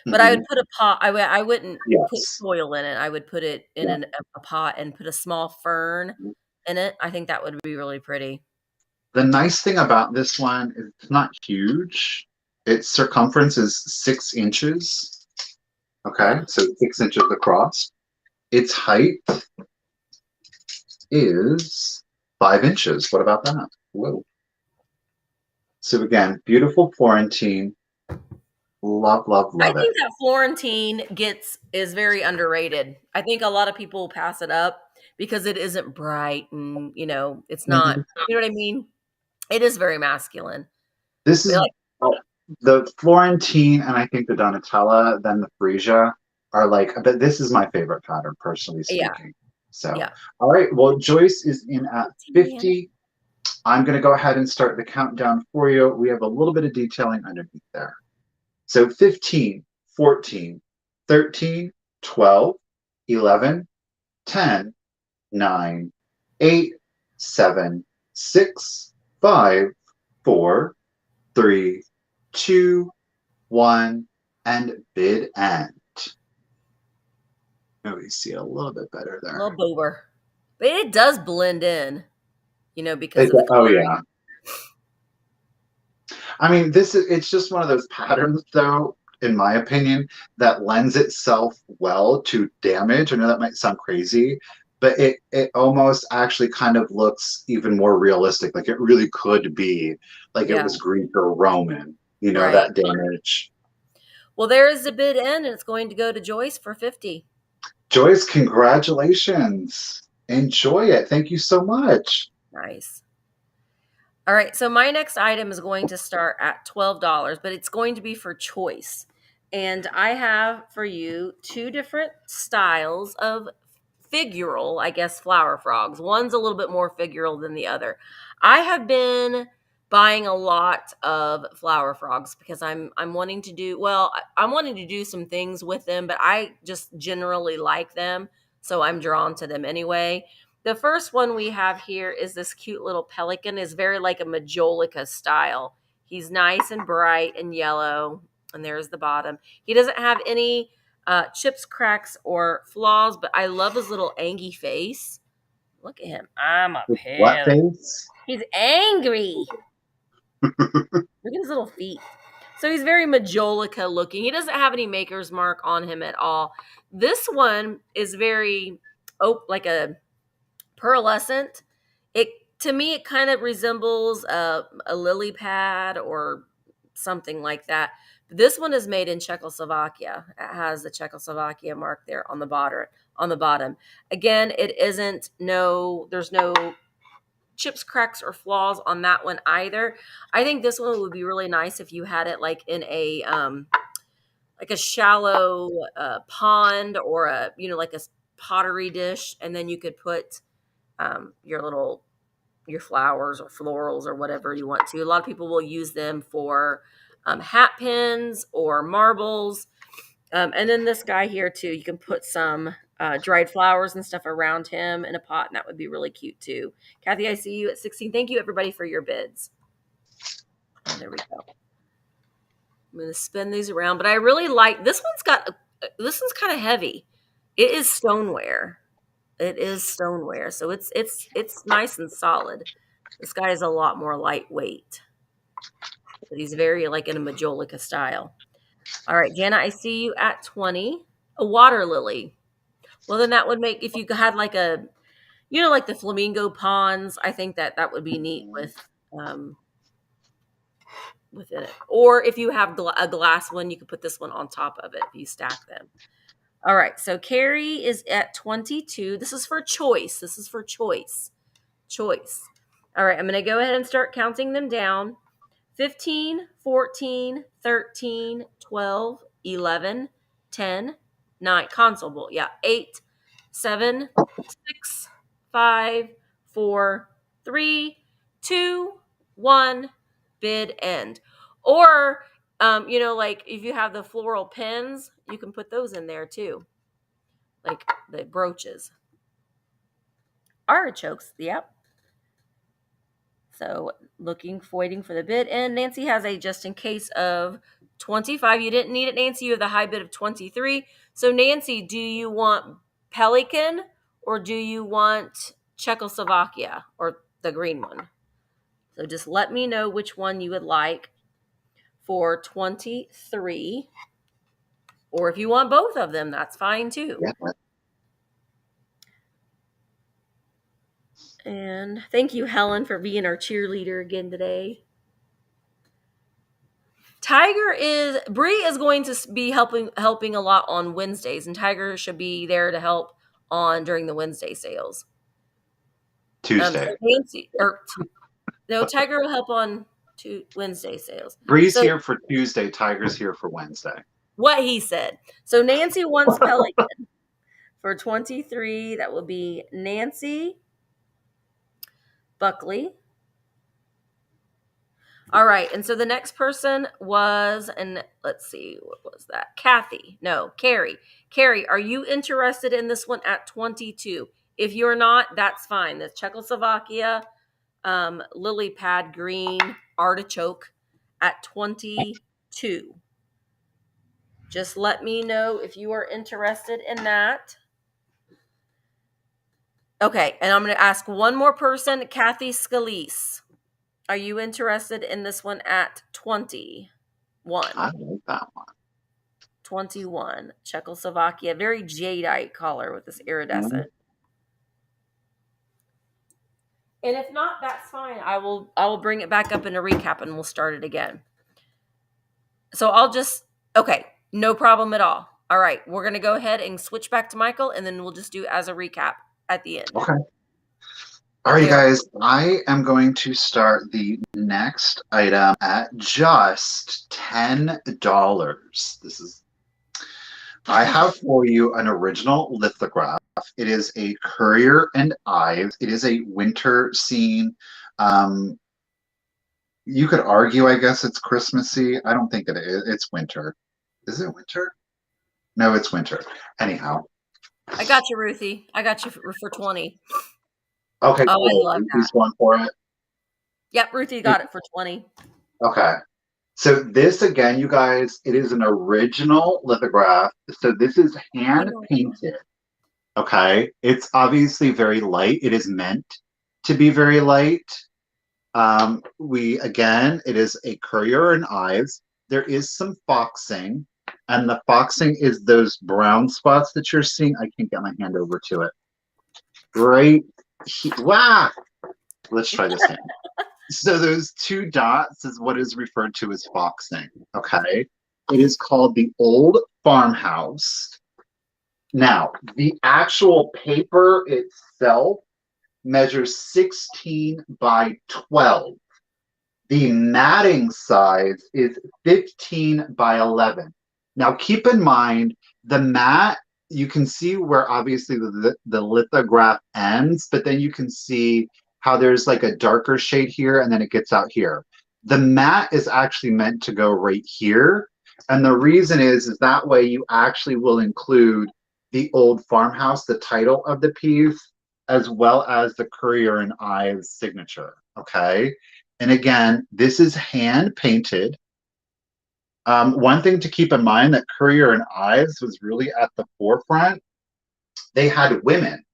But I would Hmm. put a pot. I wouldn't put Yes. soil in it. I would put it in Yeah. a pot and put a small fern in it. I think that would be really pretty. The nice thing about this one is it's not huge. Its circumference is 6 inches. Okay, Yeah. so 6 inches across. Its height is 5 inches. What about that? Whoa. So again, beautiful Florentine. Love, love, I love it. think that Florentine is very underrated. I think a lot of people pass it up because it isn't bright and, it's not, Mhm. you know what I mean? It is very masculine. This But is oh, the Florentine and I think the Donatella, then the Frisia are like, but this is my favorite pattern, personally yeah, speaking. So, yeah. all right. Well, Joyce is in at 15. 50. I'm going to go ahead and start the countdown for you. We have a little bit of detailing underneath there. So 15, 14, 13, 12, 11, 10, 9, 8, 7, 6, 5, 4, 3, 2, 1, and bid end. Oh, we see it a little bit better there. Little boober. But it does blend in, because of the Oh coloring. yeah. I mean, this is it's just one of those patterns though, in my opinion, that lends itself well to damage. I know that might sound crazy, but it almost actually kind of looks even more realistic. Like it really could be like it Yeah, was Greek or Roman, right. that damage. Well, there is a bid in, and it's going to go to Joyce for 50. Joyce, congratulations. Enjoy it. Thank you so much. Nice. All right, so my next item is going to start at $12, but it's going to be for choice. And I have for you two different styles of figural, I guess, flower frogs. One's a little bit more figural than the other. I have been buying a lot of flower frogs because I'm wanting to do well, I'm wanting to do some things with them, but I just generally like them, so I'm drawn to them anyway. The first one we have here is this cute little pelican. Is very like a majolica style. He's nice and bright and yellow, and there's the bottom. He doesn't have any chips, cracks, or flaws, but I love his little angry face. Look at him. I'm a What pelican. face? He's angry. Look at his little feet. So he's very majolica looking. He doesn't have any maker's mark on him at all. This one is very like a pearlescent. It to me it kind of resembles a lily pad or something like that. This one is made in Czechoslovakia. It has the Czechoslovakia mark there on the bottom. Again, there's no chips, cracks, or flaws on that one either. I think this one would be really nice if you had it like in a shallow pond, or like a pottery dish, and then you could put your flowers or florals or whatever you want to. A lot of people will use them for hat pins or marbles. And then this guy here too, you can put some dried flowers and stuff around him in a pot, and that would be really cute too. Kathy, I see you at 16. Thank you everybody for your bids. And there we go. I'm going to spin these around, but I really like this one's kind of heavy. It is stoneware. So it's nice and solid. This guy is a lot more lightweight, but he's very like in a majolica style. All right, Jana, I see you at 20. A water lily. Well, then that would make, if you had like like the flamingo ponds, I think that would be neat within it. Or if you have a glass one, you could put this one on top of it if you stack them. All right, so Carrie is at 22. This is for choice. Choice. All right, I'm going to go ahead and start counting them down. 15, 14, 13, 12, 11, 10, 9. Console bowl, yeah. 8, 7, 6, 5, 4, 3, 2, 1. Bid end. Or, like if you have the floral pins, you can put those in there too. Like the brooches. Artichokes, yep. So waiting for the bid. And Nancy has a just in case of 25. You didn't need it, Nancy. You have the high bid of 23. So Nancy, do you want Pelican or do you want Czechoslovakia or the green one? So just let me know which one you would like for 23. Or if you want both of them, that's fine too. Yeah. And thank you, Helen, for being our cheerleader again today. Bree is going to be helping a lot on Wednesdays, and Tiger should be there to help during the Wednesday sales. Tuesday. Tiger will help on Wednesday sales. Bree's here for Tuesday. Tiger's here for Wednesday. What he said. So Nancy wants Pelican for 23. That will be Nancy Buckley. All right. And so the next person was, and let's see, what was that? Carrie. Carrie, are you interested in this one at 22? If you're not, that's fine. The Czechoslovakia lily pad green artichoke at 22. Just let me know if you are interested in that. Okay, and I'm going to ask one more person, Kathy Scalise. Are you interested in this one at 21? I like that one. 21, Czechoslovakia, very jadeite color with this iridescent. Mm-hmm. And if not, that's fine. I will bring it back up in a recap and we'll start it again. So okay, no problem at all. All right, we're going to go ahead and switch back to Michael, and then we'll just do as a recap at the end. Okay. All right, guys, I am going to start the next item at just $10. I have for you an original lithograph. It is a Courier and Ives. It is a winter scene. You could argue, I guess, it's Christmassy. I don't think it is. It's winter. Is it winter? No, it's winter. Anyhow. I got you, Ruthie. I got you for 20. Okay, cool. I love that. Going for it. Yep, Ruthie got it for 20. Okay. So this, again, you guys, it is an original lithograph. So this is hand painted. Okay. It's obviously very light. It is meant to be very light. It is a Courier and Ives. There is some foxing, and the foxing is those brown spots that you're seeing. I can't get my hand over to it. Right. Wow. Let's try this hand. So those two dots is what is referred to as foxing. Okay. It is called the Old Farmhouse. Now, the actual paper itself measures 16 by 12. The matting size is 15 by 11. Now, keep in mind, the mat, you can see where obviously the lithograph ends, but then you can see how there's like a darker shade here and then it gets out here. The mat is actually meant to go right here. And the reason is that way you actually will include the old farmhouse, the title of the piece, as well as the Courier and Ives signature. Okay. And again, this is hand painted. One thing to keep in mind that Courier and Ives was really at the forefront. They had women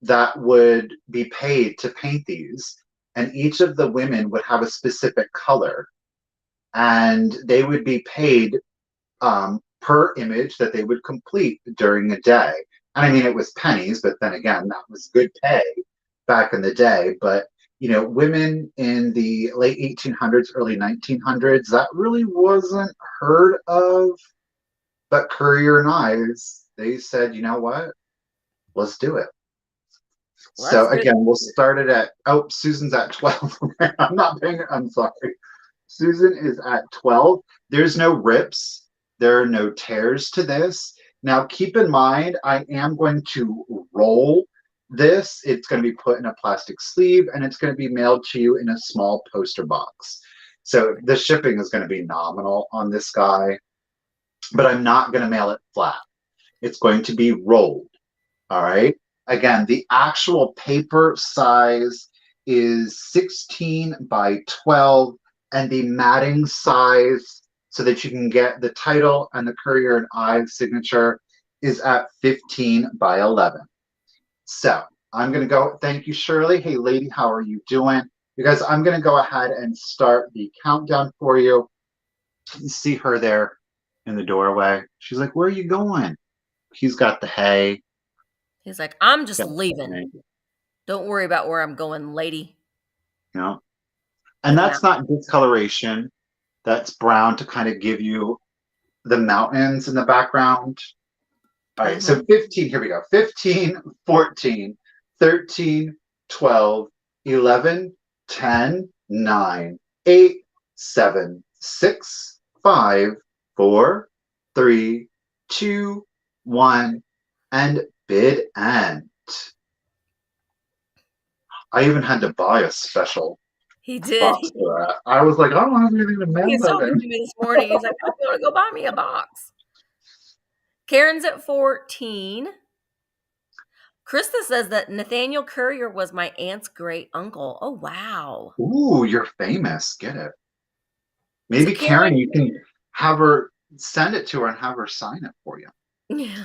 that would be paid to paint these, and each of the women would have a specific color, and they would be paid per image that they would complete during the day. And I mean, it was pennies, but then again, that was good pay back in the day. But women in the late 1800s, early 1900s, that really wasn't heard of. But Courier and Ives, they said, you know what? Let's do it. Let's So do it. again, we'll start it at, oh, Susan's at 12. I'm not paying, I'm sorry. Susan is at 12. There's no rips. There are no tears to this. Now, keep in mind, I am going to roll this. It's going to be put in a plastic sleeve and it's going to be mailed to you in a small poster box. So the shipping is going to be nominal on this guy, but I'm not going to mail it flat. It's going to be rolled. All right. Again, the actual paper size is 16 by 12, and the matting size, so that you can get the title and the Courier and Ives signature, is at 15 by 11. So I'm going to go. Thank you, Shirley. Hey, lady, how are you doing? You guys, I'm going to go ahead and start the countdown for you. You see her there in the doorway. She's like, where are you going? He's got the hay. He's like, I'm just leaving. Don't worry about where I'm going, lady. And that's not discoloration. That's brown to kind of give you the mountains in the background. All right, so 15, here we go. 15, 14, 13, 12, 11, 10, 9, 8, 7, 6, 5, 4, 3, 2, 1, and bid end. I even had to buy a special He did. box for that. I was like, I don't have anything to mail. He was talking to me this morning. He's like, I'm going to go buy me a box. Karen's at 14. Krista says that Nathaniel Courier was my aunt's great uncle. Oh, wow. Ooh, you're famous. Get it. Maybe so Karen, you can have her send it to her and have her sign it for you. Yeah.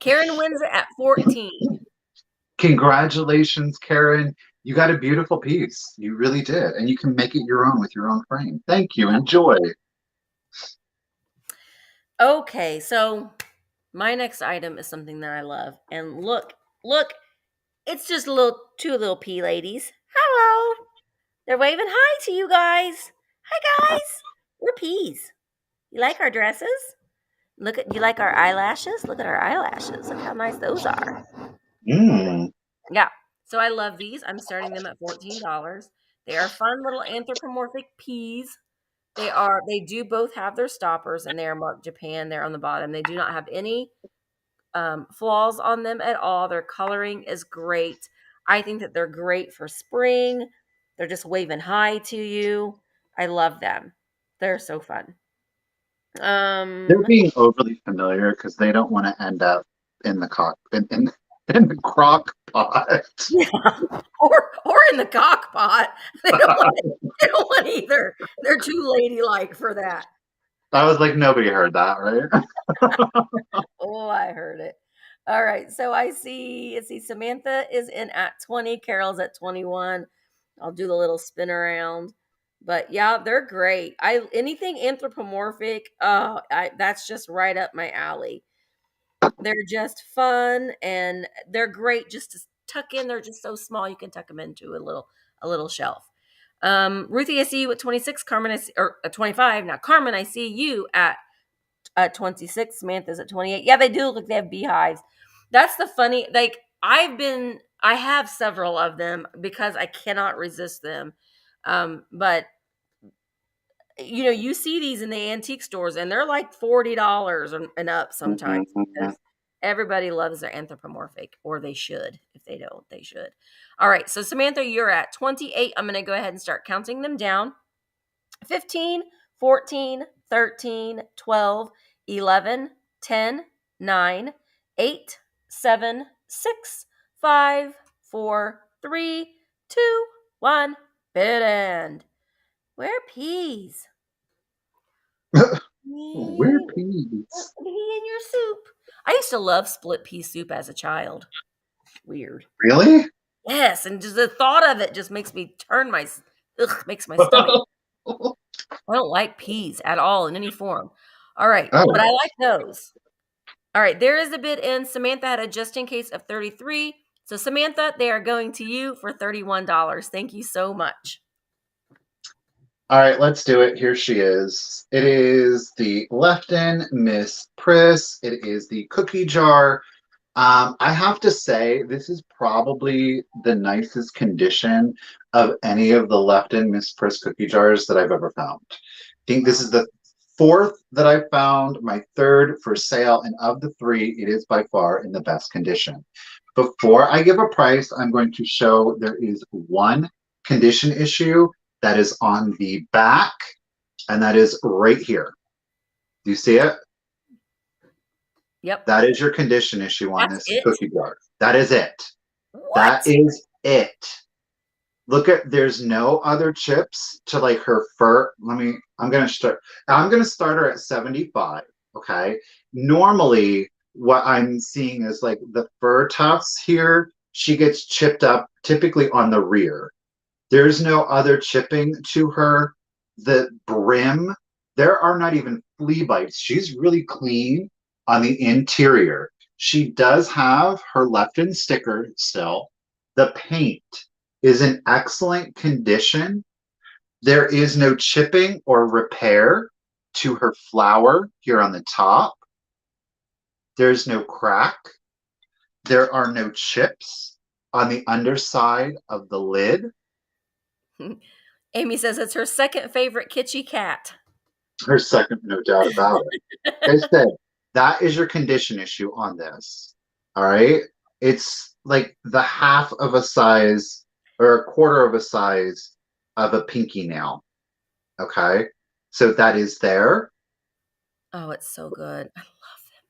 Karen wins it at 14. Congratulations, Karen. You got a beautiful piece. You really did. And you can make it your own with your own frame. Thank you. Enjoy. Okay, so my next item is something that I love. And look, it's just two little pea ladies. Hello. They're waving hi to you guys. Hi, guys. We're peas. You like our dresses? You like our eyelashes? Look at our eyelashes. Look how nice those are. Yeah. So I love these. I'm starting them at $14. They are fun little anthropomorphic peas. They do both have their stoppers, and they are marked Japan there on the bottom. They do not have any flaws on them at all. Their coloring is great. I think that they're great for spring. They're just waving hi to you. I love them. They're so fun. They're being overly familiar because they don't want to end up in the in the crock pot. Yeah. Or in the cock pot. They don't want either. They're too ladylike for that. I was like, nobody heard that, right? Oh, I heard it. All right. So I see, Samantha is in at 20. Carol's at 21. I'll do the little spin around. But yeah, they're great. Anything anthropomorphic, that's just right up my alley. They're just fun and they're great just to tuck in. They're just so small you can tuck them into a little shelf. Ruthie, I see you at 26. Carmen, or 25. Now, Carmen, I see you at 26. Samantha's at 28. Yeah, they do look like they have beehives. That's the funny, like, I have several of them because I cannot resist them. But you see these in the antique stores and they're like $40 and up sometimes because everybody loves their anthropomorphic, or they should. If they don't, they should. All right. So Samantha, you're at 28. I'm going to go ahead and start counting them down. 15, 14, 13, 12, 11, 10, 9, 8, 7, 6, 5, 4, 3, 2, 1. Bid end. Where are peas? Weird peas. Pea in your soup. I used to love split pea soup as a child. Weird. Really? Yes, and just the thought of it just makes me makes my stomach. I don't like peas at all in any form. All right, Oh. but I like those. All right, there is a bid in. Samantha had a just in case of 33. So Samantha, they are going to you for $31. Thank you so much. All right, let's do it. Here she is. It is the Lefton Miss Priss. It is the cookie jar. I have to say, this is probably the nicest condition of any of the Lefton Miss Priss cookie jars that I've ever found. I think this is the fourth that I found, my third for sale, and of the three, it is by far in the best condition. Before I give a price, I'm going to show there is one condition issue that is on the back, and that is right here. Do you see it? Yep. That is your condition issue on this cookie jar. That is it. What? That is it. Look at, there's no other chips to like her fur. I'm gonna start her at 75. Okay. Normally what I'm seeing is like the fur tufts here, she gets chipped up typically on the rear. There's no other chipping to her. The brim, there are not even flea bites. She's really clean on the interior. She does have her Lefton sticker still. The paint is in excellent condition. There is no chipping or repair to her flower here on the top. There's no crack. There are no chips on the underside of the lid. Amy says it's her second favorite kitschy cat. Her second, no doubt about it. I said, that is your condition issue on this. All right. It's like the half of a size or a quarter of a size of a pinky nail. Okay. So that is there. Oh, it's so good. I love them.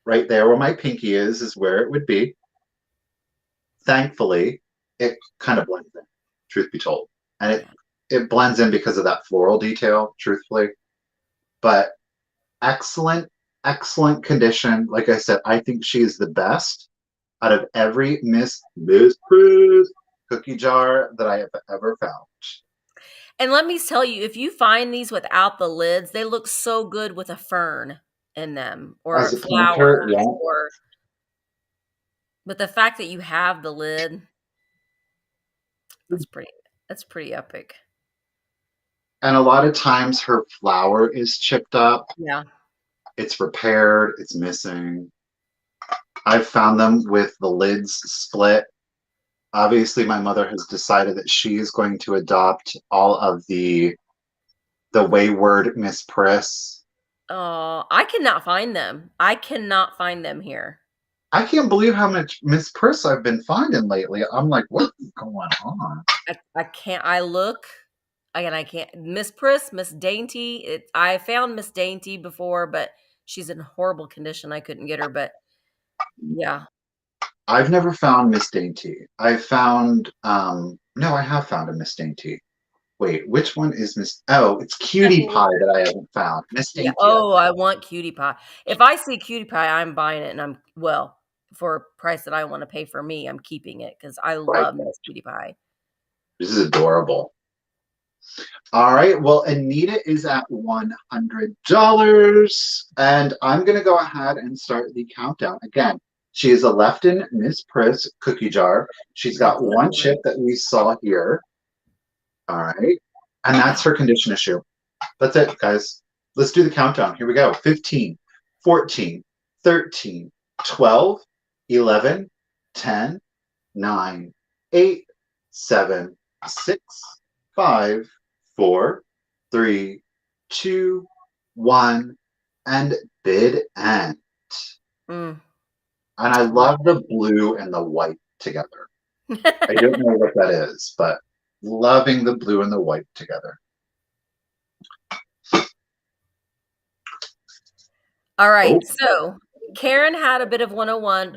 Right there where my pinky is where it would be. Thankfully, it kind of blends in, truth be told. And it blends in because of that floral detail, truthfully. But excellent condition. Like I said, I think she's the best out of every Miss Priss cookie jar that I have ever found. And let me tell you, if you find these without the lids, they look so good with a fern in them or As a a flower. planter, yeah. But the fact that you have the lid, that's pretty epic. And a lot of times her flower is chipped up. Yeah. It's repaired. It's missing. I've found them with the lids split. Obviously, my mother has decided that she is going to adopt all of the wayward Miss Priss. Oh, I cannot find them. I cannot find them here. I can't believe how much Miss Priss I've been finding lately. I'm like, what's going on? I can't. I look. Again, I can't. Miss Priss, Miss Dainty. I found Miss Dainty before, but she's in horrible condition. I couldn't get her, but yeah. I've never found Miss Dainty. I found, no, I have found a Miss Dainty. Wait, which one is Miss? Oh, it's Cutie Pie that I haven't found. Miss Dainty. Yeah. Oh, I want Cutie Pie. If I see Cutie Pie, I'm buying it, and for a price that I want to pay for me, I'm keeping it because I love Miss Cutie Pie. This is adorable. All right, well, Anita is at $100, and I'm going to go ahead and start the countdown. Again, she is a Lefton Miss Priss cookie jar. She's got one chip that we saw here. All right. And that's her condition issue. That's it, guys. Let's do the countdown. Here we go. 15, 14, 13, 12, 11, 10, 9, 8, 7, 6, 5, 4, 3, 2, 1, and bid end. Mm. And I love the blue and the white together. I don't know what that is, but loving the blue and the white together. All right. So Karen had a bid of 101.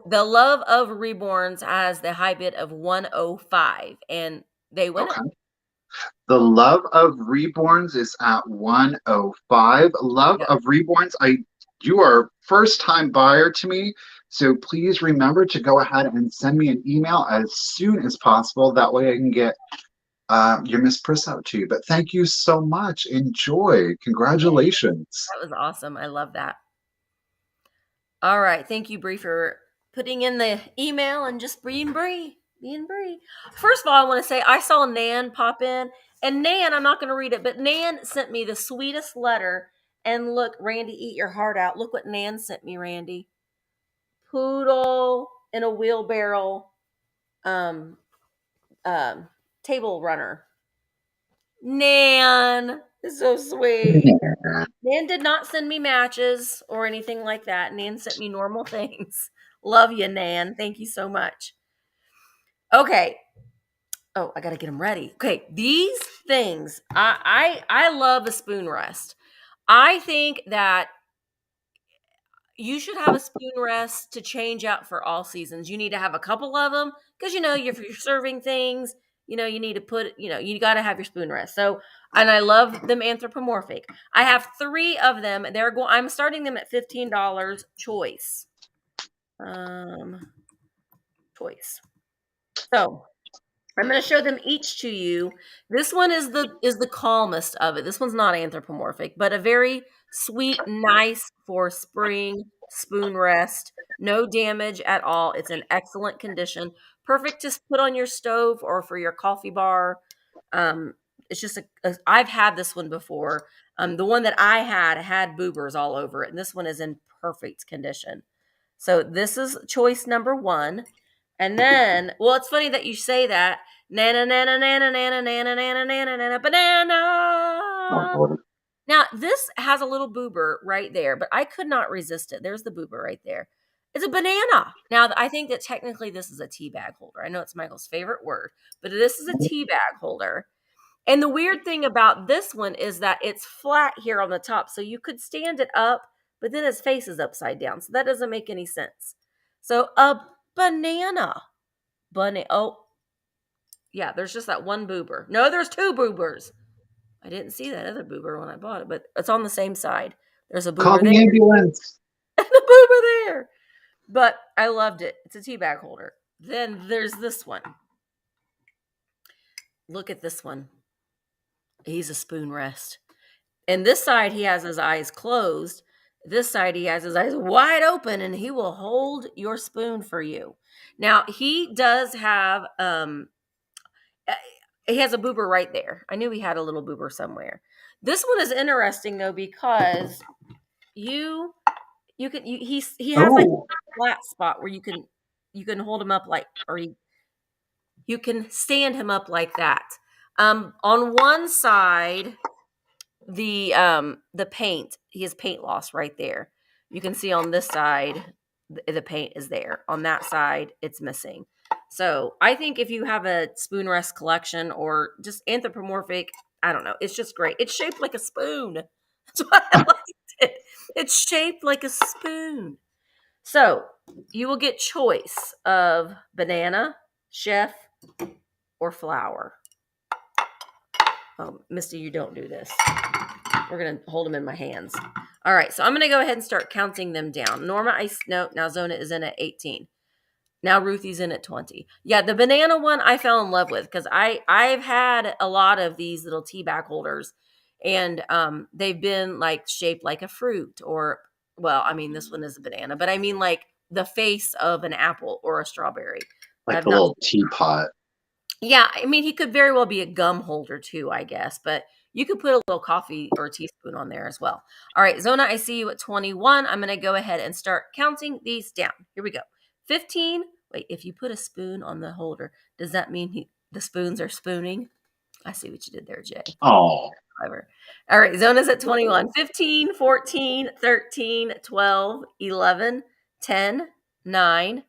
The Love of Reborns has the high bid of 105, and they win it. Okay. The Love of Reborns is at 105. Love Yep. of Reborns, you are first time buyer to me, so please remember to go ahead and send me an email as soon as possible. That way I can get your Miss Priss out to you. But thank you so much. Enjoy. Congratulations. That was awesome. I love that. All right. Thank you, Bree, for putting in the email and just being Bree. First of all, I want to say I saw Nan pop in. And Nan, I'm not going to read it, but Nan sent me the sweetest letter. And look, Randy, eat your heart out. Look what Nan sent me, Randy. Poodle in a wheelbarrow um, table runner. Nan is so sweet. Nan did not send me matches or anything like that. Nan sent me normal things. Love you, Nan. Thank you so much. Okay. Oh, I gotta get them ready. Okay, these things. I love a spoon rest. I think that you should have a spoon rest to change out for all seasons. You need to have a couple of them because if you're serving things, you need to put, you got to have your spoon rest. So, and I love them anthropomorphic. I have 3 of them. I'm starting them at $15 choice. Choice. So I'm going to show them each to you. This one is the calmest of it. This one's not anthropomorphic, but a very sweet, nice for spring spoon rest. No damage at all. It's in excellent condition. Perfect to put on your stove or for your coffee bar. It's just I've had this one before. The one that I had boobers all over it, and this one is in perfect condition. So this is choice number 1. And then, well, it's funny that you say that. Nana, nana, nana, nana, nana, nana, nana, nana, banana. Now, this has a little boober right there, but I could not resist it. There's the boober right there. It's a banana. Now, I think that technically this is a tea bag holder. I know it's Michael's favorite word, but this is a tea bag holder. And the weird thing about this one is that it's flat here on the top, so you could stand it up, but then its face is upside down, so that doesn't make any sense. So a banana. Oh, yeah, there's just that one boober. No, there's 2 boobers. I didn't see that other boober when I bought it, but it's on the same side. There's a boober Call the there. ambulance. And a boober there. But I loved it. It's a tea bag holder. Then there's this one. Look at this one. He's a spoon rest. And this side, he has his eyes closed. This side, he has his eyes wide open, and he will hold your spoon for you. Now, he does have, he has a boober right there. I knew he had a little boober somewhere. This one is interesting, though, because he has like a flat spot where you can hold him up like, or you can stand him up like that. On one side, the paint, he has paint loss right there. You can see on this side the paint is there. On that side it's missing. So I think if you have a spoon rest collection or just anthropomorphic, I don't know, it's just great. It's shaped like a spoon. That's why I liked it. It's shaped like a spoon. So you will get choice of banana, chef, or flower. Oh, Misty, you don't do this. We're going to hold them in my hands. All right, so I'm going to go ahead and start counting them down. Norma, now Zona is in at 18. Now Ruthie's in at 20. Yeah, the banana one I fell in love with because I've had a lot of these little tea bag holders, and they've been like shaped like a fruit or, well, I mean, this one is a banana, but I mean like the face of an apple or a strawberry. Like the little teapot. Yeah, I mean, he could very well be a gum holder too, I guess, but you could put a little coffee or a teaspoon on there as well. All right, Zona, I see you at 21. I'm going to go ahead and start counting these down. Here we go. 15. Wait, if you put a spoon on the holder, does that mean the spoons are spooning? I see what you did there, Jay. Oh. Clever. All right, Zona's at 21. 15, 14, 13, 12, 11, 10, 9,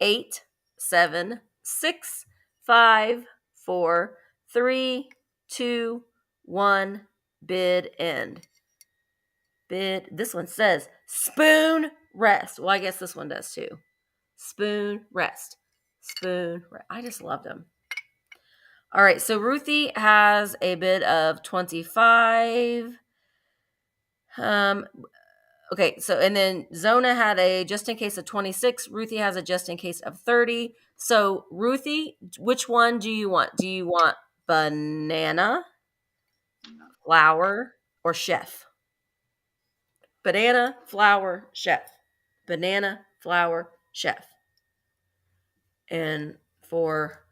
8, 7, 6, 5, 4, 3, 2, 1. Bid end. Bid. This one says spoon rest. Well, I guess this one does too. Spoon rest. Spoon rest. I just love them. All right, so Ruthie has a bid of 25. Okay, so and then Zona had a just in case of 26. Ruthie has a just in case of 30. So Ruthie, which one do you want? Do you want banana, flower, or chef? Banana, flower, chef. Banana, flower, chef. And for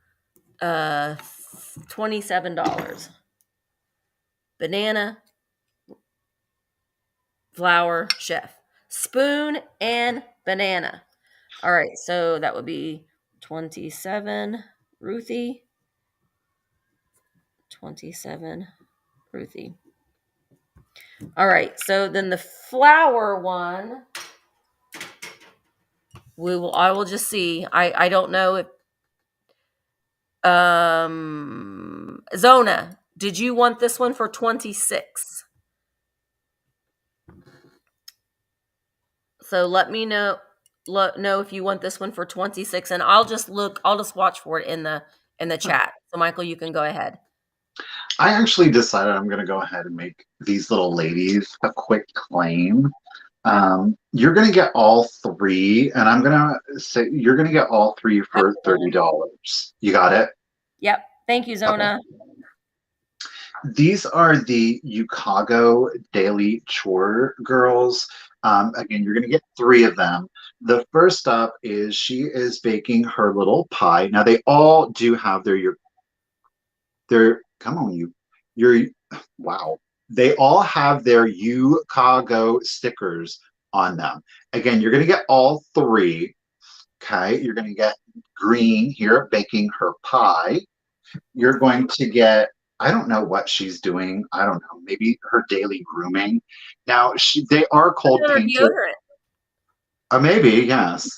$27. Banana, flower, chef. Spoon and banana. All right, so that would be 27 Ruthie. 27 Ruthie. All right, so then the flower one, I will just see. I don't know if Zona, did you want this one for 26? So let me know if you want this one for 26, and I'll just watch for it in the chat. So Michael, you can go ahead. I actually decided I'm going to go ahead and make these little ladies a quick claim. You're going to get all three, and I'm going to say you're going to get all three for $30. You got it? Yep. Thank you, Zona. Okay. These are the Ucago Daily Chore Girls. Again, you're going to get three of them. The first up is she is baking her little pie. Now, they all do have wow. They all have their Ucago stickers on them. Again, you're going to get all three. Okay, you're going to get green here, baking her pie. You're going to get, I don't know what she's doing. I don't know, maybe her daily grooming. Now, they are cold painted. Maybe, yes.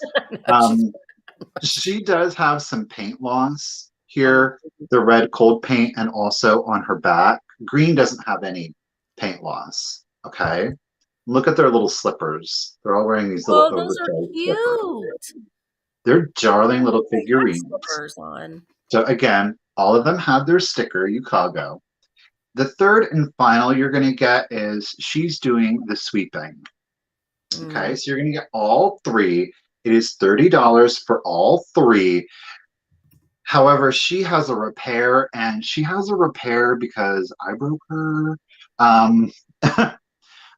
She does have some paint loss here, the red cold paint, and also on her back. Green doesn't have any paint loss. Okay. Look at their little slippers. They're all wearing these little those are cute. Slippers. They're darling little figurines. On. So again, all of them have their sticker, Ucago. The third and final you're going to get is she's doing the sweeping. Okay, so you're going to get all three. It is $30 for all three. However, she has a repair, and she has a repair because I broke her. I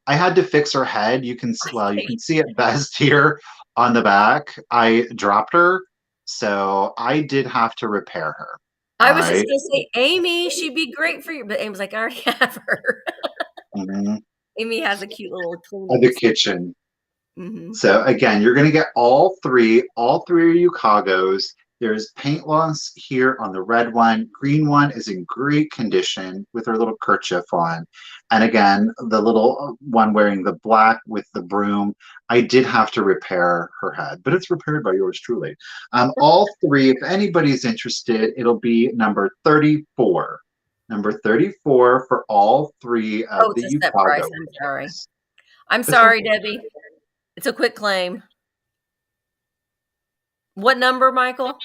had to fix her head. You can see it best here on the back. I dropped her, so I did have to repair her. I was just going to say, Amy, she'd be great for you, but Amy's like, I already have her. Mm-hmm. Amy has a cute little the kitchen. Mm-hmm. So again, you're going to get all three. All three are Ucagos. There's paint loss here on the red one. Green one is in great condition with her little kerchief on. And again, the little one wearing the black with the broom, I did have to repair her head, but it's repaired by yours truly. All three, if anybody's interested, it'll be number 34. Number 34 for all three of the Ucago. I'm sorry, Debbie. It's a quick claim. What number, Michael?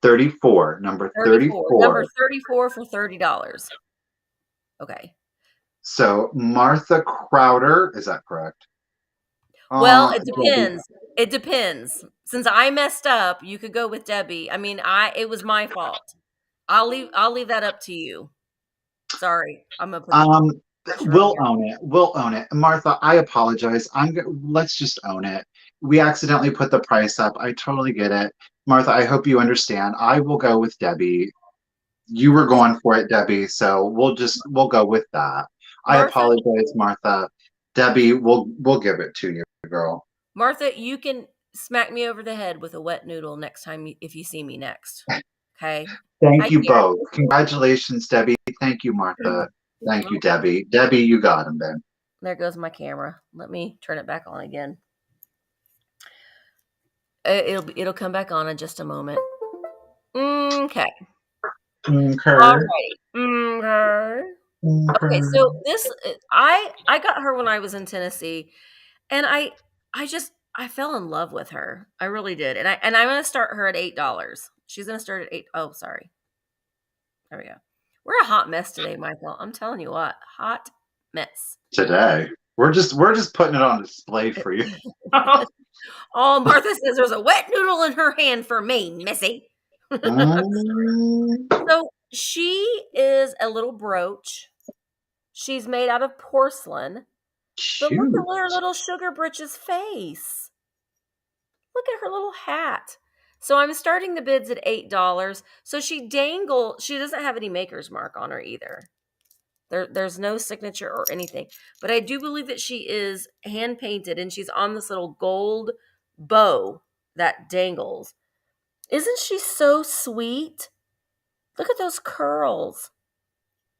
34. Number 34. Number 34 for $30. Okay. So Martha Crowder, is that correct? Well, it depends. It depends. Since I messed up, you could go with Debbie. I mean, it was my fault. I'll leave that up to you. Sorry, I'm gonna put we'll own it. We'll own it. Martha, I apologize. Let's just own it. We accidentally put the price up. I totally get it. Martha, I hope you understand. I will go with Debbie. You were going for it, Debbie, so we'll go with that. I Martha, apologize, Martha. Debbie, we'll give it to you, girl. Martha, you can smack me over the head with a wet noodle next time if you see me next. Okay? Thank I you both. Congratulations, Debbie. Thank you, Martha. can't. Thank you, Oh, Debbie. Debbie, you got him then. there goes my camera. Let me turn it back on again. It'll come back on in just a moment. Okay. All Okay. right. Okay. Okay, Okay. so this I got her when I was in Tennessee, and I fell in love with her. I really did. And I'm gonna start her at $8. She's gonna start at eight. Oh, sorry. There we go. We're a hot mess today, Michael. I'm telling you what, hot mess. Today. We're just putting it on display for you. Oh, Martha says there's a wet noodle in her hand for me, Missy. Mm, So she is a little brooch. She's made out of porcelain. But look shoot. at her little sugar britches face. Look at her little hat. So I'm starting the bids at $8. So she doesn't have any maker's mark on her either. There's no signature or anything. But I do believe that she is hand painted and she's on this little gold bow that dangles. Isn't she so sweet? Look at those curls.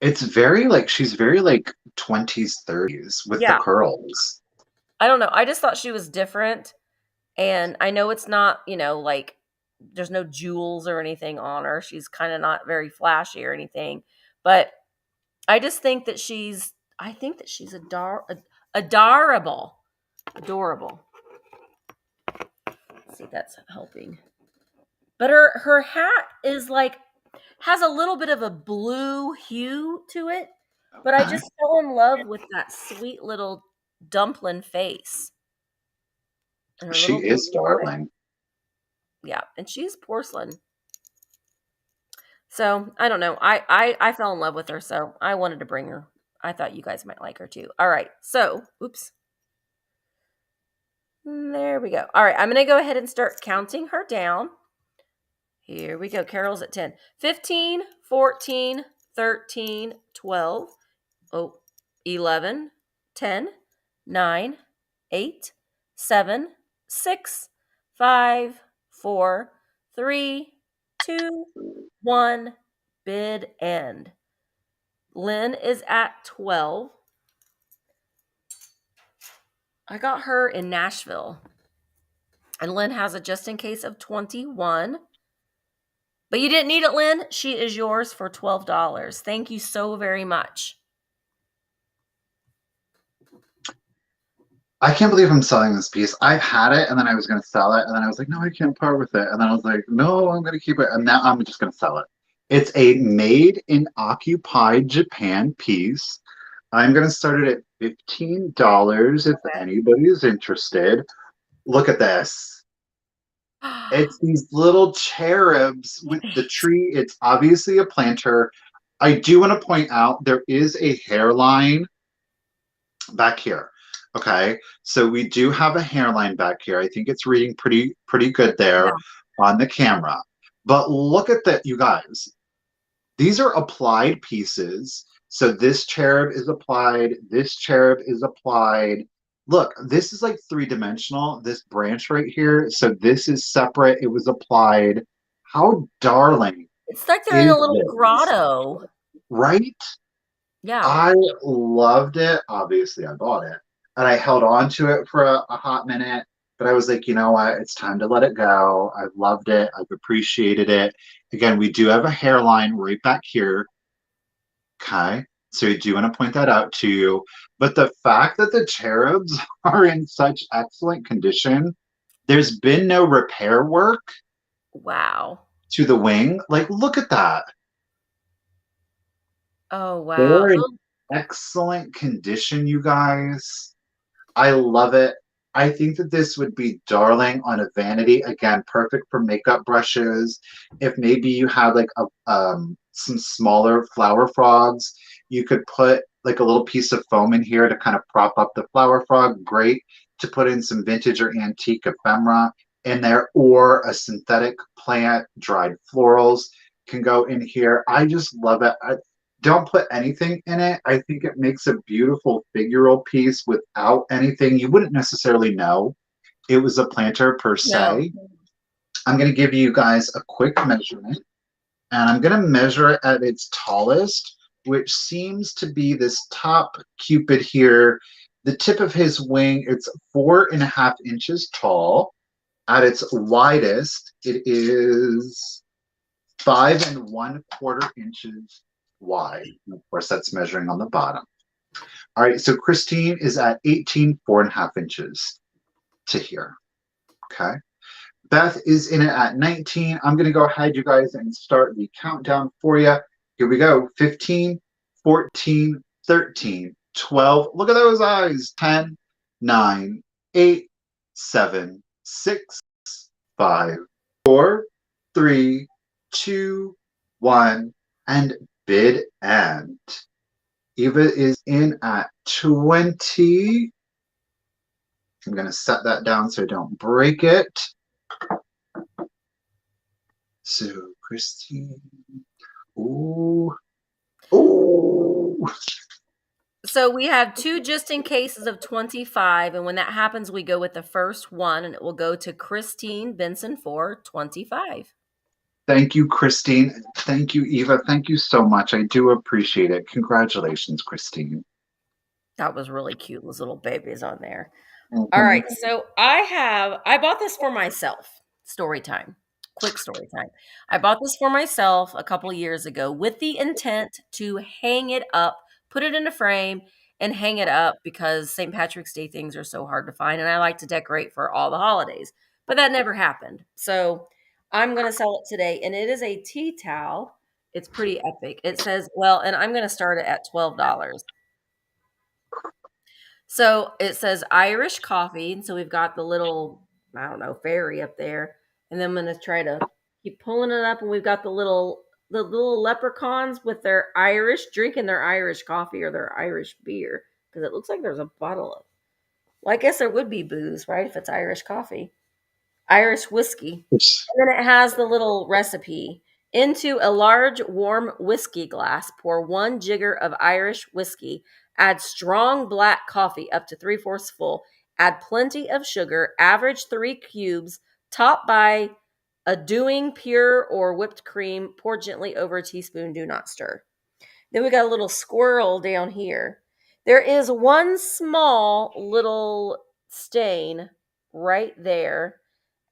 It's very like she's very like 20s, 30s with the Yeah. curls. I don't know. I just thought she was different. And I know it's not, like there's no jewels or anything on her. She's kind of not very flashy or anything. But I just think that I think that she's adorable. Adorable. Let's see if that's helping. But her hat is like, has a little bit of a blue hue to it. But I Okay. just fell in love with that sweet little dumpling face. And her She little is baby eyes. darling. Yeah, and she's porcelain. So I don't know. I fell in love with her, so I wanted to bring her. I thought you guys might like her too. All right. So, oops. There we go. All right. I'm going to go ahead and start counting her down. Here we go. Carol's at 10. 15, 14, 13, 12. Oh, 11, 10, 9, 8, 7, 6, 5, 4, 3, 2, 1. Bid end. Lynn is at 12. I got her in Nashville. And Lynn has a just in case of 21. But you didn't need it, Lynn. She is yours for $12. Thank you so very much. I can't believe I'm selling this piece. I've had it and then I was going to sell it. And then I was like, no, I can't part with it. And then I was like, no, I'm going to keep it. And now I'm just going to sell it. It's a made in occupied Japan piece. I'm going to start it at $15 if anybody is interested. Look at this. It's these little cherubs with the tree. It's obviously a planter. I do want to point out there is a hairline back here. Okay, so we do have a hairline back here. I think it's reading pretty good there Yeah. on the camera. But look at that, you guys. These are applied pieces. So this cherub is applied. This cherub is applied. Look, this is like three-dimensional, this branch right here. So this is separate. It was applied. How darling It's like they're in is a little this? grotto. Right? Yeah. I loved it. Obviously, I bought it. And I held on to it for a hot minute. But I was like, you know what? It's time to let it go. I've loved it. I've appreciated it. Again, we do have a hairline right back here. Okay. So I do want to point that out to you. But the fact that the cherubs are in such excellent condition, there's been no repair work Wow. to the wing. Like, look at that. Oh, wow. They're in excellent condition, you guys. I love it. I think that this would be darling on a vanity. Again, perfect for makeup brushes. If maybe you had like some smaller flower frogs, you could put like a little piece of foam in here to kind of prop up the flower frog. Great to put in some vintage or antique ephemera in there, or a synthetic plant, dried florals. can go in here. I just love it. Don't put anything in it. I think it makes a beautiful figural piece without anything. You wouldn't necessarily know it was a planter per No. se. I'm going to give you guys a quick measurement, and I'm going to measure it at its tallest, which seems to be this top Cupid here. The tip of his wing, it's 4.5 inches tall. At its widest, it is 5.25 inches wide. And of course, that's measuring on the bottom. All right, so Christine is at 18, 4.5 inches to here. Okay. Beth is in it at 19. I'm going to go ahead, you guys, and start the countdown for you. Here we go. 15, 14, 13, 12. Look at those eyes. 10, 9, 8, 7, 6, 5, 4, 3, 2, 1, and bid end. Eva is in at 20. I'm going to set that down so I don't break it. So, Christine. Ooh. Ooh. So we have 2 just in cases of 25. And when that happens, we go with the first one, and it will go to Christine Benson for 25. Thank you, Christine. Thank you, Eva. Thank you so much. I do appreciate it. Congratulations, Christine. That was really cute. Those little babies on there. All Mhm. right. So I bought this for myself. Story time. Quick story time. I bought this for myself a couple of years ago with the intent to hang it up, put it in a frame, and hang it up because St. Patrick's Day things are so hard to find. And I like to decorate for all the holidays. But that never happened. So I'm going to sell it today. And it is a tea towel. It's pretty epic. It says, well, and I'm going to start it at $12. So it says Irish coffee. And so we've got the little, I don't know, fairy up there. And then I'm going to try to keep pulling it up. And we've got the little leprechauns with their Irish, drinking their Irish coffee or their Irish beer. Because it looks like there's a bottle of, well, I guess there would be booze, right? If it's Irish coffee. Irish whiskey. And then it has the little recipe. Into a large warm whiskey glass, pour 1 jigger of Irish whiskey. Add strong black coffee up to 3/4 full. Add plenty of sugar. Average 3 cubes. Top by a doing pure or whipped cream. Pour gently over a teaspoon. Do not stir. Then we got a little squirrel down here. There is one small little stain right there,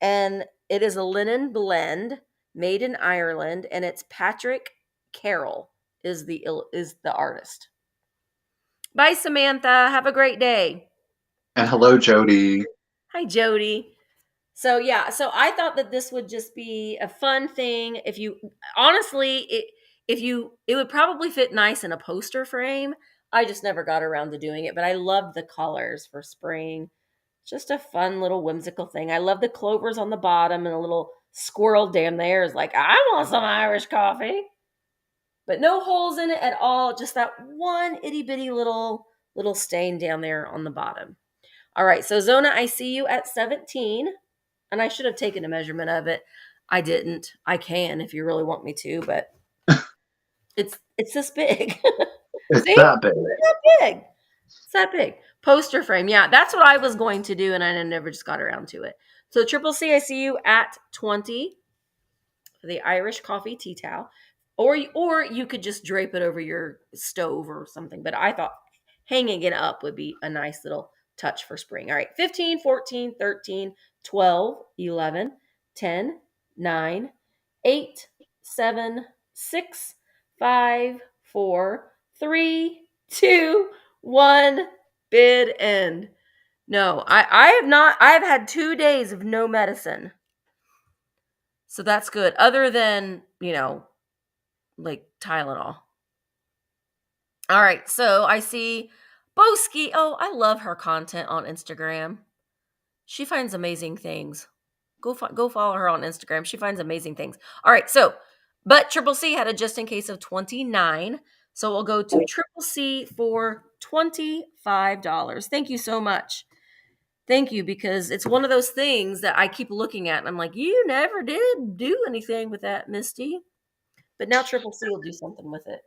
and it is a linen blend made in Ireland, and it's Patrick Carroll is the artist. Bye, Samantha. Have a great day. And hello, Jody. Hi, Jody. So yeah, so I thought that this would just be a fun thing. If you honestly, it would probably fit nice in a poster frame. I just never got around to doing it, but I love the colors for spring. Just a fun little whimsical thing. I love the clovers on the bottom and a little squirrel down there is like, I want some Irish coffee. But no holes in it at all. Just that one itty bitty little stain down there on the bottom. All right, so Zona, I see you at 17. And I should have taken a measurement of it. I didn't. I can if you really want me to, but it's this big. It's See? that big. It's that big. It's that big. Poster frame. Yeah, that's what I was going to do, and I never just got around to it. So Triple C, I see you at 20 for the Irish coffee tea towel. Or you could just drape it over your stove or something. But I thought hanging it up would be a nice little touch for spring. All right, 15, 14, 13, 12, 11, 10, 9, 8, 7, 6, 5, 4, 3, 2, 1. Bid end. No, I have not. I have had 2 days of no medicine. So that's good. Other than, like Tylenol. All right, so I see Boski. Oh, I love her content on Instagram. She finds amazing things. Go follow her on Instagram. She finds amazing things. All right, so but Triple C had a just in case of 29. So we'll go to Triple C for $25. Thank you so much. Thank you, because it's one of those things that I keep looking at and I'm like, you never did do anything with that, Misty. But now Triple C will do something with it.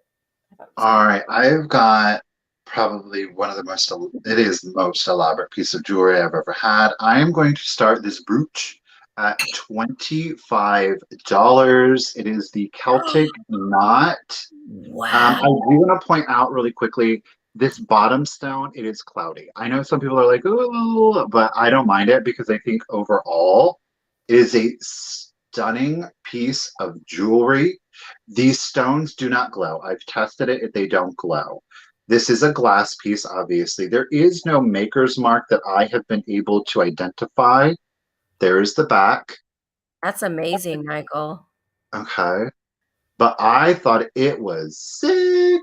I thought it was All cute. right, I've got probably one of the it is the most elaborate piece of jewelry I've ever had. I am going to start this brooch at $25. It is the Celtic knot. I Wow. do want to point out really quickly, this bottom stone, it is cloudy. I know some people are like, ooh, but I don't mind it because I think overall it is a stunning piece of jewelry. These stones do not glow. I've tested it, they don't glow. This is a glass piece, obviously. There is no maker's mark that I have been able to identify. There is the back. That's amazing, Michael. Okay. But I thought it was sick.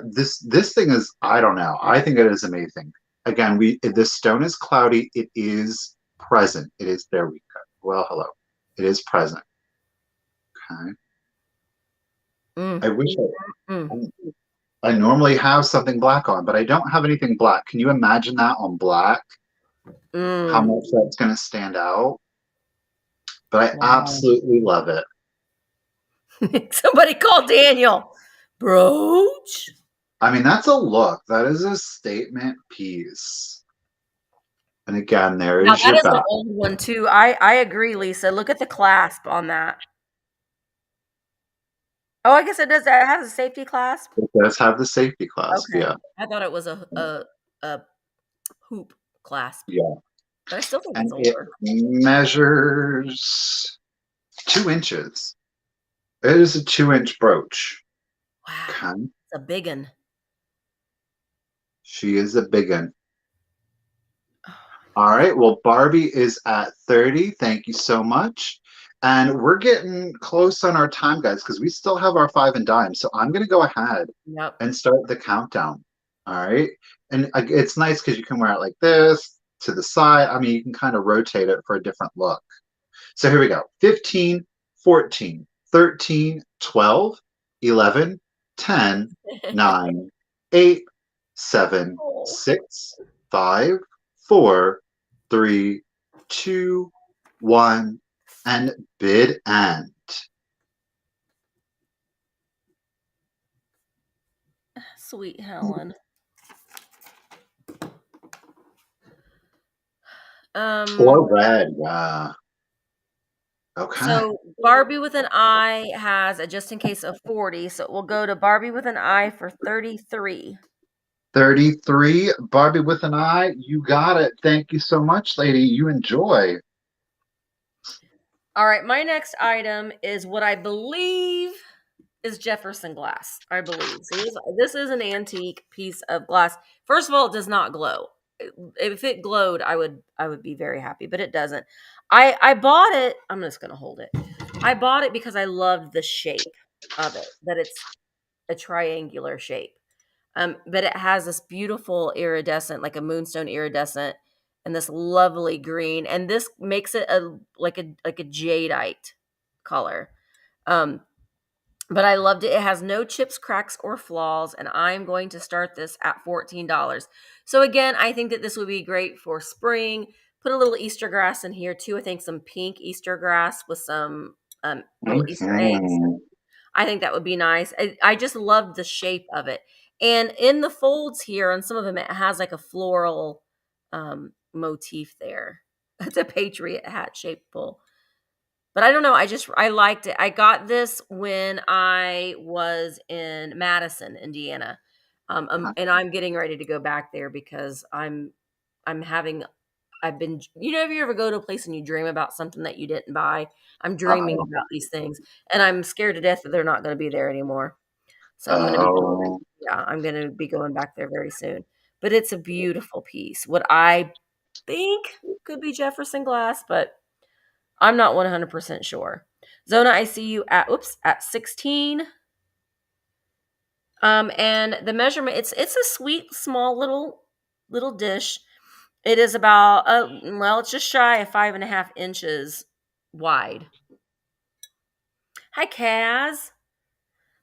This thing is, I don't know. I think it is amazing. Again, the stone is cloudy. It is present. It is there we go. Well, hello. It is present. Okay. Mm, I wish mm. I normally have something black on, but I don't have anything black. Can you imagine that on black? How Mm. much that's going to stand out? But I Wow. absolutely love it. Somebody call Daniel. Brooch. I mean, that's a look. That is a statement piece. And again, there Now is that your is an back. old one too. I agree, Lisa. Look at the clasp on that. Oh, I guess it does. It has a safety clasp. It does have the safety clasp. Okay, Yeah. I thought it was a hoop clasp, Yeah. but I still think it's And it older. measures 2 inches. It is a 2 inch brooch. Wow, Okay. it's a big one. She is a big one. All right. Well, Barbie is at 30. Thank you so much. And we're getting close on our time, guys, because we still have our five and dime. So I'm going to go ahead Yep. and start the countdown. All right. And it's nice because you can wear it like this to the side. I mean, you can kind of rotate it for a different look. So here we go. 15, 14, 13, 12, 11, 10, 9, 8, 7, Oh, 6, 5, 4, 3, 2, 1, and bid end. sweet Helen. Or red, yeah. Okay. So Barbie with an I has a just in case of 40, so we'll go to Barbie with an I for 33. 33, Barbie with an eye. You got it. Thank you so much, lady. You enjoy. All right, my next item is what I believe is Jefferson glass. I believe. So this is an antique piece of glass. First of all, it does not glow. If it glowed, I would be very happy, but it doesn't. I bought it. I'm just gonna hold it. I bought it because I loved the shape of it. That it's a triangular shape. But it has this beautiful iridescent, like a moonstone iridescent, and this lovely green, and this makes it a jadeite color. Um, but I loved it. It has no chips, cracks, or flaws, and I'm going to start this at $14. So again, I think that this would be great for spring. Put a little Easter grass in here too. I think some pink Easter grass with some little Easter eggs. Mhm. I think that would be nice. I just loved the shape of it. And in the folds here, on some of them, it has like a floral motif there. It's a patriot hat shaped pull. But I don't know. I liked it. I got this when I was in Madison, Indiana, and I'm getting ready to go back there because I'm having. I've been. If you ever go to a place and you dream about something that you didn't buy, I'm dreaming Uh-oh. about these things, and I'm scared to death that they're not going to be there anymore. So I'm going to be going. Oh. Yeah, I'm going to be going back there very soon. But it's a beautiful piece. What I think could be Jefferson glass, but I'm not 100% sure. Zona, I see you at 16. And the measurement, it's a sweet, small little dish. It is about it's just shy of 5.5 inches wide. Hi, Kaz.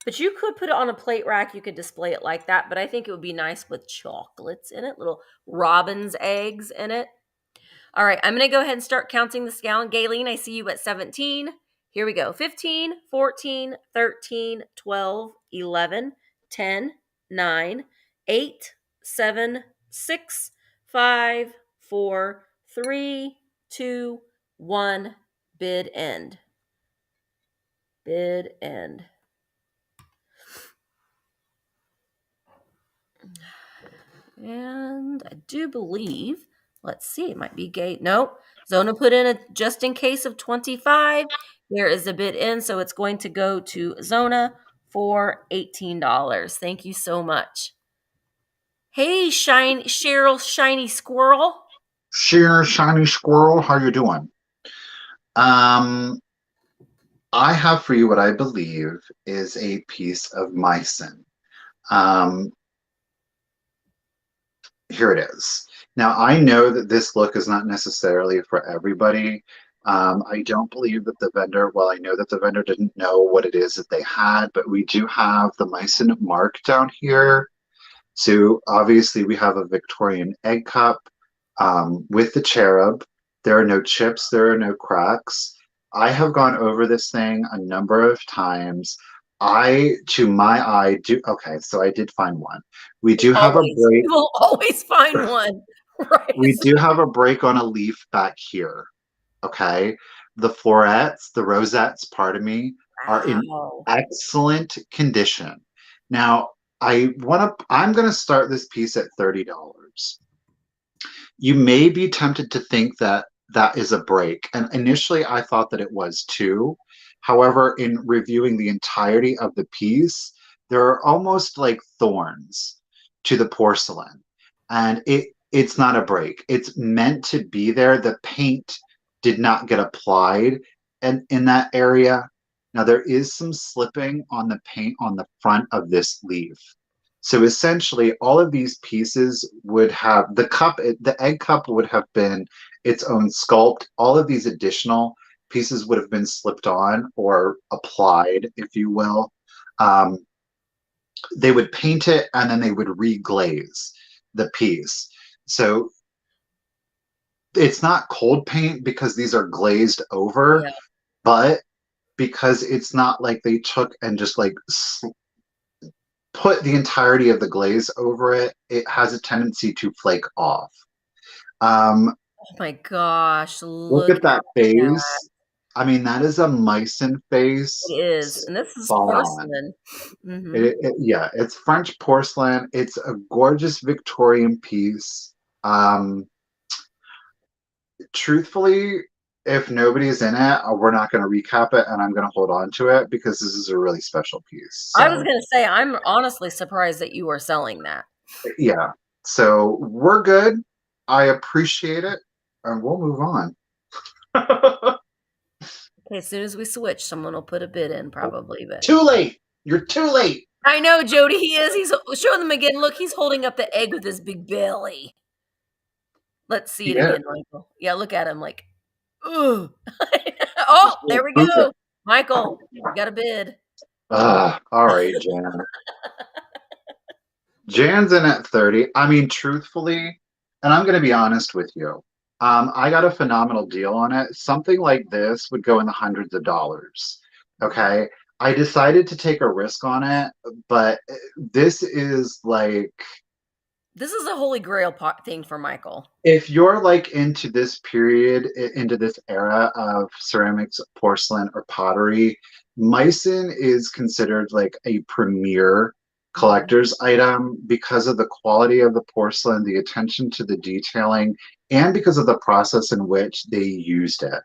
But you could put it on a plate rack. You could display it like that. But I think it would be nice with chocolates in it, little robin's eggs in it. All right, I'm going to go ahead and start counting this gallon. Galen, I see you at 17. Here we go. 15, 14, 13, 12, 11, 10, 9, 8, 7, 6, 5, 4, 3, 2, 1. Bid end. Bid end. And I do believe, let's see, it might be gate. Nope. Zona put in a just in case of 25. There is a bid in, so it's going to go to Zona for $18. Thank you so much. Hey, Cheryl Shiny Squirrel. Sheer shiny squirrel, how you doing? Um, I have for you what I believe is a piece of mycin. Um, Here it is. Now, I know that this look is not necessarily for everybody. I don't believe that the vendor, well, I know that the vendor didn't know what it is that they had, but we do have the mycin mark down here. So obviously we have a Victorian egg cup with the cherub. There are no chips, there are no cracks. I have gone over this thing a number of times. To my eye, do okay. So I did find one. We do have a Always. break. You will always find one. Right. We do have a break on a leaf back here. Okay, the florets, the rosettes, pardon me, are in Wow. excellent condition. Now, I'm going to start this piece at $30. You may be tempted to think that that is a break. And initially, I thought that it was too. However, in reviewing the entirety of the piece, there are almost like thorns to the porcelain. And it's not a break. It's meant to be there. The paint did not get applied and in that area. Now there is some slipping on the paint on the front of this leaf. So essentially, all of these pieces would have the egg cup would have been its own sculpt. All of these additional pieces would have been slipped on or applied, if you will. Um, they would paint it and then they would reglaze the piece. So it's not cold paint because these are glazed over, Yeah. but because it's not like they took and just like put the entirety of the glaze over it, it has a tendency to flake off. Oh my gosh. Look Look at that at that. face. I mean, that is a mycin face. It is. And this is Spot on. porcelain. Mm-hmm. Yeah, it's French porcelain. It's a gorgeous Victorian piece. Um, Truthfully, if nobody's in it, we're not going to recap it, and I'm going to hold on to it because this is a really special piece. I was So, going to say, I'm honestly surprised that you are selling that. yeah. So we're good. I appreciate it, and we'll move on. Okay, as soon as we switch, someone will put a bid in probably, but Too late. You're too late. I know, Jody, he is. He's show them again. Look, he's holding up the egg with his big belly. Let's see it Yeah. again, Michael. Yeah, look at him like, ooh. Oh, there we go. Michael, you got a bid. All right, Jan. Jan's in at 30. I mean, truthfully, and I'm going to be honest with you, I got a phenomenal deal on it. Something like this would go in the hundreds of dollars. Okay. I decided to take a risk on it, but this is like, This is a holy grail thing for Michael. if you're like into this period, into this era of ceramics, porcelain, or pottery, mycin is considered like a premier collector's item because of the quality of the porcelain, the attention to the detailing, and because of the process in which they used it.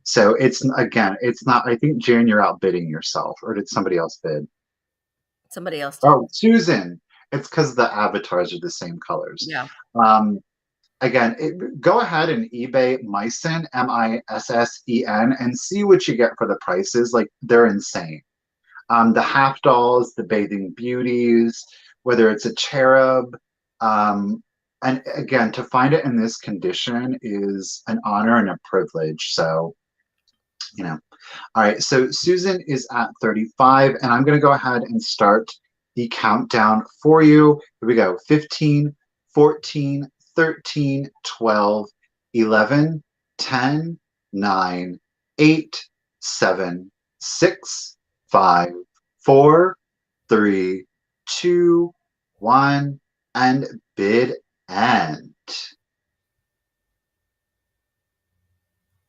So it's again, it's not. I think Jan, you're outbidding yourself, or did somebody else bid? Somebody else did. Oh, Susan. It's because the avatars are the same colors. Yeah. Um, Again, go ahead and eBay Mycen, Misen, and see what you get for the prices. Like, they're insane. The half dolls, the bathing beauties, whether it's a cherub. And again, to find it in this condition is an honor and a privilege. So, you know. All right, so Susan is at 35, and I'm going to go ahead and start the countdown for you. Here we go. 15, 14, 13, 12, 11, 10, 9, 8, 7, 6, 5, 4, 3, 2, 1, and bid end.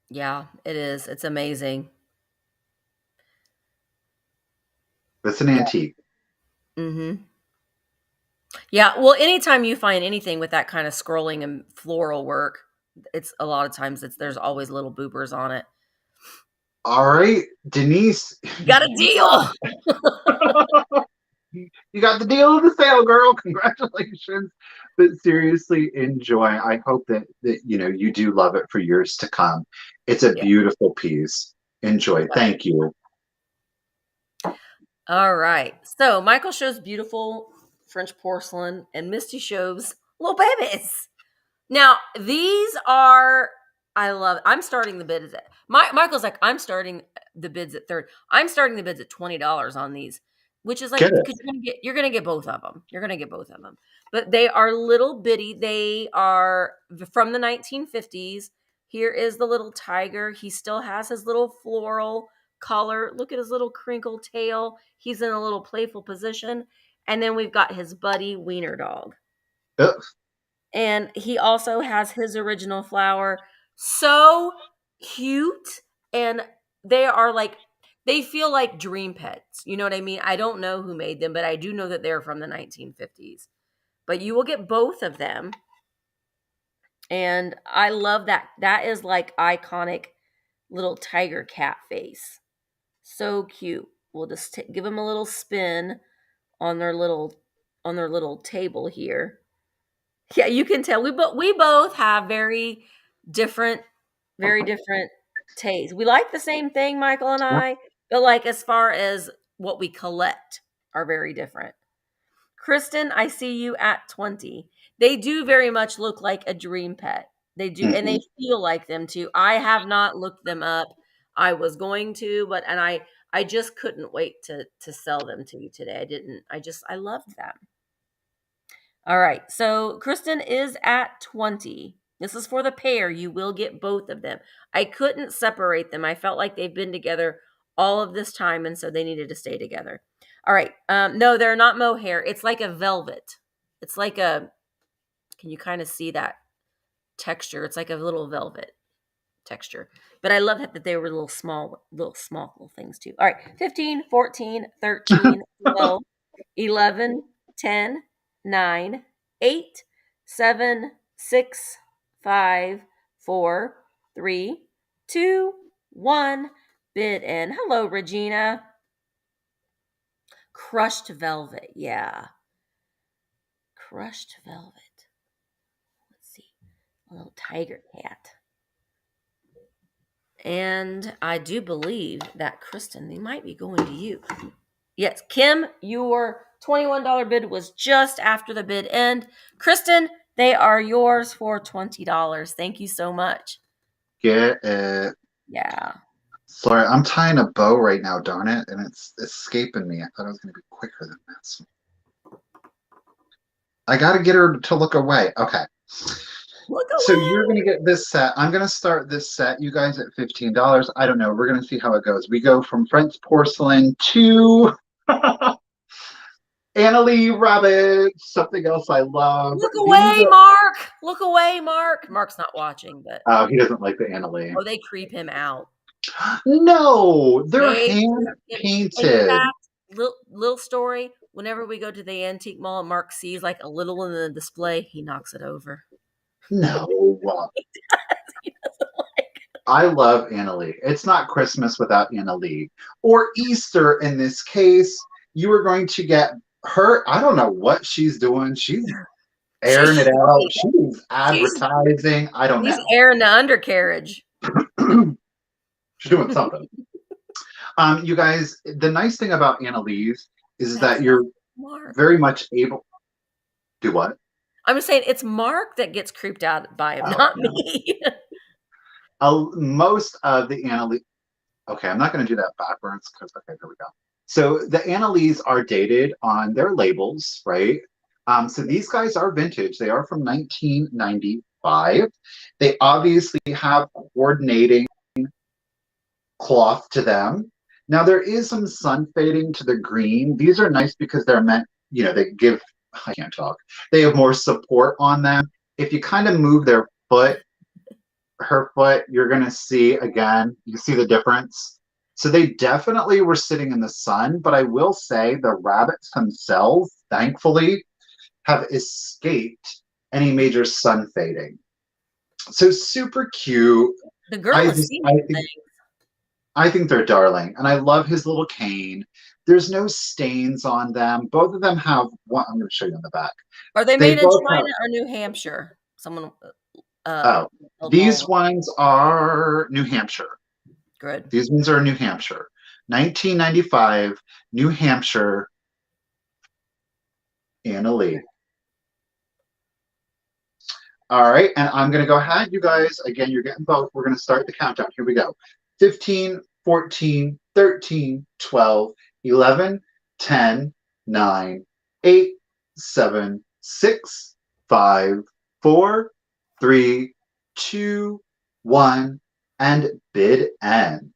Yeah, it is. It's amazing. It's an antique. Mm-hmm. Yeah, well, anytime you find anything with that kind of scrolling and floral work, it's a lot of times there's always little boopers on it. All right, Denise, You got a deal. you got the deal of the sale, girl. Congratulations. But seriously, enjoy. I hope that you do love it for years to come. It's a Yeah. beautiful piece. Enjoy. Thank you. All right. So Michael shows beautiful French porcelain, and Misty shows little babies. Now these are, I love. I'm starting the bids at Michael's like, I'm starting the bids at third. I'm starting the bids at $20 on these, which is like, Get it. because you're gonna get both of them. You're gonna get both of them, but they are little bitty. They are from the 1950s. Here is the little tiger. He still has his little floral color. Look at his little crinkle tail. He's in a little playful position. And then we've got his buddy wiener dog. Ugh. And he also has his original flower. So cute. And they are like, they feel like dream pets. You know what I mean? I don't know who made them, but I do know that they're from the 1950s. But you will get both of them. And I love that. That is like iconic little tiger cat face. So cute. We'll just give them a little spin on their little table here. Yeah, you can tell we both have different very different tastes. We like the same thing, Michael and I, but like as far as what we collect are very different. Kristen, I see you at 20. They do very much look like a dream pet. They do, and they feel like them too. I have not looked them up. I was going to, but I just couldn't wait to sell them to you today. I didn't. I loved them. All right. So Kristen is at 20. This is for the pair. You will get both of them. I couldn't separate them. I felt like they've been together all of this time, and so they needed to stay together. All right. No, they're not mohair. It's like a velvet. It's like can you kind of see that texture? It's like a little velvet texture. But I love that they were little things too. All right. 15, 14, 13, 12, 11, 10, 9, 8, 7, 6, 5, 4, 3, 2, 1. Bid in. Hello, Regina. Crushed velvet. Yeah. Crushed velvet. Let's see. A little tiger cat. And I do believe that, Kristen, they might be going to you. Yes, Kim, your $21 bid was just after the bid end. Kristen, they are yours for $20. Thank you so much. Get it. Yeah. Sorry, I'm tying a bow right now, darn it, and it's escaping me. I thought I was going to be quicker than this. I got to get her to look away. Okay. Look away. So you're going to get this set. I'm going to start this set. You guys at $15. I don't know. We're going to see how it goes. We go from French porcelain to Annalie Rabbit, something else I love. Look away, Mark. Look away, Mark. Mark's not watching, but he doesn't like the Annalie. oh, they creep him out. No, they're hand painted. Little story. Whenever we go to the antique mall and Mark sees like a little one in the display, he knocks it over. No. He doesn't like it. I love Annalie. It's not Christmas without Annalie. Or Easter in this case. You are going to get her. I don't know what she's doing. She's airing it out. She's advertising. I don't know. She's airing the undercarriage. She's doing something. You guys, the nice thing about Annalise is that you're very much able. Do what? I'm just saying it's Mark that gets creeped out by him, not me. Most of the Annalise. Okay, I'm not going to do that backwards because, okay, here we go. So the Annalise are dated on their labels, right? So these guys are vintage. They are from 1995. They obviously have coordinating cloth to them. Now there is some sun fading to the green. These are nice because they're meant, they give, I can't talk. They have more support on them. If you kind of move her foot, you're going to see again, you see the difference. So they definitely were sitting in the sun, but I will say the rabbits themselves, thankfully, have escaped any major sun fading. So super cute. The girl I has just, seen some things. I think they're darling, and I love his little cane. There's no stains on them. Both of them have one. I'm going to show you on the back. Are they They made in both China have. or New Hampshire? Someone Oh, these ones are New Hampshire. Good. These ones are New Hampshire. 1995, New Hampshire, Anna Lee. All right, and I'm going to go ahead, you guys. Again, you're getting both. We're going to start the countdown. Here we go. 15, 14, 13, 12, 11, 10, 9, 8, 7, 6, 5, 4, 3, 2, 1, and bid end.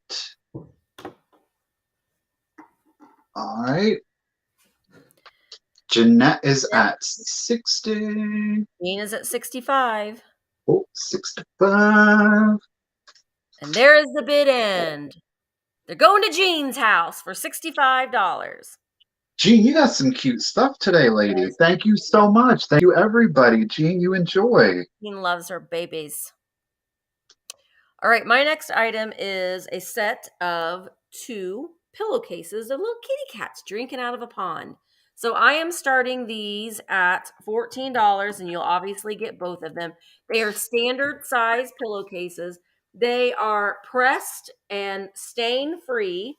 All right. Jeanette is at 60. Jean is at 65. Oh, 65. And there is the bid end. They're going to Jean's house for $65. Jean, you got some cute stuff today, lady. Yes. Thank you so much. Thank you, everybody. Jean, you enjoy. Jean loves her babies. All right, my next item is a set of 2 pillowcases of little kitty cats drinking out of a pond. So I am starting these at $14, and you'll obviously get both of them. They are standard size pillowcases. They are pressed and stain free.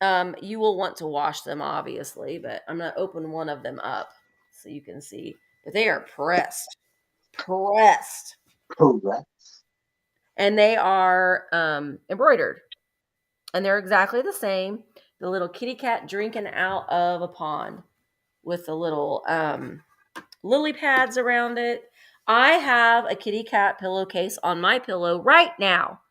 You will want to wash them, obviously, but I'm going to open one of them up so you can see. But they are pressed. Pressed. Correct. And they are embroidered. And they're exactly the same. The little kitty cat drinking out of a pond with the little lily pads around it. I have a kitty cat pillowcase on my pillow right now.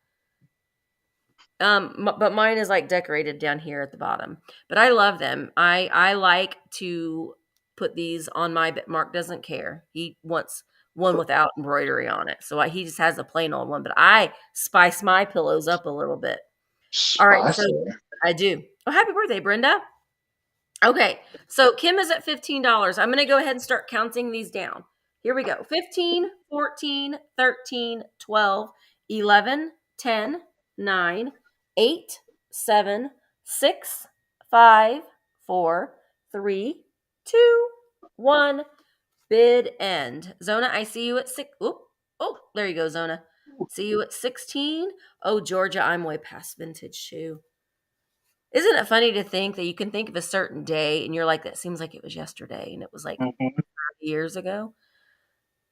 But mine is like decorated down here at the bottom. But I love them. I like to put these on my bed. Mark doesn't care. He wants one without embroidery on it. So he just has a plain old one. But I spice my pillows up a little bit. All right, so Spicy. I do. Oh, happy birthday, Brenda. Okay, so Kim is at $15. I'm going to go ahead and start counting these down. Here we go. 15, 14, 13, 12, 11, 10, 9, 8, 7, 6, 5, 4, 3, 2, 1. Bid end. Zona, I see you at 6. Oh, there you go, Zona. See you at 16. Oh, Georgia, I'm way past vintage too. Isn't it funny to think that you can think of a certain day and you're like, that seems like it was yesterday, and it was like 30 years ago.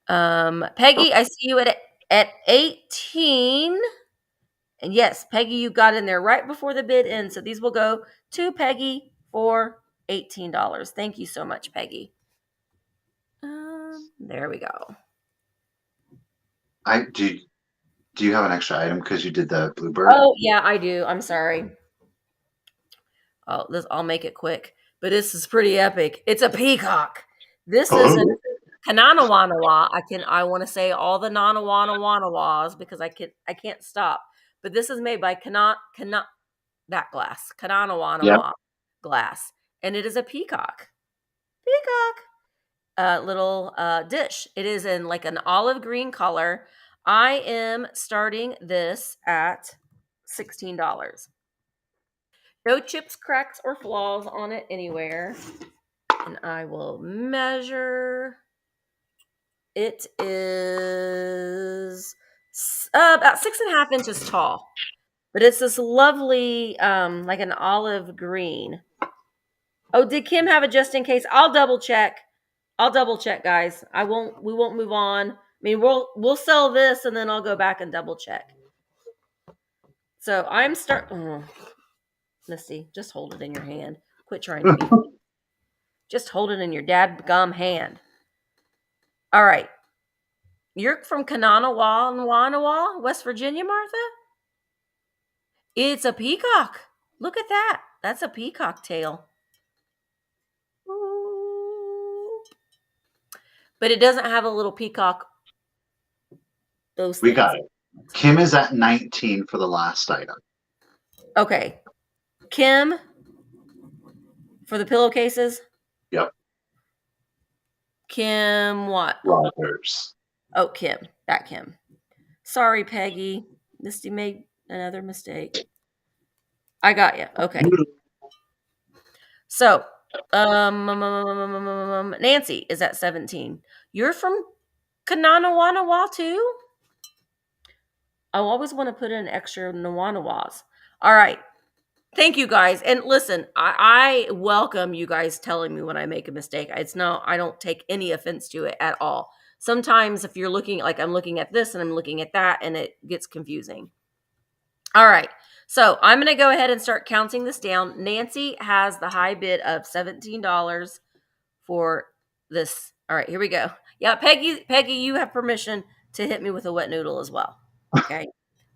Peggy, I see you at 18. And yes, Peggy, you got in there right before the bid ends. So these will go to Peggy for $18. Thank you so much, Peggy. There we go. Do you have an extra item because you did the Bluebird? Oh, yeah, I do. I'm sorry. I'll make it quick. But this is pretty epic. It's a peacock. This is a Kananawanawa. I want to say all the Nanawanawas because I can't stop. But this is made by that glass. Kananawanawa glass. And it is a peacock. Little dish. It is in like an olive green color. I am starting this at $16. No chips, cracks, or flaws on it anywhere. And I will measure. It is about 6.5 inches tall. But it's this lovely, like an olive green. Oh, did Kim have a just in case? I'll double check. Guys. We won't move on. I mean, we'll sell this and then I'll go back and double check. So I'm Misty, just hold it in your hand. Quit trying to be. Just hold it in your dadgum hand. All right. You're from Kananawa, West Virginia, Martha? It's a peacock. Look at that. That's a peacock tail. Ooh. But it doesn't have a little peacock. Those We things. got it. Kim is at 19 for the last item. Okay. Kim, for the pillowcases. Yep. Kim what? Rogers. Oh, Kim. That Kim. Sorry, Peggy. Misty made another mistake. I got you. Okay. So, Nancy is at 17. You're from Kananawa too? I always want to put in extra Nawanawas. All right. Thank you guys. And listen, I welcome you guys telling me when I make a mistake. It's no, I don't take any offense to it at all. Sometimes if you're looking, like I'm looking at this and I'm looking at that and it gets confusing. All right. So I'm going to go ahead and start counting this down. Nancy has the high bid of $17 for this. All right, here we go. Yeah, Peggy, you have permission to hit me with a wet noodle as well. Okay.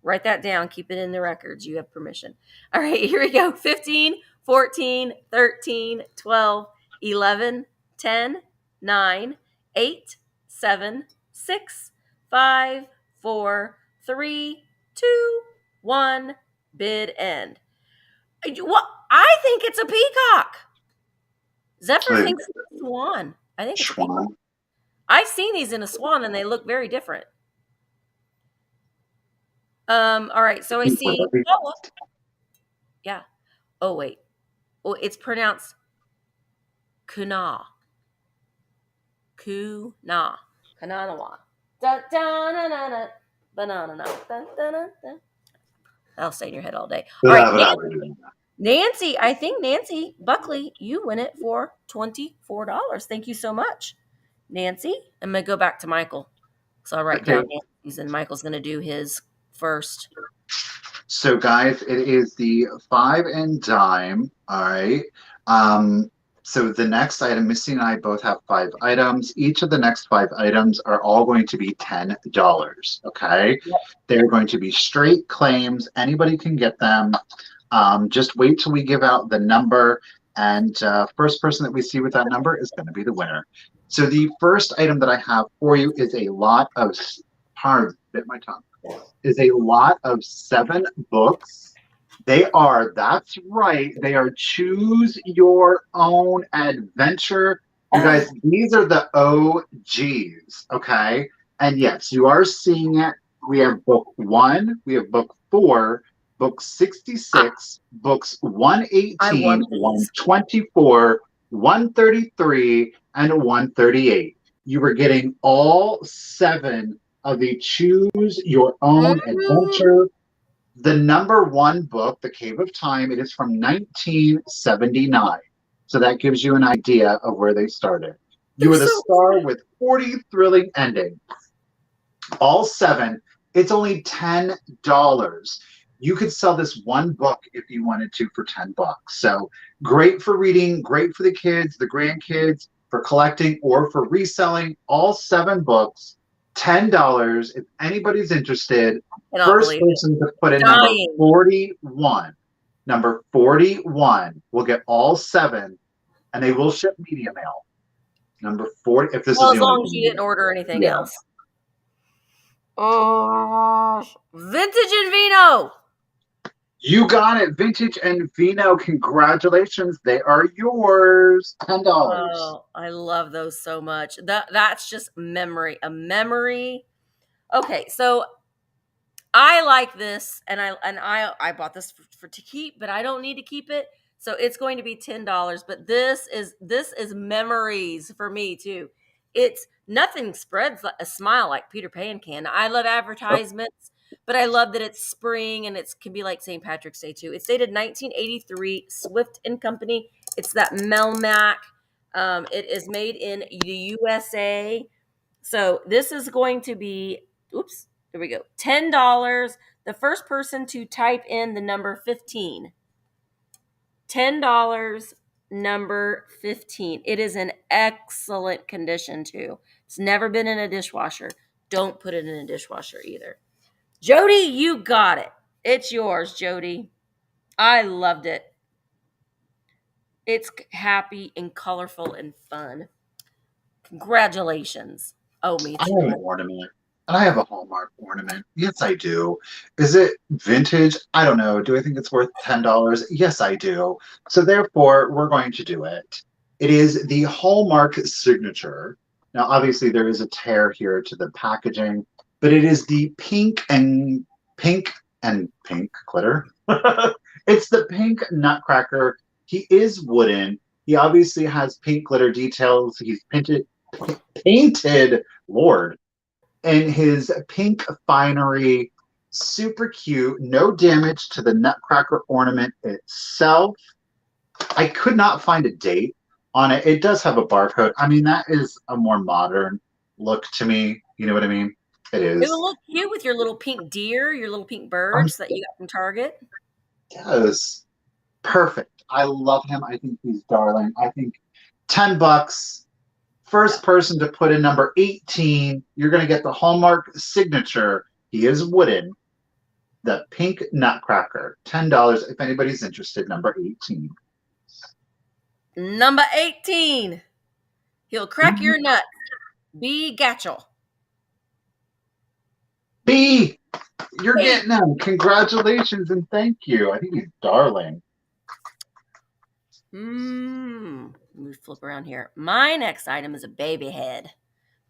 Write that down. Keep it in the records. You have permission. All right, here we go. 15, 14, 13, 12, 11, 10, 9, 8, 7, 6, 5, 4, 3, 2, 1. Bid end. What? I think it's a peacock. Zephyr thinks it's a swan. I think it's a peacock. I've seen these in a swan and they look very different. All right, so I see. Oh, yeah. Oh, wait. Oh, it's pronounced Kuna. Kuna. Kananawa. Da da na na na. Banana. Da da da da. That'll stay in your head all day. All right, Nancy, I think Nancy Buckley, you win it for $24. Thank you so much, Nancy. I'm gonna go back to Michael. So I'll write down Nancy's, and Michael's gonna do his first. So guys, it is the 5 and dime. All right. So the next item, Misty and I both have 5 items. Each of the next 5 items are all going to be $10. Okay. Yep. They're going to be straight claims. Anybody can get them. Just wait till we give out the number, and first person that we see with that number is going to be the winner. So the first item that I have for you is a lot of, bit my tongue, is a lot of 7 books. They are, that's right, they are Choose Your Own Adventure. You guys, these are the OGs, okay? And yes, you are seeing it. We have book 1, we have book 4, book 66, books 118, 124, 133, and 138. You were getting all 7 of the Choose Your Own Adventure. The number 1 book, The Cave of Time, it is from 1979. So that gives you an idea of where they started. You were the star with 40 thrilling endings. All 7. It's only $10. You could sell this 1 book if you wanted to for $10. So great for reading, great for the kids, the grandkids, for collecting or for reselling. All 7 books, $10. If anybody's interested, first person to put in number 41. Number 41 will get all 7, and they will ship media mail. Number 40. If this is as long as you didn't order anything else. Oh, Vintage and Vino. You got it. Vintage and Vino. Congratulations. They are yours. $10. Oh, I love those so much. That's just memory. A memory. Okay, so I like this, and I bought this for to keep, but I don't need to keep it. So it's going to be $10. But this is memories for me too. It's nothing spreads a smile like Peter Pan can. I love advertisements, but I love that it's spring and it can be like St. Patrick's Day too. It's dated 1983, Swift and Company. It's that Melmac. It is made in the USA. So this is going to be, oops, there we go, $10. The first person to type in the number 15. $10, number 15. It is in excellent condition too. It's never been in a dishwasher. Don't put it in a dishwasher either. Jody, you got it. It's yours, Jody. I loved it. It's happy and colorful and fun. Congratulations. Oh, me I have an too. ornament. And I have a Hallmark ornament. Yes, I do. Is it vintage? I don't know. Do I think it's worth $10? Yes, I do. So therefore, we're going to do it. It is the Hallmark signature. Now, obviously, there is a tear here to the packaging, but it is the pink glitter. It's the pink nutcracker. He is wooden. He obviously has pink glitter details. He's painted, Lord, in his pink finery. Super cute. No damage to the nutcracker ornament itself. I could not find a date on it. It does have a barcode. I mean, that is a more modern look to me. You know what I mean? It It will is. look cute with your little pink deer, your little pink Oh, birds that you got from Target. yes. Perfect. I love him. I think he's darling. I think $10. Yeah. First person to put in number 18, you're going to get the Hallmark signature. He is wooden. The pink nutcracker. $10 if anybody's interested. Number 18. Number 18. He'll crack your nuts. B. Gatchel. B, you're B. getting him. Congratulations and thank you. I think he's darling. Let me flip around here. My next item is a baby head,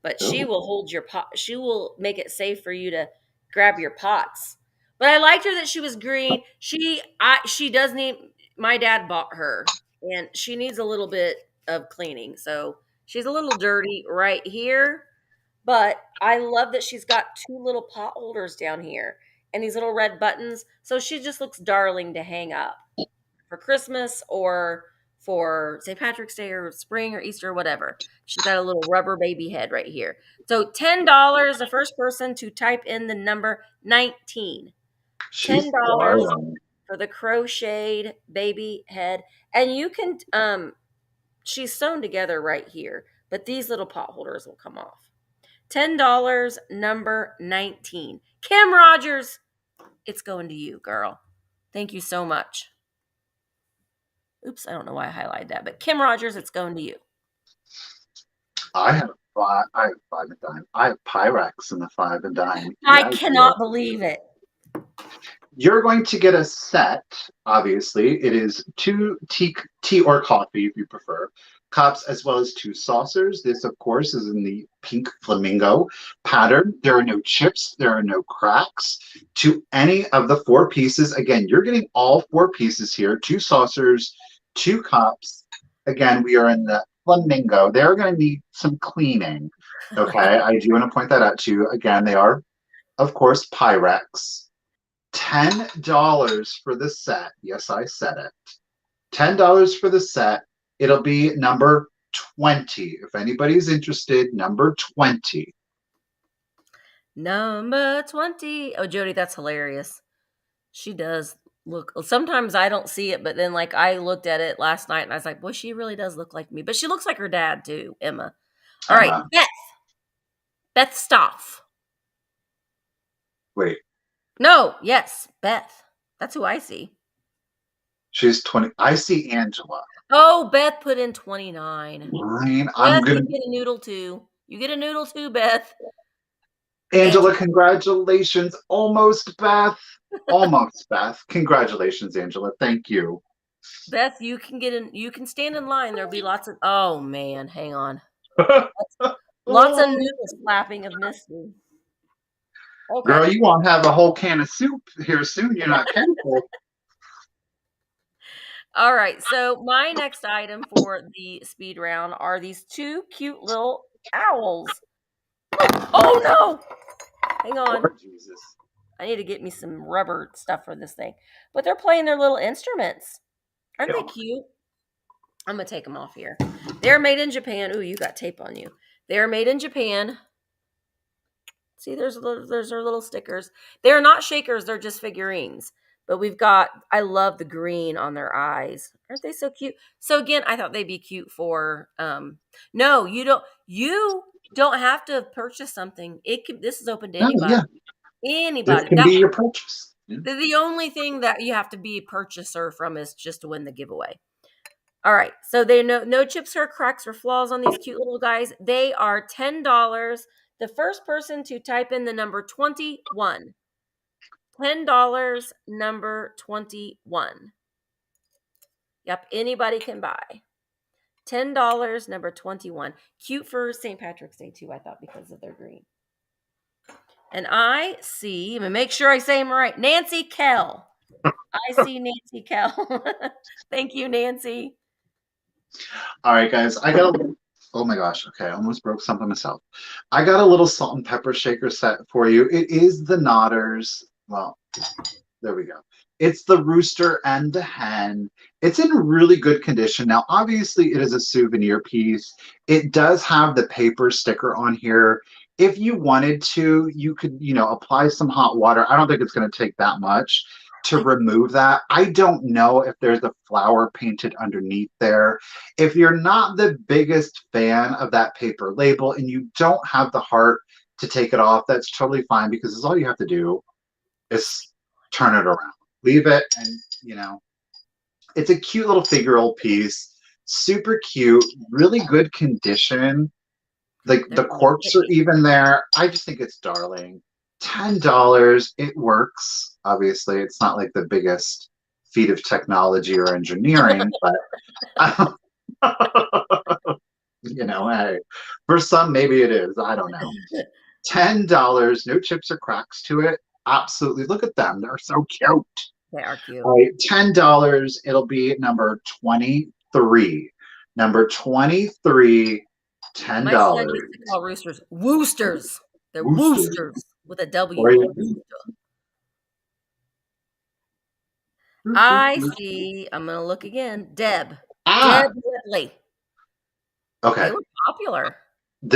but she Ooh, will hold your pot. She will make it safe for you to grab your pots. But I liked her that she was green. She does need. My dad bought her, and she needs a little bit of cleaning. So she's a little dirty right here. But I love that she's got two little pot holders down here and these little red buttons. So she just looks darling to hang up for Christmas or for St. Patrick's Day or spring or Easter or whatever. She's got a little rubber baby head right here. So $10, the first person to type in the number 19. she's $10 darling. for the crocheted baby head. And you can she's sewn together right here, but these little pot holders will come off. $10, number 19. Kim Rogers, it's going to you, girl. Thank you so much. Oops, I don't know why I highlighted that, but Kim Rogers, it's going to you. I have five and dime. I have Pyrex in the five and dime. I Yeah, I do. cannot believe it. You're going to get a set, obviously. It is two tea or coffee, if you prefer, cups, as well as two saucers. This, of course, is in the pink flamingo pattern. There are no chips. There are no cracks to any of the four pieces. Again, you're getting all four pieces here, two saucers, two cups. Again, we are in the flamingo. They're going to need some cleaning. Okay, I do want to point that out to you. Again, they are, of course, Pyrex. $10 for the set. Yes, I said it. $10 for the set. It'll be number 20. If anybody's interested, number 20. Number 20. Oh, Jody, that's hilarious. She does look. Sometimes I don't see it, but then like I looked at it last night and I was like, boy, she really does look like me. But she looks like her dad too, Emma. All right, Emma. Beth. Beth Stoff. Wait, No, yes, Beth. That's who I see. she's 20. I see Angela. Oh, Beth put in 29. Mine, I'm Beth, going you to. get a noodle too. You get a noodle too, Beth. Angela, Angela. congratulations. Almost, Beth. Almost, Beth. Congratulations, Angela. Thank you. Beth, you can get in. You can stand in line. There'll be lots of. Oh man, hang on. Lots of Oh, noodles flapping of Misty. Okay. girl, you won't have a whole can of soup here soon. You're not careful. All right. So my next item for the speed round are these two cute little owls. Oh no! Hang on. Lord Jesus. I need to get me some rubber stuff for this thing. But they're playing their little instruments. Aren't they Yeah. cute? I'm gonna take them off here. They're made in Japan. Ooh, you got tape on you. They're made in Japan. See, there's our little stickers. They're not shakers, they're just figurines. But we've got, I love the green on their eyes. Aren't they so cute? So again, I thought they'd be cute for no, you don't have to purchase something. This is open to No, anybody. yeah. This Anybody. can That be your purchase. Yeah. The only thing that you have to be a purchaser from is just to win the giveaway. All right. So they no chips or cracks or flaws on these cute little guys. They are $10. The first person to type in the number 21. $10, number 21. Yep, anybody can buy. $10, number 21. Cute for St. Patrick's Day, too, I thought, because of their green. And I see, I'm going to make sure I say them right, Nancy Kell. I see Nancy Kell. Thank you, Nancy. All right, guys. Oh my gosh. Okay, I almost broke something myself. I got a little salt and pepper shaker set for you. It is the Nodders. Well, there we go. It's the rooster and the hen. It's in really good condition. Now, obviously, it is a souvenir piece. It does have the paper sticker on here. If you wanted to, you could, apply some hot water. I don't think it's going to take that much to remove that. I don't know if there's a flower painted underneath there. If you're not the biggest fan of that paper label and you don't have the heart to take it off, that's totally fine because it's all you have to do is turn it around. Leave it and, it's a cute little figural piece. Super cute, really good condition. Like the corks are even there. I just think it's darling. $10. It works. Obviously, it's not like the biggest feat of technology or engineering, but hey, for some maybe it is. I don't know. $10. No chips or cracks to it. Absolutely. Look at them. They're so cute. They are cute. All right, $10. It'll be number 23. Number 23. $10. My son used to call roosters woosters. They're woosters with a W. I see. I'm going to look again. Deb. Deb Whitley. Okay. They were popular.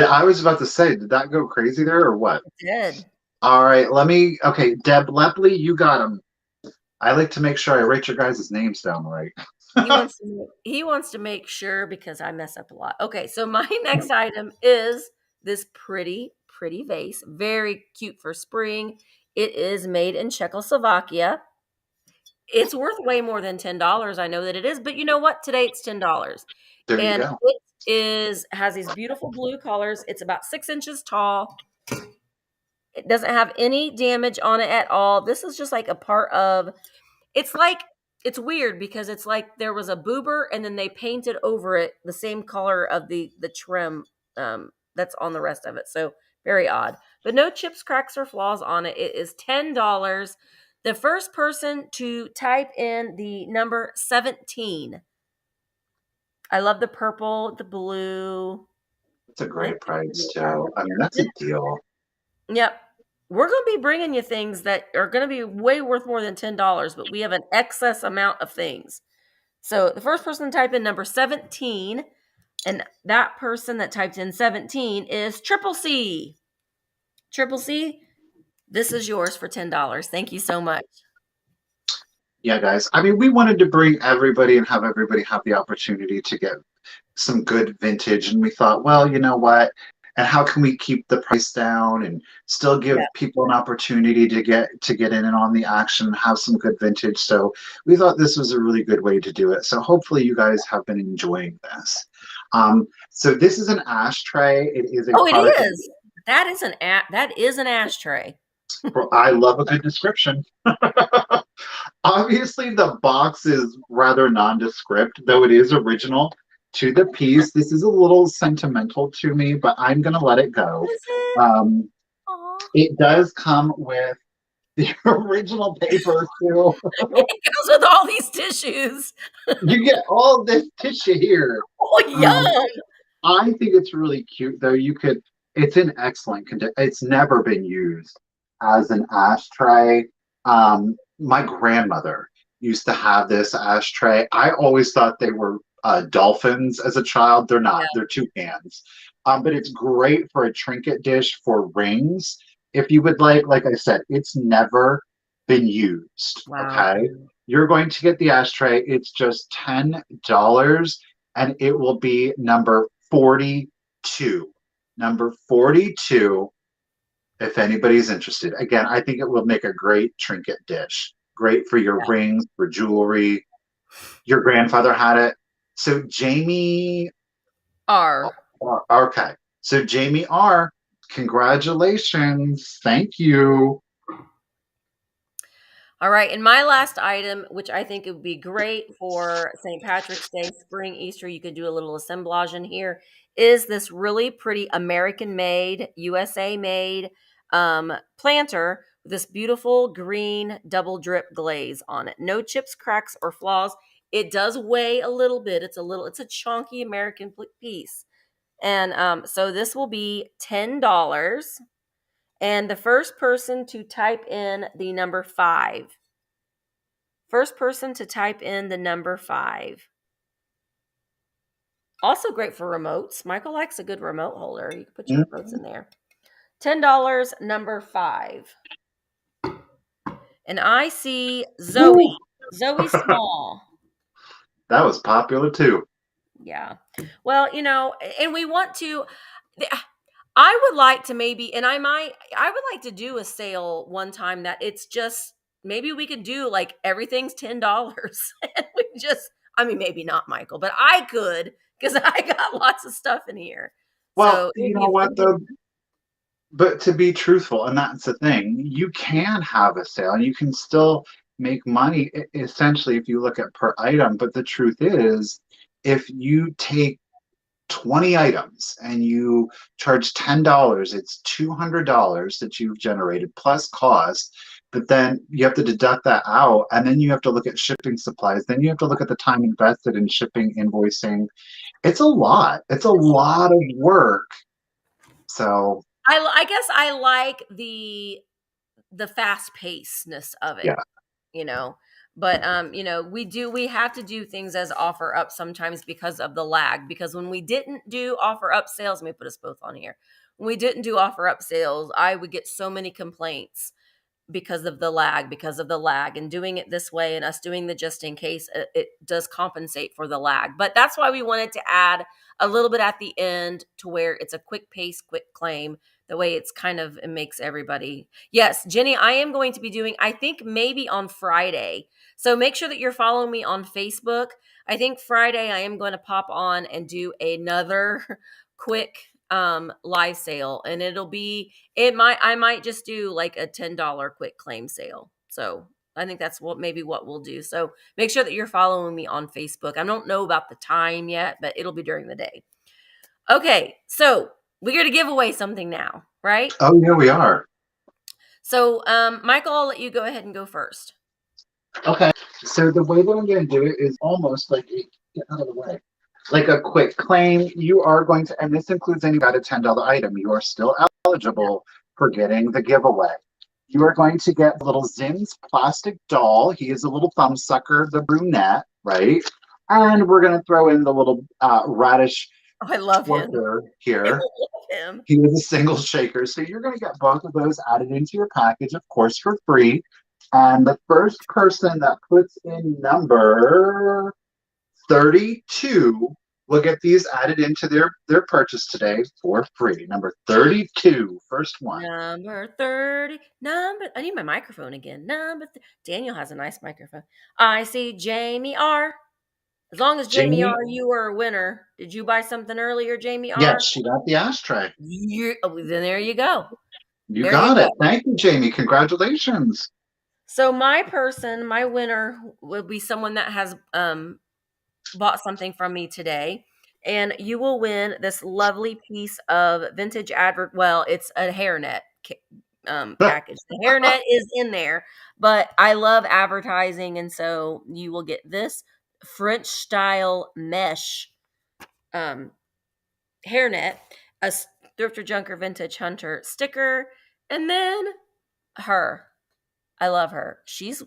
I was about to say, did that go crazy there or what? It did. All right, okay, Deb Lepley, you got him. I like to make sure I write your guys' names down right. He wants to make sure because I mess up a lot. Okay, so my next item is this pretty vase. Very cute for spring. It is made in Czechoslovakia. It's worth way more than $10. I know that it is, but you know what? Today it's $10. There you go. It has these beautiful blue colors. It's about 6 inches tall. It doesn't have any damage on it at all. This is just like a part of, it's weird because it's like there was a boober and then they painted over it the same color of the trim that's on the rest of it. So very odd, but no chips, cracks, or flaws on it. It is $10. The first person to type in the number 17. I love the purple, the blue. It's a great price too. I mean, that's a deal. Yep. We're going to be bringing you things that are going to be way worth more than $10, but we have an excess amount of things. So the first person to type in number 17, and that person that typed in 17 is Triple C. Triple C, this is yours for $10. Thank you so much. Yeah, guys. I mean, we wanted to bring everybody and have everybody have the opportunity to get some good vintage. And we thought, well, you know what? And how can we keep the price down and still give people an opportunity to get in and on the action and have some good vintage? So we thought this was a really good way to do it. So hopefully you guys have been enjoying this. So this is an ashtray. It is a it is. That is an ashtray. Well, I love a good description. Obviously, the box is rather nondescript, though it is original to the piece. This is a little sentimental to me, but I'm going to let it go. It does come with the original paper, too. It goes with all these tissues. You get all this tissue here. Oh, yum. I think it's really cute, though. It's in excellent condition. It's never been used as an ashtray. My grandmother used to have this ashtray. I always thought they were dolphins as a child. They're not. They're toucans. But it's great for a trinket dish for rings. If you would like I said, it's never been used. Wow. Okay. You're going to get the ashtray. It's just $10 and it will be number 42. Number 42. if anybody's interested. Again, I think it will make a great trinket dish. Great for your Yeah. rings, for jewelry. Your grandfather had it. So Jamie, R. okay. So Jamie R, congratulations. Thank you. All right, and my last item, which I think it would be great for St. Patrick's Day, spring, Easter, you could do a little assemblage in here, is this really pretty American made, USA made planter with this beautiful green double drip glaze on it. No chips, cracks, or flaws. It does weigh a little bit. It's a chunky American piece. And so this will be $10. And the first person to type in the number 5. First person to type in the number 5. Also great for remotes. Michael likes a good remote holder. You can put your remotes in there. $10, number 5. And I see Woo. Zoe. Zoe Small. That was popular too. Yeah. Well, and we want to. I would like to maybe, and I would like to do a sale one time that it's just, maybe we could do like everything's $10. And we just, I mean, maybe not Michael, but I could, because I got lots of stuff in here. Well, So it would you be know a what fun though? thing. But to be truthful, and that's the thing, you can have a sale and you can still make money essentially if you look at per item. But the truth is, if you take 20 items and you charge $10, it's $200 that you've generated plus cost. But then you have to deduct that out, and then you have to look at shipping supplies. Then you have to look at the time invested in shipping, invoicing. It's a lot. It's a It's a lot. lot of work. So, I guess I like the fast pacedness of it, yeah. you know. But we have to do things as offer up sometimes because of the lag. Because when we didn't do offer up sales, let me put us both on here. When we didn't do offer up sales, I would get so many complaints because of the lag, and doing it this way and us doing the just in case, it does compensate for the lag. But that's why we wanted to add a little bit at the end to where it's a quick pace, quick claim, the way it's kind of, it makes everybody. Yes, Jenny, I am going to be doing, I think maybe on Friday. So make sure that you're following me on Facebook. I think Friday I am going to pop on and do another quick live sale, and I might just do like a $10 quick claim sale. So I think that's what we'll do. So make sure that you're following me on Facebook. I don't know about the time yet, but it'll be during the day. Okay, so we're going to give away something now, right? Oh, yeah, we are. So Michael, I'll let you go ahead and go first. Okay. So the way that I'm going to do it is almost like get out of the way. Like a quick claim. You are going to, and this includes any got a $10 item. You are still eligible for getting the giveaway. You are going to get little Zim's plastic doll. He is a little thumb sucker, the brunette, right? And we're going to throw in the little radish Oh, I love him. twerker I here. love him. He is a single shaker. So you're going to get both of those added into your package, of course, for free. And the first person that puts in number 32 will get these added into their purchase today for free. Number 32, first one. Number 30. I need my microphone again. Daniel has a nice microphone. I see Jamie R. As long as Jamie Jamie, R, you are a winner. Did you buy something earlier, Jamie R? yes, she got the ashtray. Then there you go. You There you got go. it. Thank you, Jamie. Congratulations. So my winner will be someone that has bought something from me today. And you will win this lovely piece of vintage advert. Well, it's a hairnet package. The hairnet is in there, but I love advertising, and so you will get this French style mesh um, hairnet, a Thrifter Junker Vintage Hunter sticker, and then her. I love her. She's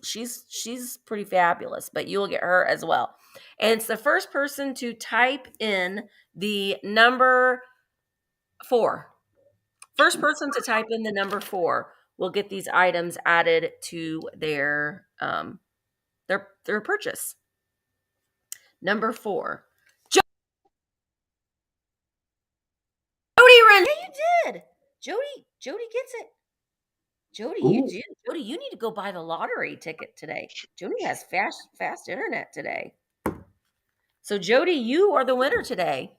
pretty fabulous, but you will get her as well. And it's the first person to type in the number 4. First person to type in the number 4 will get these items added to their purchase. Number 4. Jody Ren. Yeah, you did. Jody gets it. Jody, Ooh, Jody, you need to go buy the lottery ticket today. Jody has fast internet today. So Jody, you are the winner today.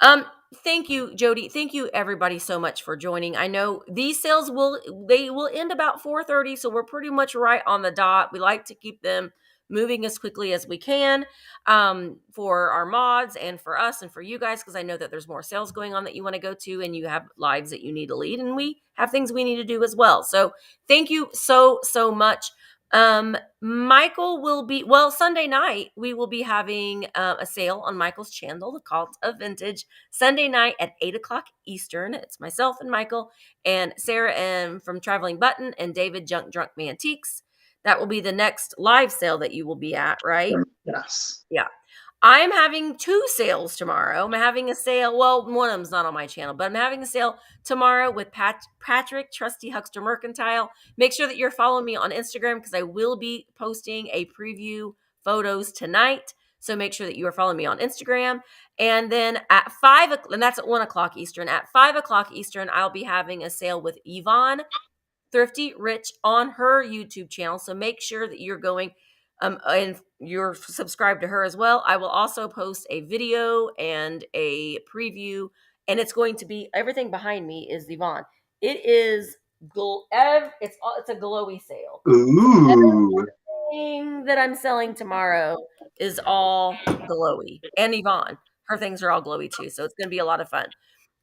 Um, thank you, Jody. Thank you, everybody, so much for joining. I know these sales will end about 4:30, so we're pretty much right on the dot. We like to keep them moving as quickly as we can, for our mods and for us and for you guys, because I know that there's more sales going on that you want to go to, and you have lives that you need to lead, and we have things we need to do as well. So thank you so much. Michael will be, well, Sunday night, we will be having a sale on Michael's channel, The Cult of Vintage, Sunday night at 8 o'clock Eastern. It's myself and Michael and Sarah and from Traveling Button and David Drunk Mantiques. That will be the next live sale that you will be at, right? yes. Yeah. I'm having 2 sales tomorrow. I'm having a sale. Well, one of them's not on my channel, but I'm having a sale tomorrow with Patrick, Trusty Huckster Mercantile. Make sure that you're following me on Instagram because I will be posting a preview photos tonight. So make sure that you are following me on Instagram. And then at 5 o'clock, and that's at 1 o'clock Eastern. At 5 o'clock Eastern, I'll be having a sale with Yvonne Thrifty Rich on her YouTube channel. So make sure that you're going and you're subscribed to her as well. I will also post a video and a preview, and it's going to be everything behind me is Yvonne. It is it's a glowy sale. So Ooh. everything that I'm selling tomorrow is all glowy, and Yvonne, her things are all glowy too. So it's going to be a lot of fun.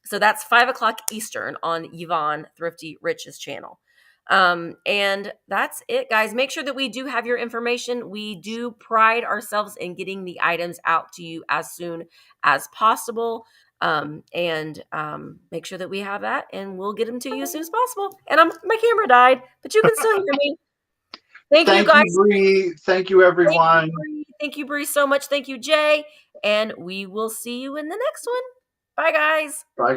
So that's 5 o'clock Eastern on Yvonne Thrifty Rich's channel. And that's it, guys. Make sure that we do have your information. We do pride ourselves in getting the items out to you as soon as possible. And make sure that we have that, and we'll get them to you as soon as possible. And my camera died, but you can still hear me. Thank you, Thank guys. you, Bree. Thank you, everyone. Thank you, Bree, so much. Thank you, Jay. And we will see you in the next one. Bye, guys. Bye.